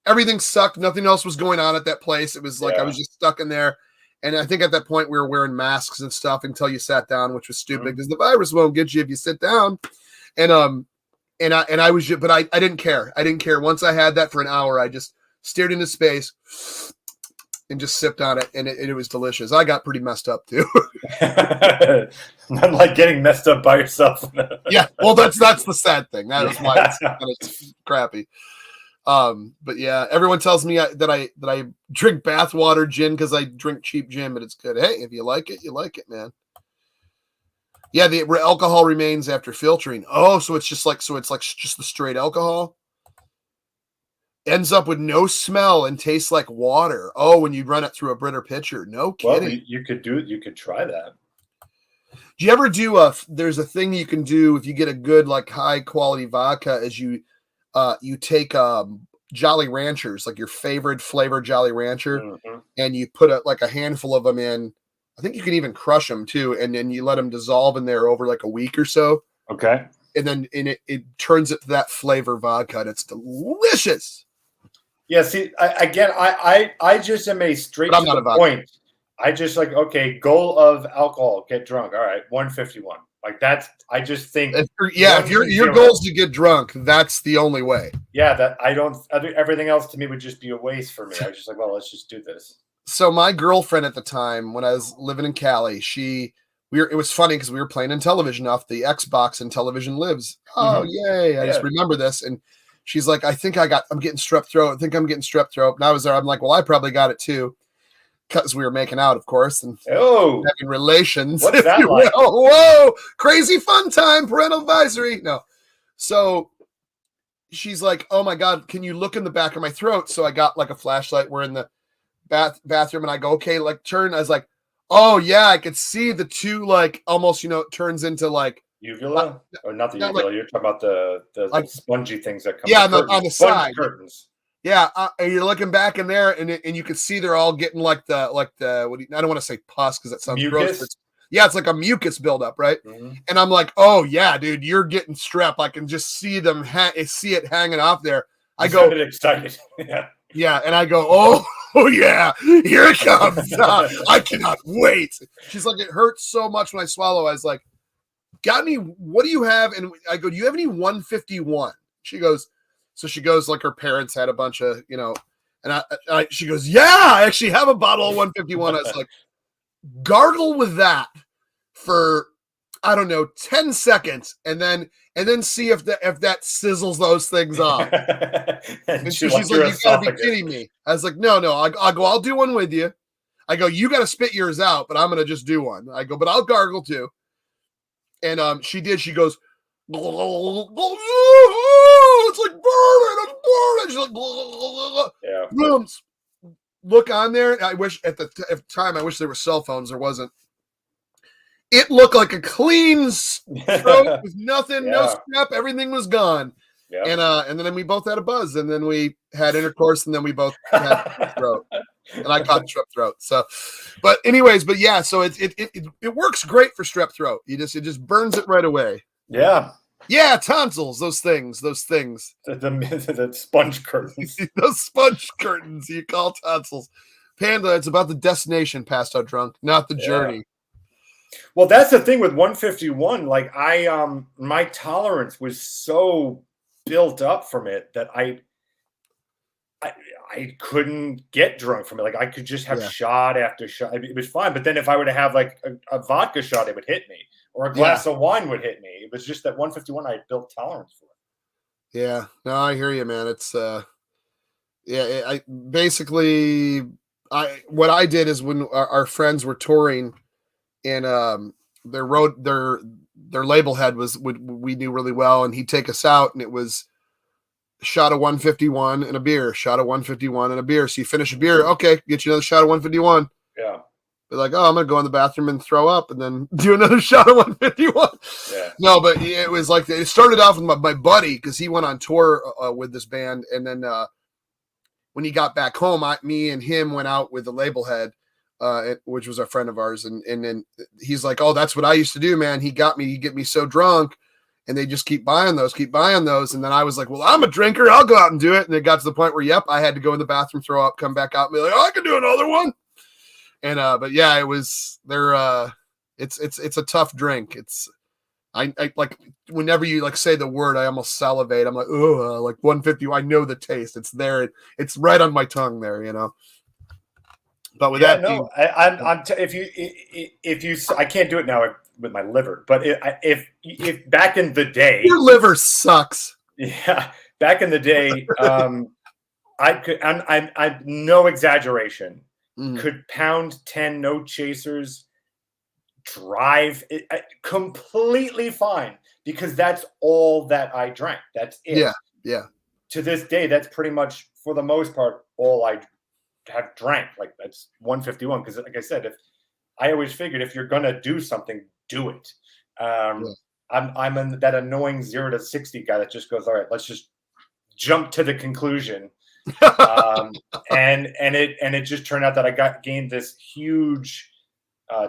everything sucked. Nothing else was going on at that place. It was like I was just stuck in there. And I think at that point we were wearing masks and stuff until you sat down, which was stupid because the virus won't get you if you sit down. And I was, but I didn't care. I didn't care. Once I had that for an hour, I just stared into space and just sipped on it, and it was delicious. I got pretty messed up too. Not like getting messed up by yourself. Yeah, well, that's the sad thing. That is why it's crappy. But yeah, everyone tells me that I drink bathwater gin because I drink cheap gin, but it's good. Hey, if you like it, man. Yeah, the alcohol remains after filtering. Oh, so it's just the straight alcohol. Ends up with no smell and tastes like water. Oh, when you run it through a Brita pitcher. No kidding. Well, you could do it. You could try that. Do you ever do there's a thing you can do if you get a good, like high quality vodka is you take Jolly Ranchers, like your favorite flavor Jolly Rancher, and you put a handful of them in. I think you can even crush them too. And then you let them dissolve in there over like a week or so. Okay. And then it turns it to that flavor vodka, and it's delicious. Yeah, see, I just am a straight to the point. I just like, okay, goal of alcohol, get drunk. All right, 151. Like that's, I just think. If your goal is to get drunk, that's the only way. Yeah, everything else to me would just be a waste for me. I was just like, well, let's just do this. So my girlfriend at the time, when I was living in Cali, it was funny because we were playing in television off the Xbox and Television Lives. Oh, yay. I just remember this. And she's like, I'm getting strep throat. I think I'm getting strep throat. And I was there. I'm like, well, I probably got it too. Because we were making out, of course, and having relations. What's that like? Whoa, crazy fun time, parental advisory. No. So she's like, oh my God, can you look in the back of my throat? So I got like a flashlight. We're in the bathroom and I go, okay, like turn. I was like, oh yeah, I could see the two, like almost, it turns into like uvula, or not the uvula. Like, you're talking about the like, spongy things that come. Yeah, on the side curtains. Yeah, and you're looking back in there, and you can see they're all getting like the I don't want to say pus because that sounds mucus? gross. Yeah, it's like a mucus buildup, right? And I'm like, oh yeah, dude, you're getting strep. I can just see them see it hanging off there. I go excited. Yeah, and I go, oh yeah, here it comes. I cannot wait. She's like, it hurts so much when I swallow. I was like, got any? What do you have? And I go, do you have any 151? She goes. So she goes, like her parents had a bunch of, and she goes, yeah, I actually have a bottle of 151. I was like, gargle with that for, I don't know, 10 seconds. And then see if that sizzles those things off. And she's like, you gotta be kidding me. I was like, no, I'll do one with you. I go, you got to spit yours out, but I'm going to just do one. I go, but I'll gargle too. And she did. She goes, it's like burning. She's like, yeah. Look on there. I wish at the time, I wish there were cell phones. There wasn't. It looked like a clean throat with nothing, no strep. Everything was gone. Yeah. And then we both had a buzz, and then we had intercourse, and then we both had strep throat, and I caught strep throat. So, but yeah. So it works great for strep throat. It just burns it right away. Yeah. Yeah, tonsils, those things. The sponge curtains. Those sponge curtains you call tonsils. Panda, it's about the destination, passed out drunk, not the journey. Well, that's the thing with 151. Like my tolerance was so built up from it that I couldn't get drunk from it. Like I could just have shot after shot. It was fine. But then if I were to have like a vodka shot, it would hit me. Or a glass of wine would hit me. It was just that 151 I built tolerance for. Yeah. No, I hear you, man. It's I basically what I did is when our friends were touring, and their label head we knew really well, and he'd take us out, and it was a shot of 151 and a beer, shot of 151 and a beer. So you finish a beer, okay, get you another shot of 151. Yeah. They're like, oh, I'm gonna go in the bathroom and throw up, and then do another shot of 151. Yeah. No, but it was like it started off with my buddy because he went on tour with this band, and then when he got back home, me and him went out with the label head, which was a friend of ours, and then he's like, oh, that's what I used to do, man. He get me so drunk, and they just keep buying those, and then I was like, well, I'm a drinker, I'll go out and do it, and it got to the point where, yep, I had to go in the bathroom, throw up, come back out, and be like, oh, I can do another one. And but yeah, it was there. It's a tough drink. I like whenever you like say the word, I almost salivate. I'm like, oh, like 150. I know the taste. It's there. It's right on my tongue there, you know. But with that, no, if you, I can't do it now with my liver. But if back in the day, your liver sucks. Yeah, back in the day, I could. I'm no exaggeration. Could pound 10 no chasers, drive completely fine because that's all that I drank. That's it. Yeah. To this day, that's pretty much for the most part all I have drank. Like that's 151 because, like I said, if I always figured if you're gonna do something, do it. I'm that annoying 0 to 60 guy that just goes, all right, let's just jump to the conclusion. And it just turned out that I gained this huge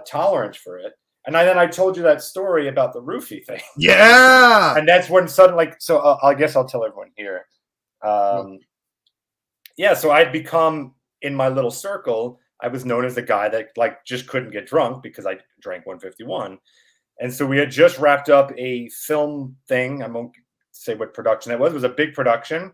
tolerance for it. And then I told you that story about the roofie thing. Yeah. And that's when suddenly, so I guess I'll tell everyone here. Yeah. So I'd become, in my little circle, I was known as the guy that like just couldn't get drunk because I drank 151. And so we had just wrapped up a film thing. I won't say what production that was. It was a big production.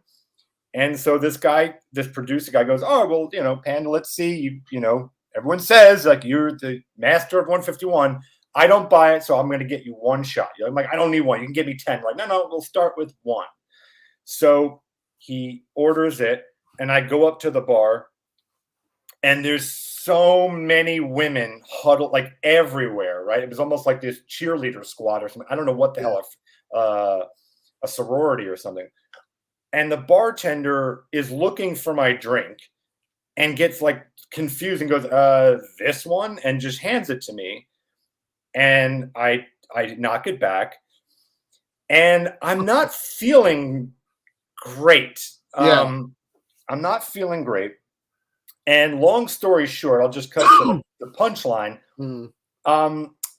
And so this producer guy goes, oh, well, you know, Panda, let's see, you know, everyone says like you're the master of 151. I don't buy it, so I'm going to get you one shot. I'm like, I don't need one. You can give me 10. Like, no, we'll start with one. So he orders it, and I go up to the bar, and there's so many women huddled like everywhere, right? It was almost like this cheerleader squad or something. I don't know what the hell, a sorority or something. And the bartender is looking for my drink and gets like confused and goes, this one, and just hands it to me. And I knock it back, and I'm not feeling great. I'm not feeling great. And long story short, I'll just cut to the punchline.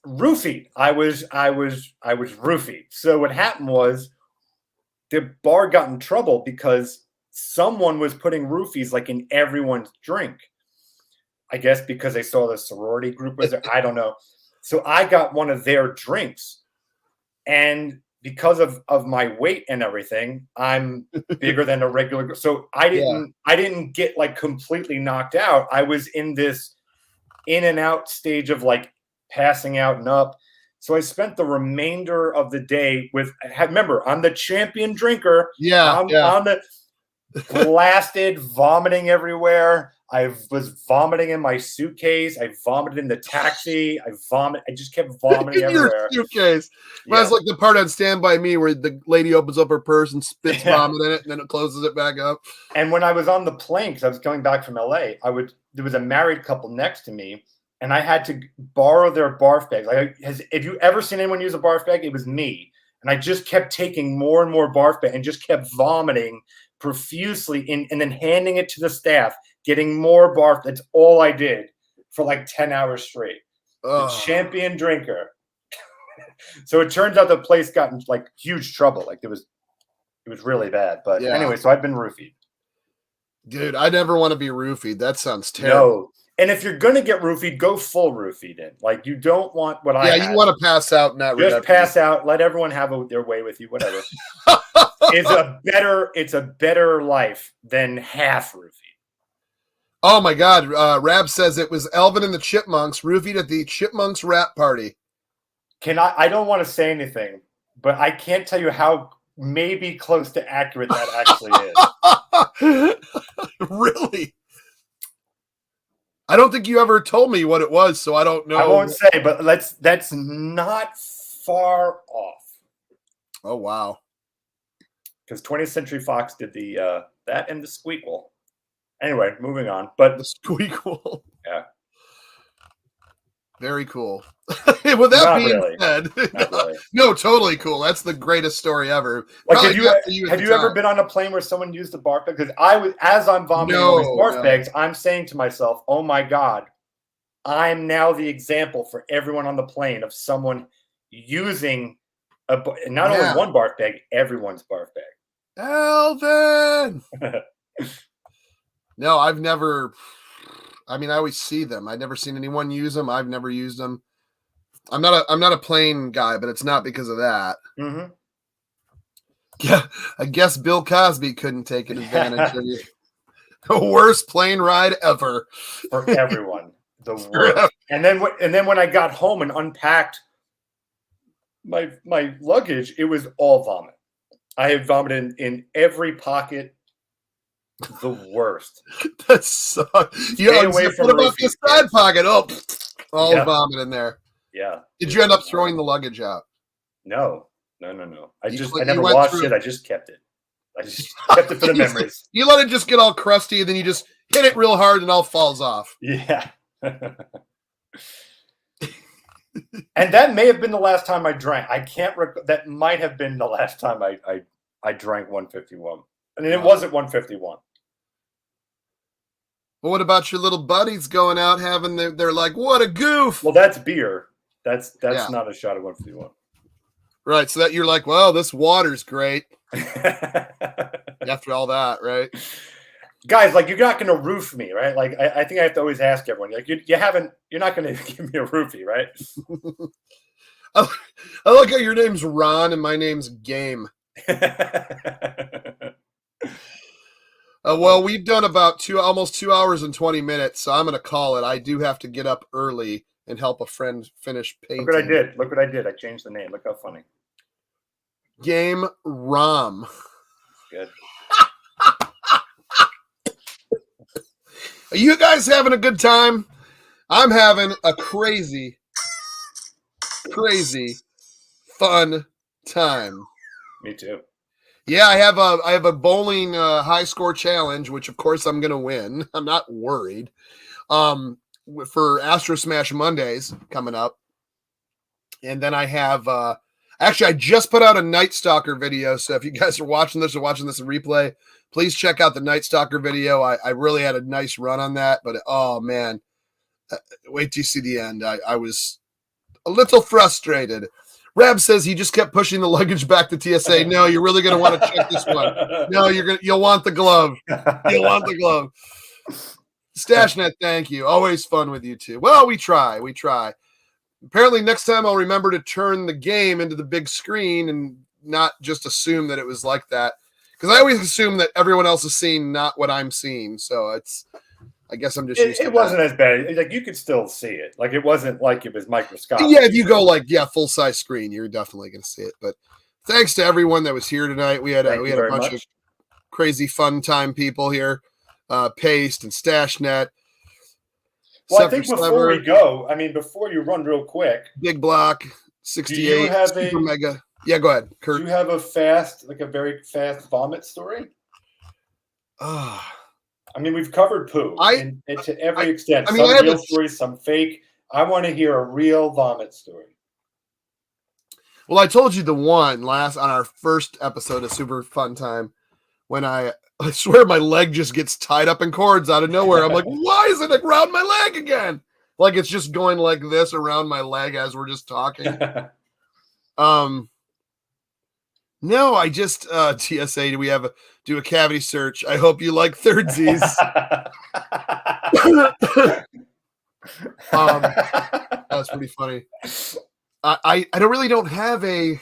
Roofied. I was roofied. So what happened was, the bar got in trouble because someone was putting roofies like in everyone's drink. I guess because they saw the sorority group was there. I don't know. So I got one of their drinks. And because of my weight and everything, I'm bigger than a regular. So I didn't get like completely knocked out. I was in this in and out stage of like passing out and up. So I spent the remainder of the day with, remember, I'm the champion drinker. I'm the blasted, vomiting everywhere. I was vomiting in my suitcase. I vomited in the taxi. I just kept vomiting everywhere. Your suitcase. Well, that's like the part on Stand By Me where the lady opens up her purse and spits vomit in it, and then it closes it back up. And when I was on the plane, because I was coming back from LA, there was a married couple next to me, and I had to borrow their barf bags. Have you ever seen anyone use a barf bag? It was me. And I just kept taking more and more barf bags and just kept vomiting profusely and then handing it to the staff, getting more barf. That's all I did for like 10 hours straight. The champion drinker. So it turns out the place got in like huge trouble. Like it was really bad. But anyway, so I've been roofied. Dude, I never want to be roofied. That sounds terrible. No. And if you're gonna get roofied, go full roofied in. Like you don't want what I had. You want to pass out in that. Just pass out. Let everyone have their way with you. Whatever. It's a better life than half roofied. Oh my God! Rab says it was Elvin and the Chipmunks roofied at the Chipmunks rap party. I don't want to say anything, but I can't tell you how maybe close to accurate that actually is. Really? I don't think you ever told me what it was, so I don't know. I won't say, but that's not far off. Oh wow! Because 20th Century Fox did the that and the Squeakquel. Anyway, moving on. But the Squeakquel. Yeah. Very cool. With that Not being really. said, Not really. no, totally cool. That's the greatest story ever. Like, Probably have you ever been on a plane where someone used a barf bag? Because as I'm vomiting all these barf bags, I'm saying to myself, "Oh my god, I'm now the example for everyone on the plane of someone using not only one barf bag, everyone's barf bag." Alvin. No, I've never. I mean, I always see them. I've never seen anyone use them. I've never used them. I'm not a plane guy, but it's not because of that. Mm-hmm. Yeah, I guess Bill Cosby couldn't take advantage of you. The worst plane ride ever for everyone. The worst. And then when I got home and unpacked my luggage, it was all vomit. I had vomited in every pocket. The worst. That sucks. What about this side pocket? Oh, all vomit in there. Yeah. Did you end up throwing the luggage out? No. I never washed it. I just kept it. I just kept it for the memories. You let it just get all crusty, and then you just hit it real hard, and it all falls off. Yeah. And that may have been the last time I drank. I can't recall. That might have been the last time I drank 151. And it wasn't 151. Well, what about your little buddies going out having they're like, what a goof? Well, that's beer. That's not a shot of 151. Right. So that you're like, well, this water's great. After all that, right? Guys, like, you're not going to roof me, right? Like, I think I have to always ask everyone, like, you're not going to give me a roofie, right? I like how your name's Ron and my name's Game. Well, we've done about almost 2 hours and 20 minutes, so I'm going to call it. I do have to get up early and help a friend finish painting. Look what I did. I changed the name. Look how funny. Game Rom. Good. Are you guys having a good time? I'm having a crazy fun time. Me too. Yeah, I have a bowling high score challenge, which of course I'm gonna win. I'm not worried. For Astro Smash Mondays coming up, and then I have actually I just put out a Night Stalker video. So if you guys are watching this in replay, please check out the Night Stalker video. I really had a nice run on that, but oh man, wait till you see the end. I was a little frustrated. Rab says he just kept pushing the luggage back to TSA. No, you're really going to want to check this one. No, you'll want the glove. You'll want the glove. Stashnet, thank you. Always fun with you two. Well, we try. Apparently next time I'll remember to turn the game into the big screen and not just assume that it was like that. Because I always assume that everyone else is seeing not what I'm seeing. So I guess I'm just used to it. It wasn't as bad. Like, you could still see it. Like, it wasn't like it was microscopic. Yeah, if you go full size screen, you're definitely going to see it. But thanks to everyone that was here tonight. We had a bunch of crazy fun time people here. Paste and Stashnet. Well, I think before we go, before you run real quick, Big Block 68 Super Mega. Yeah, go ahead, Kurt. Do you have a very fast vomit story? We've covered poo to every extent. Some real stories, some fake. I want to hear a real vomit story. Well, I told you the one on our first episode of Super Fun Time when I swear my leg just gets tied up in cords out of nowhere. I'm like, why is it around my leg again? Like it's just going like this around my leg as we're just talking. No, I just TSA. Do we do a cavity search? I hope you like thirdsies. That's pretty funny. I don't have a.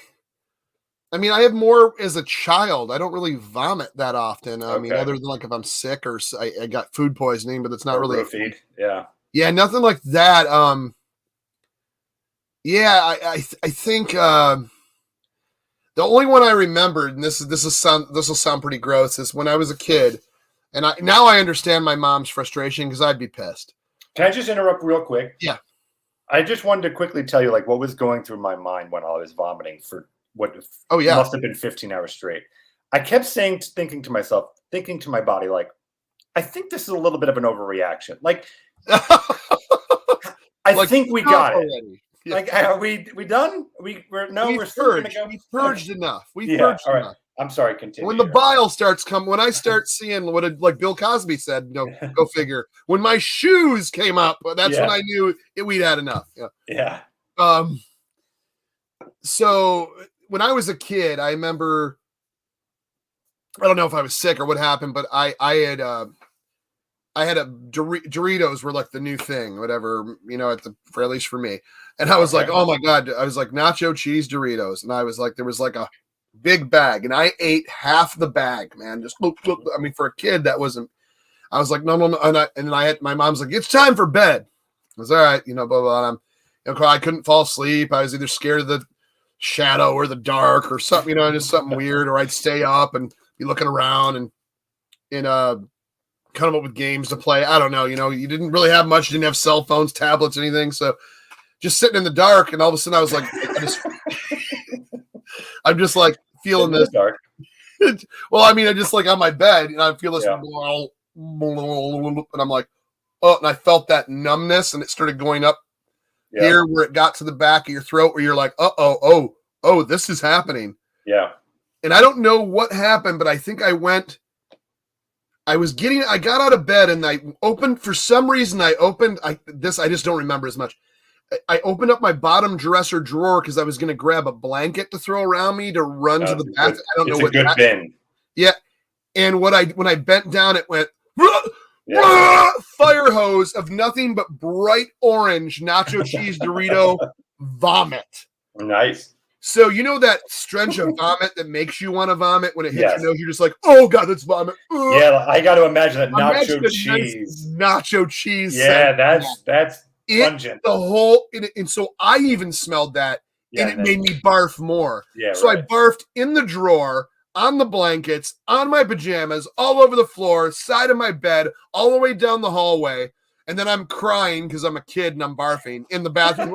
I have more as a child. I don't really vomit that often. Other than like if I'm sick or I got food poisoning, but it's not really roofied. Yeah, nothing like that. I think. The only one I remembered, and this will sound pretty gross, is when I was a kid, and now I understand my mom's frustration because I'd be pissed. Can I just interrupt real quick? Yeah. I just wanted to quickly tell you like what was going through my mind when I was vomiting for what yeah. must have been 15 hours straight. I kept thinking to myself, thinking to my body, like, I think this is a little bit of an overreaction. Like, I think we got it. Already. Yeah. Like, are we done? We're still gonna go. We purged enough. We purged all right. enough. I'm sorry. Continue. When the bile starts coming, when I start seeing like Bill Cosby said, go figure. When my shoes came up, that's when I knew we'd had enough. Yeah. So when I was a kid, I remember. I don't know if I was sick or what happened, but I had Doritos were like the new thing, whatever, for at least for me. And I was like, oh my God, I was like nacho cheese Doritos. And I was like, there was like a big bag and I ate half the bag, man. Just look. I mean, for a kid, that wasn't, I was like, no. And I had, my mom's like, it's time for bed. I was all right, blah, blah, blah. I couldn't fall asleep. I was either scared of the shadow or the dark or something, just something weird, or I'd stay up and be looking around and come up with games to play. I don't know. You didn't really have much. You didn't have cell phones, tablets, anything. So just sitting in the dark, and all of a sudden I was like, I'm just like feeling this dark. Well, I mean, I just like on my bed, and I feel this, and I'm like, oh, and I felt that numbness, and it started going up here where it got to the back of your throat, where you're like, oh, this is happening. Yeah. And I don't know what happened, but I think I got out of bed and I opened, for some reason I just don't remember as much. I opened up my bottom dresser drawer because I was going to grab a blanket to throw around me to run to the bathroom. I don't know what good bin. Yeah. And when I bent down, it went fire hose of nothing but bright orange nacho cheese Dorito vomit. Nice. So that stench of vomit that makes you want to vomit when it hits your nose, you're just like, oh God, that's vomit. Yeah, I got to imagine that nacho cheese. Nacho cheese. Yeah, that's pungent. And so I even smelled that, and it made me barf more. Yeah. So I barfed in the drawer, on the blankets, on my pajamas, all over the floor, side of my bed, all the way down the hallway. And then I'm crying because I'm a kid and I'm barfing in the bathroom.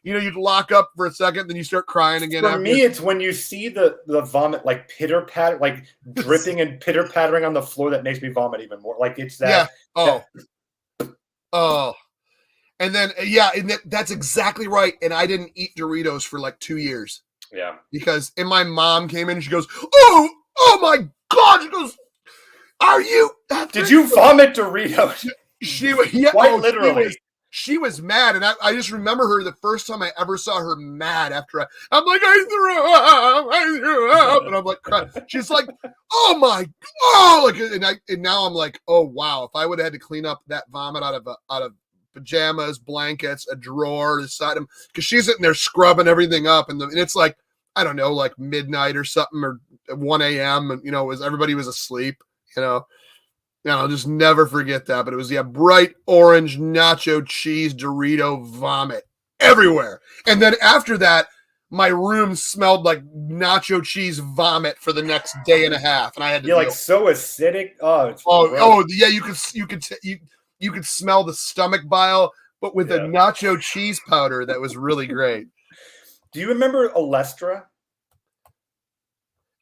You'd lock up for a second, then you start crying again. For me, it's when you see the vomit like pitter patter, like dripping and pitter pattering on the floor that makes me vomit even more. Like it's that. Yeah. Oh. And then that's exactly right. And I didn't eat Doritos for like 2 years. Yeah. And my mom came in and she goes, oh my God. She goes, did you vomit Doritos? Quite literally. She was mad, and I just remember her the first time I ever saw her mad after I'm like, I threw up, and I'm like, crying. She's like, oh my God, and now I'm like, oh wow, if I would have had to clean up that vomit out of pajamas, blankets, a drawer, the side of, because she's sitting there scrubbing everything up, and it's like, I don't know, like midnight or something, or 1 a.m. and everybody was asleep, I'll just never forget that. But it was bright orange nacho cheese Dorito vomit everywhere. And then after that, my room smelled like nacho cheese vomit for the next day and a half. And I had to like so acidic. Yeah, you could smell the stomach bile, but with a nacho cheese powder that was really great. Do you remember Olestra?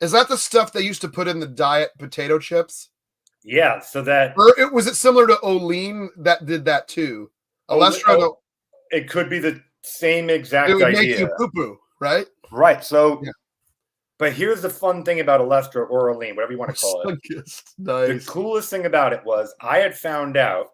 Is that the stuff they used to put in the diet potato chips? Yeah, so that... Or was it similar to Olean that did that too? Olestra... It could be the same exact idea. It would make you poo-poo, right? Right, so... Yeah. But here's the fun thing about Olestra or Olean, whatever you want to call it. Nice. The coolest thing about it was I had found out,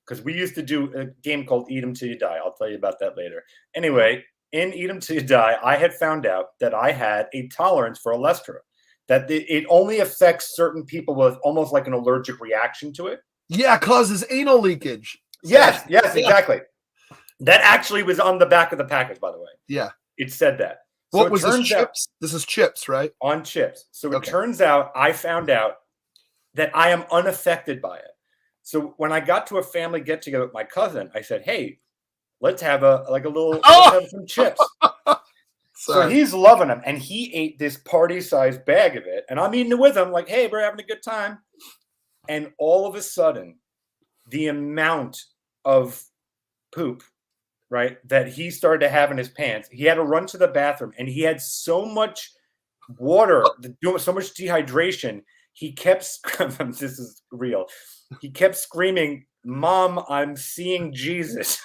because we used to do a game called Eat 'em Till You Die. I'll tell you about that later. Anyway, in Eat 'em Till You Die, I had found out that I had a tolerance for Olestra. That it only affects certain people with almost like an allergic reaction to it. Yeah, causes anal leakage. Yes, exactly. That actually was on the back of the package, by the way. Yeah. It said that. So what was this, chips? This is chips, right? On chips. So it turns out I found out that I am unaffected by it. So when I got to a family get-together with my cousin, I said, hey, let's have let's have some chips. So he's loving them, and he ate this party-sized bag of it, and I'm eating it with him, like, hey, we're having a good time. And all of a sudden, the amount of poop, right, that he started to have in his pants, he had to run to the bathroom, and he had so much water, so much dehydration, he kept, this is real, he kept screaming, Mom, I'm seeing Jesus.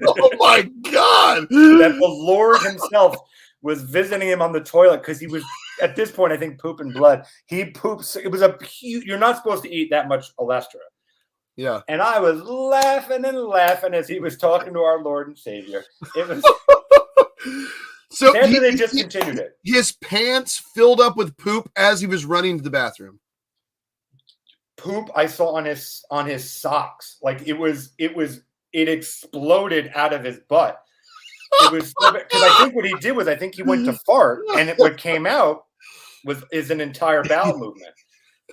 Oh my God. That the Lord himself was visiting him on the toilet because he was, at this point, I think, pooping blood. He poops. It was a huge, you're not supposed to eat that much olestra. Yeah. And I was laughing and laughing as he was talking to our Lord and Savior. It was. So they discontinued it. His pants filled up with poop as he was running to the bathroom. Poop I saw on his socks. Like it exploded out of his butt. It was because I think what he did was I think he went to fart, and what came out is an entire bowel movement.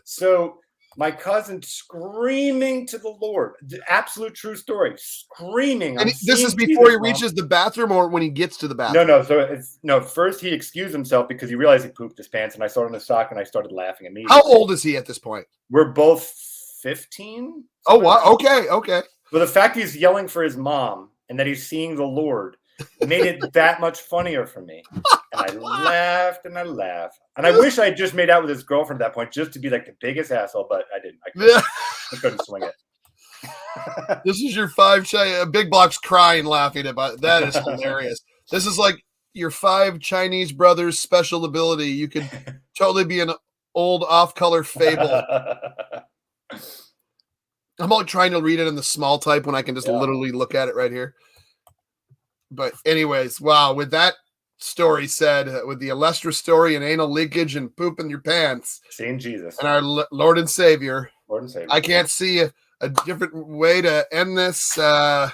So my cousin screaming to the Lord, the absolute true story, screaming. And this is before he reaches the bathroom or when he gets to the bathroom? No. So first he excused himself because he realized he pooped his pants, and I saw it in the sock, and I started laughing immediately. How old is he at this point? We're both 15. Oh, wow. Okay. But the fact he's yelling for his mom and that he's seeing the Lord made it that much funnier for me. And I laughed and I laughed. And I wish I had just made out with his girlfriend at that point just to be like the biggest asshole, but I didn't. I couldn't swing it. This is your Big Block's crying laughing about that. Is hilarious. This is like your 5 Chinese brothers special ability. You could totally be an old off-color fable. I'm all trying to read it in the small type when I can just literally look at it right here. But anyways, wow. With that story said, with the Olestra story and anal leakage and poop in your pants. Seeing Jesus. And our Lord and Savior. Lord and Savior. I can't see a different way to end this. And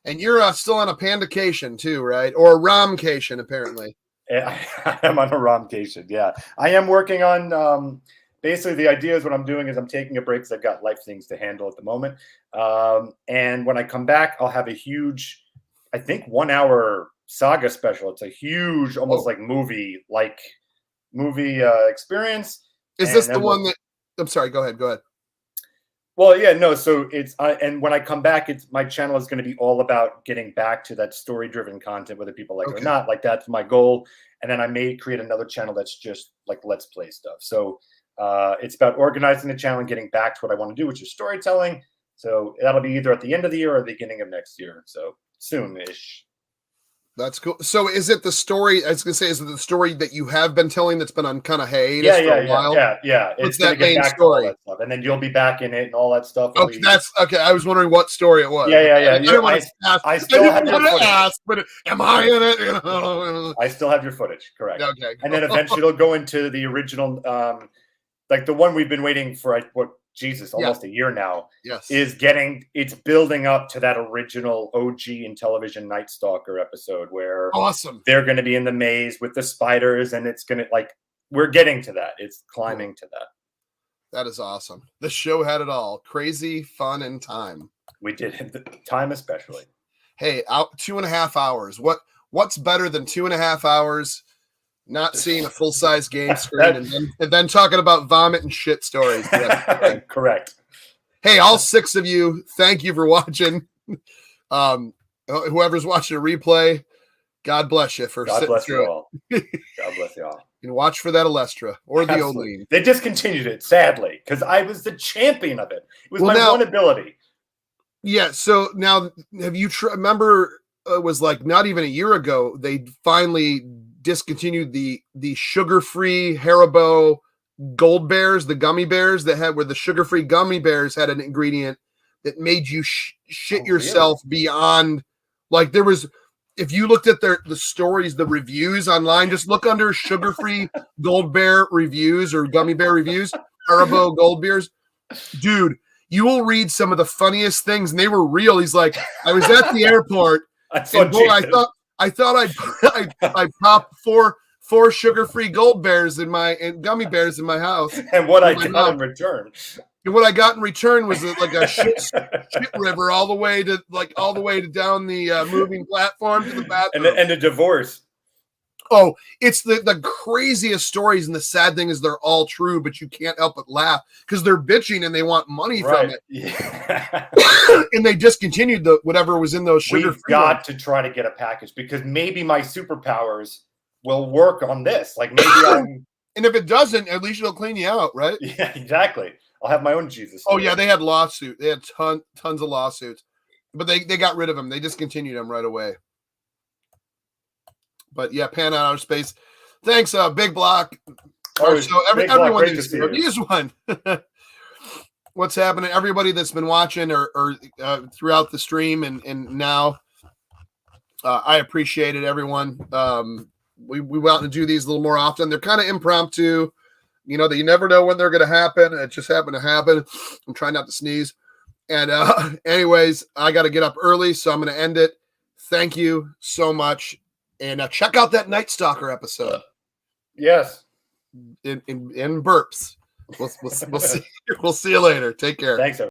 you're still on a pandacation too, right? Or a romcation, apparently. I am on a romcation, yeah. I am working on... basically, the idea is what I'm doing is I'm taking a break because I've got life things to handle at the moment. And when I come back, I'll have a huge, I think, 1 hour saga special. It's a huge, almost like movie experience. Is this the one that? I'm sorry. Go ahead. Well, yeah, no. So it's and when I come back, my channel is going to be all about getting back to that story-driven content, whether people like it or not. Like that's my goal. And then I may create another channel that's just like Let's Play stuff. So it's about organizing the channel and getting back to what I want to do, which is storytelling. So that'll be either at the end of the year or the beginning of next year. So soon-ish. That's cool. So is it the story? I was going to say, is it the story that you have been telling that's been on kind of hiatus for a while? Yeah. What's that main story? That stuff. And then you'll be back in it and all that stuff. Okay, that's okay. I was wondering what story it was. Yeah. I still have your footage. But am I in it? I still have your footage, correct. Okay. And then eventually it'll go into the original, like the one we've been waiting for, almost a year now. Yes. It's building up to that original OG in television Night Stalker episode where they're going to be in the maze with the spiders, and it's going to we're getting to that. It's climbing to that. That is awesome. The show had it all. Crazy, fun, and time. We did. Time especially. Hey, out 2.5 hours. What's better than 2.5 hours not seeing a full-size game screen and then talking about vomit and shit stories? Correct. Hey, all 6 of you, thank you for watching. Whoever's watching a replay, God bless you for sitting through it. God bless you all. And watch for that Olestra or the Oline. They discontinued it, sadly, because I was the champion of it. It was my one ability. Yeah, so now have you remember it was like not even a year ago they finally discontinued the sugar-free Haribo Gold Bears, the gummy bears where the sugar-free gummy bears had an ingredient that made you shit yourself beyond, like there was, if you looked at the stories, the reviews online, just look under sugar-free Gold Bear reviews or gummy bear reviews, Haribo Gold Bears, dude, you will read some of the funniest things, and they were real. He's like, I was at the airport, and boy, I thought I'd pop four sugar-free Gold Bears and gummy bears in my house. And what I got in return. And what I got in return was like a shit river all the way to down the moving platform to the bathroom. And a divorce. Oh, it's the craziest stories, and the sad thing is they're all true, but you can't help but laugh because they're bitching and they want money from it. Yeah. And they discontinued whatever was in those sugar. We've got to try to get a package because maybe my superpowers will work on this. Like maybe I'm. And if it doesn't, at least it'll clean you out, right? Yeah, exactly. I'll have my own Jesus. Oh yeah, they had lawsuits. They had tons of lawsuits, but they got rid of them. They discontinued them right away. But yeah, Pan Out Outer Space. Thanks, Big Block. Oh, so everyone use one. What's happening? Everybody that's been watching or throughout the stream and now, I appreciate it, everyone. We went out and do these a little more often. They're kind of impromptu. You know, that you never know when they're going to happen. It just happened to happen. I'm trying not to sneeze. And anyways, I got to get up early, so I'm going to end it. Thank you so much. And check out that Night Stalker episode. Yes. In burps. We'll see you later. Take care. Thanks, everyone.